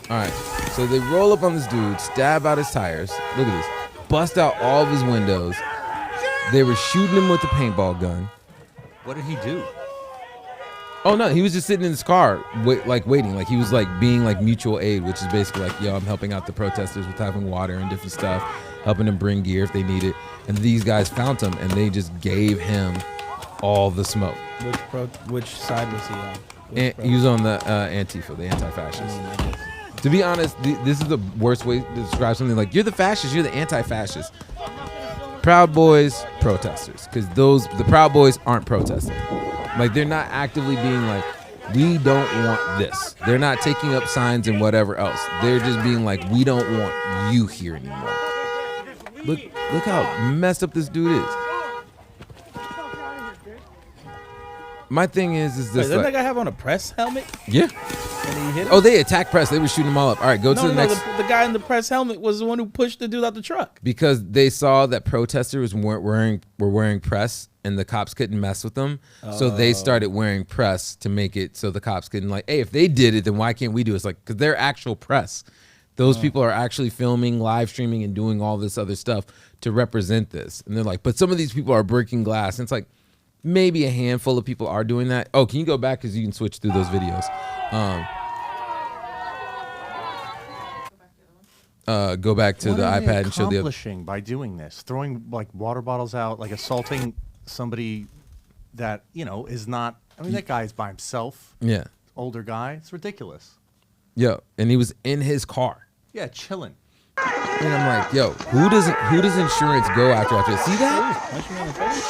All right, so they roll up on this dude, stab out his tires. Look at this. Bust out all of his windows. They were shooting him with a paintball gun. What did he do? Oh no, he was just sitting in his car, waiting. Like he was being mutual aid, which is basically yo, I'm helping out the protesters with having water and different stuff, helping them bring gear if they need it. And these guys found him, and they just gave him all the smoke. Which side was he on? He was on the Antifa, the anti-fascists. To be honest, this is the worst way to describe something. Like, you're the fascist, you're the anti-fascist. Proud Boys protesters, because the Proud Boys aren't protesting. Like, they're not actively being like, we don't want this. They're not taking up signs and whatever else. They're just being like, we don't want you here anymore. Look how messed up this dude is. My thing is this. Wait, didn't that guy have on a press helmet? Yeah. And he hit him? Oh, they attacked press. They were shooting them all up. All right, go to the next. The guy in the press helmet was the one who pushed the dude out the truck. Because they saw that protesters were wearing press, and the cops couldn't mess with them. So they started wearing press to make it so the cops couldn't, like, hey, if they did it, then why can't we do it? It's like, because they're actual press. Those people are actually filming, live streaming, and doing all this other stuff to represent this. And they're like, but some of these people are breaking glass. And it's like, maybe a handful of people are doing that. Oh, can you go back? Because you can switch through those videos. Go back to the iPad and show the accomplishing by doing this, throwing like water bottles out, like assaulting somebody that, you know, is not. I mean, that guy's by himself. Yeah. Older guy. It's ridiculous. Yo, and he was in his car. Yeah, chilling. And I'm like, yo, who does insurance go after this? See that?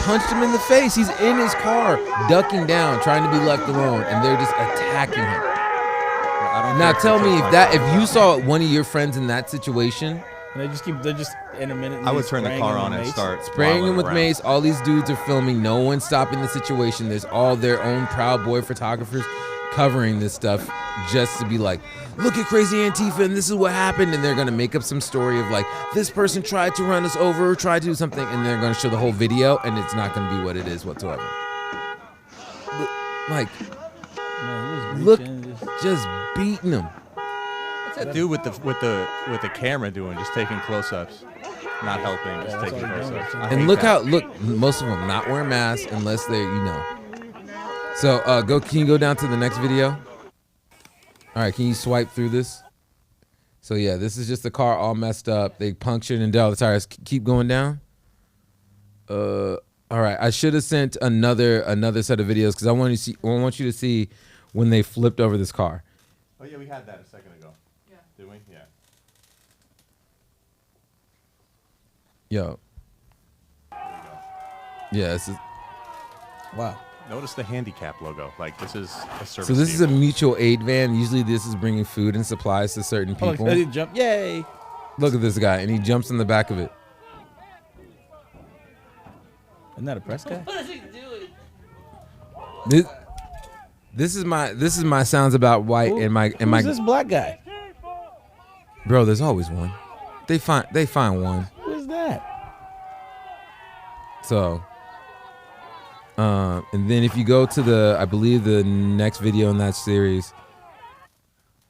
Punched him in the face. He's in his car, ducking down, trying to be left alone, and they're just attacking him. Now tell me if you saw one of your friends in that situation. They're just intermittently. I would turn the car on and start spraying him with around. mace. All these dudes are filming. No one's stopping the situation. There's all their own Proud Boy photographers covering this stuff just to be like, look at crazy Antifa and this is what happened. And they're going to make up some story of like, this person tried to run us over, tried to do something. And they're going to show the whole video and it's not going to be what it is whatsoever. Like, look, just beating him. What's that dude with the camera doing? Just taking close-ups, not helping, just taking close-ups. And look, most of them not wearing masks unless they're, you know. So can you go down to the next video? All right, can you swipe through this? So yeah, this is just the car all messed up. They punctured and did all the tires. Keep going down. All right, I should have sent another set of videos because I want you to see when they flipped over this car. Oh yeah, we had that a second ago. Yeah. Did we? Yeah. Yo. Yeah, this is. Wow. Notice the handicap logo. Like, this is a service. So this is a mutual aid van. Usually this is bringing food and supplies to certain people. Oh, he jumped. Yay. Look at this guy, and he jumps in the back of it. Isn't that a press guy? What is he doing? This is my sounds about white and my Who's this black guy? Bro, there's always one. They find one. Who's that? So and then if you go to I believe the next video in that series.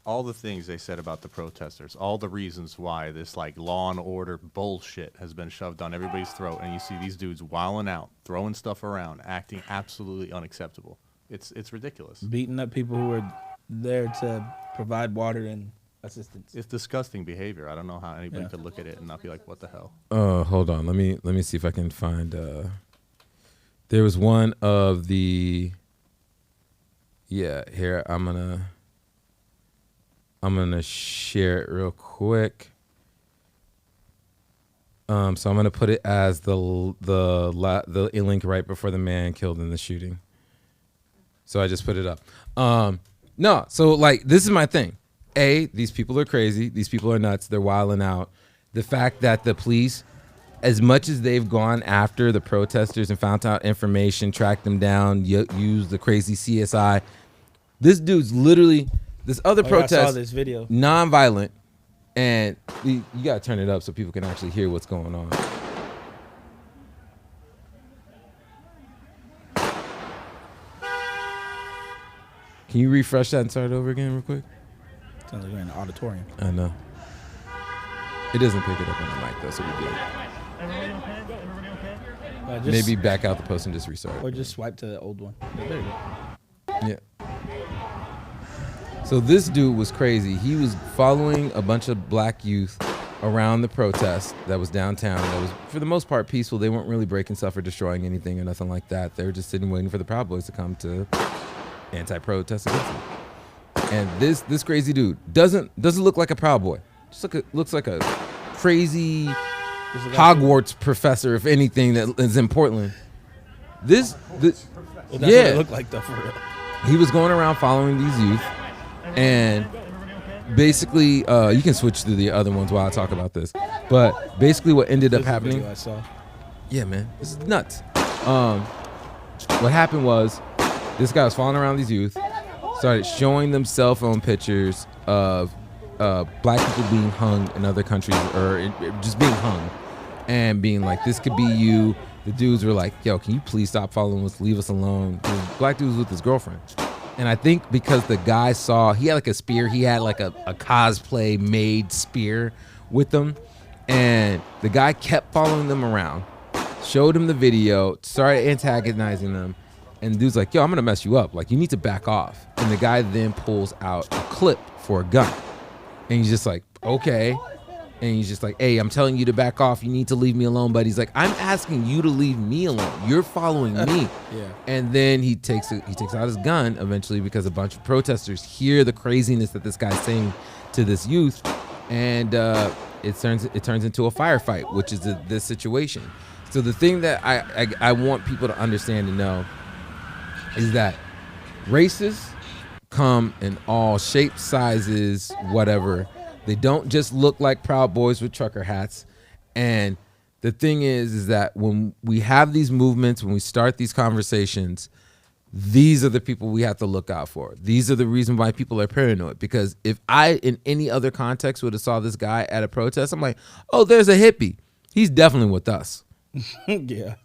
All the things they said about the protesters, all the reasons why this like law and order bullshit has been shoved on everybody's throat, and you see these dudes wilding out, throwing stuff around, acting absolutely unacceptable. It's ridiculous. Beating up people who are there to provide water and assistance. It's disgusting behavior. I don't know how anybody could look at it and not be like, what the hell? Hold on. Let me see if I can find there was one of the here I'm gonna share it real quick. So I'm gonna put it as the link right before the man killed in the shooting. So I just put it up. No, so like this is my thing. These people are crazy. These people are nuts. They're wilding out. The fact that the police, as much as they've gone after the protesters and found out information, tracked them down, used the crazy CSI, this dude's literally this other protest. I saw this video. Non-violent, and you gotta turn it up so people can actually hear what's going on. Can you refresh that and start it over again real quick? Sounds like we're in an auditorium. I know. It doesn't pick it up on the mic though, so we good. Maybe back out the post and just restart. Or just swipe to the old one. There you go. Yeah. So this dude was crazy. He was following a bunch of black youth around the protest that was downtown. That was, for the most part, peaceful. They weren't really breaking stuff or destroying anything or nothing like that. They were just sitting waiting for the Proud Boys to come to anti-protest against them. And this crazy dude doesn't look like a Proud Boy. Just looks like a crazy Hogwarts professor, if anything, that is in Portland. Well, that's what it looked like, though, for real. He was going around following these youth, and basically, you can switch to the other ones while I talk about this. But basically, what ended up happening. I saw. Yeah, man, this is nuts. What happened was, this guy was following around these youth, started showing them cell phone pictures of black people being hung in other countries, or just being hung, and being like, "This could be you." The dudes were like, "Yo, can you please stop following us? Leave us alone." The black dude was with his girlfriend. And I think because the guy saw, he had like a spear, he had like a cosplay made spear with him. And the guy kept following them around, showed him the video, started antagonizing them. And the dude's like, "Yo, I'm gonna mess you up. Like, you need to back off." And the guy then pulls out a clip for a gun. And he's just like, "Okay." And he's just like, "Hey, I'm telling you to back off. You need to leave me alone." But he's like, "I'm asking you to leave me alone. You're following me." Yeah. And then he takes out his gun eventually, because a bunch of protesters hear the craziness that this guy's saying to this youth, and it turns into a firefight, which is this situation. So the thing that I want people to understand and know is that racists come in all shapes, sizes, whatever. They don't just look like Proud Boys with trucker hats. And the thing is that when we have these movements, when we start these conversations, these are the people we have to look out for. These are the reason why people are paranoid. Because if I, in any other context, would have saw this guy at a protest, I'm like, "Oh, there's a hippie. He's definitely with us." Yeah.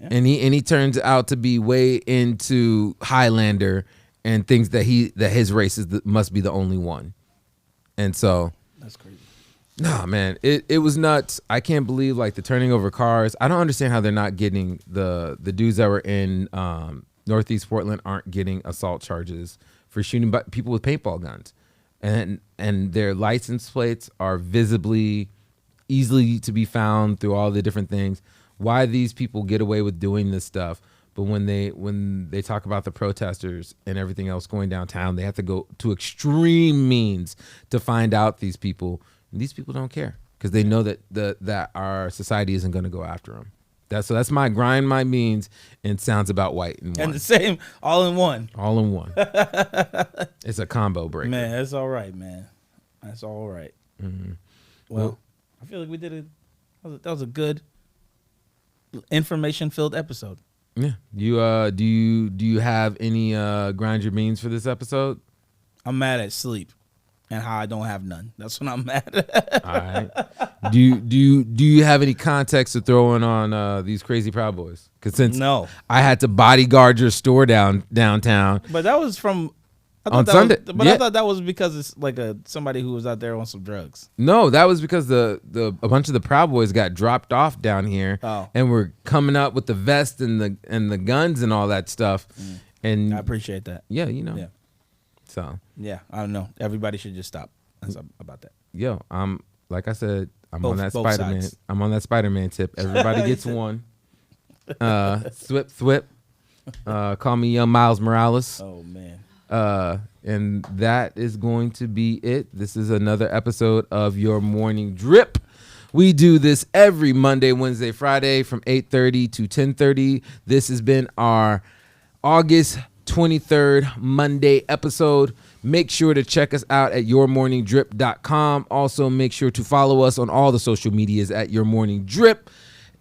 And he turns out to be way into Highlander and thinks that his race must be the only one. And so that's crazy. Nah, man, it was nuts. I can't believe like the turning over cars. I don't understand how they're not getting the dudes that were in Northeast Portland aren't getting assault charges for shooting people with paintball guns, and their license plates are visibly easily to be found through all the different things. Why these people get away with doing this stuff, but when they talk about the protesters and everything else going downtown, they have to go to extreme means to find out these people. And these people don't care because they know that our society isn't going to go after them. That's my grind, my means, and sounds about white and one. And the same, all in one. All in one. It's a combo breaker. Man, that's all right, man. That's all right. Mm-hmm. Well, I feel like we did that was a good information-filled episode. Yeah. You do you have any grind your beans for this episode? I'm mad at sleep and how I don't have none. That's what I'm mad at. All right. Do you have any context to throw in on these crazy Proud Boys? Because since I had to bodyguard your store downtown. But that was from on Sunday. I thought that was because it's like somebody who was out there on some drugs. No, that was because a bunch of the Proud Boys got dropped off down here, and were coming up with the vest and the guns and all that stuff. And I appreciate that. Yeah, you know. Yeah. So yeah, I don't know. Everybody should just stop. That's about that. Yo, like I said, I'm Both on that Spider-Man. sides. I'm on that Spider-Man tip. Everybody gets one. Thwip. Call me Young Miles Morales. Oh man. And that is going to be it. This is another episode of Your Morning Drip. We do this every Monday, Wednesday, Friday from 8:30 to 10:30. This has been our August 23rd Monday episode. Make sure to check us out at yourmorningdrip.com. Also, make sure to follow us on all the social medias at Your Morning Drip.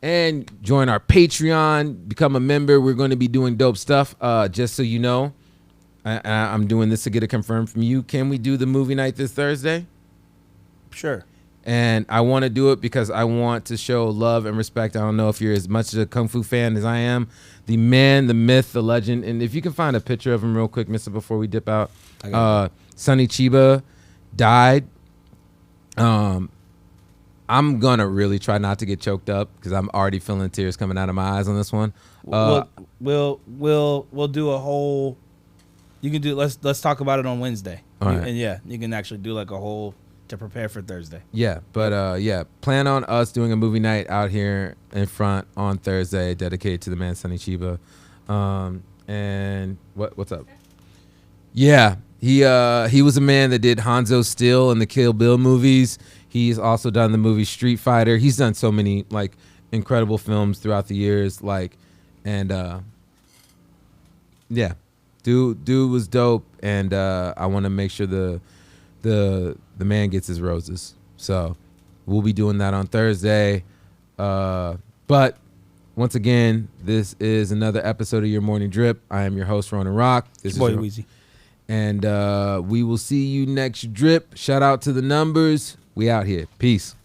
And join our Patreon. Become a member. We're going to be doing dope stuff. Just so you know, I'm doing this to get it confirmed from you. Can we do the movie night this Thursday? Sure. And I want to do it because I want to show love and respect. I don't know if you're as much of a Kung Fu fan as I am. The man, the myth, the legend. And if you can find a picture of him real quick, mister, before we dip out. Sonny Chiba died. I'm going to really try not to get choked up because I'm already feeling tears coming out of my eyes on this one. We'll do a whole... You can do. Let's talk about it on Wednesday. All right. And yeah, you can actually do like a whole to prepare for Thursday. Yeah, but plan on us doing a movie night out here in front on Thursday, dedicated to the man Sonny Chiba. And what's up? Yeah, he was a man that did Hanzo Steel in the Kill Bill movies. He's also done the movie Street Fighter. He's done so many like incredible films throughout the years. Like, and yeah, dude was dope. And I want to make sure the man gets his roses. So we'll be doing that on Thursday. But once again, this is another episode of Your Morning Drip. I am your host, Ronan Rock. This is Weezy. And we will see you next drip. Shout out to the numbers. We out here. Peace.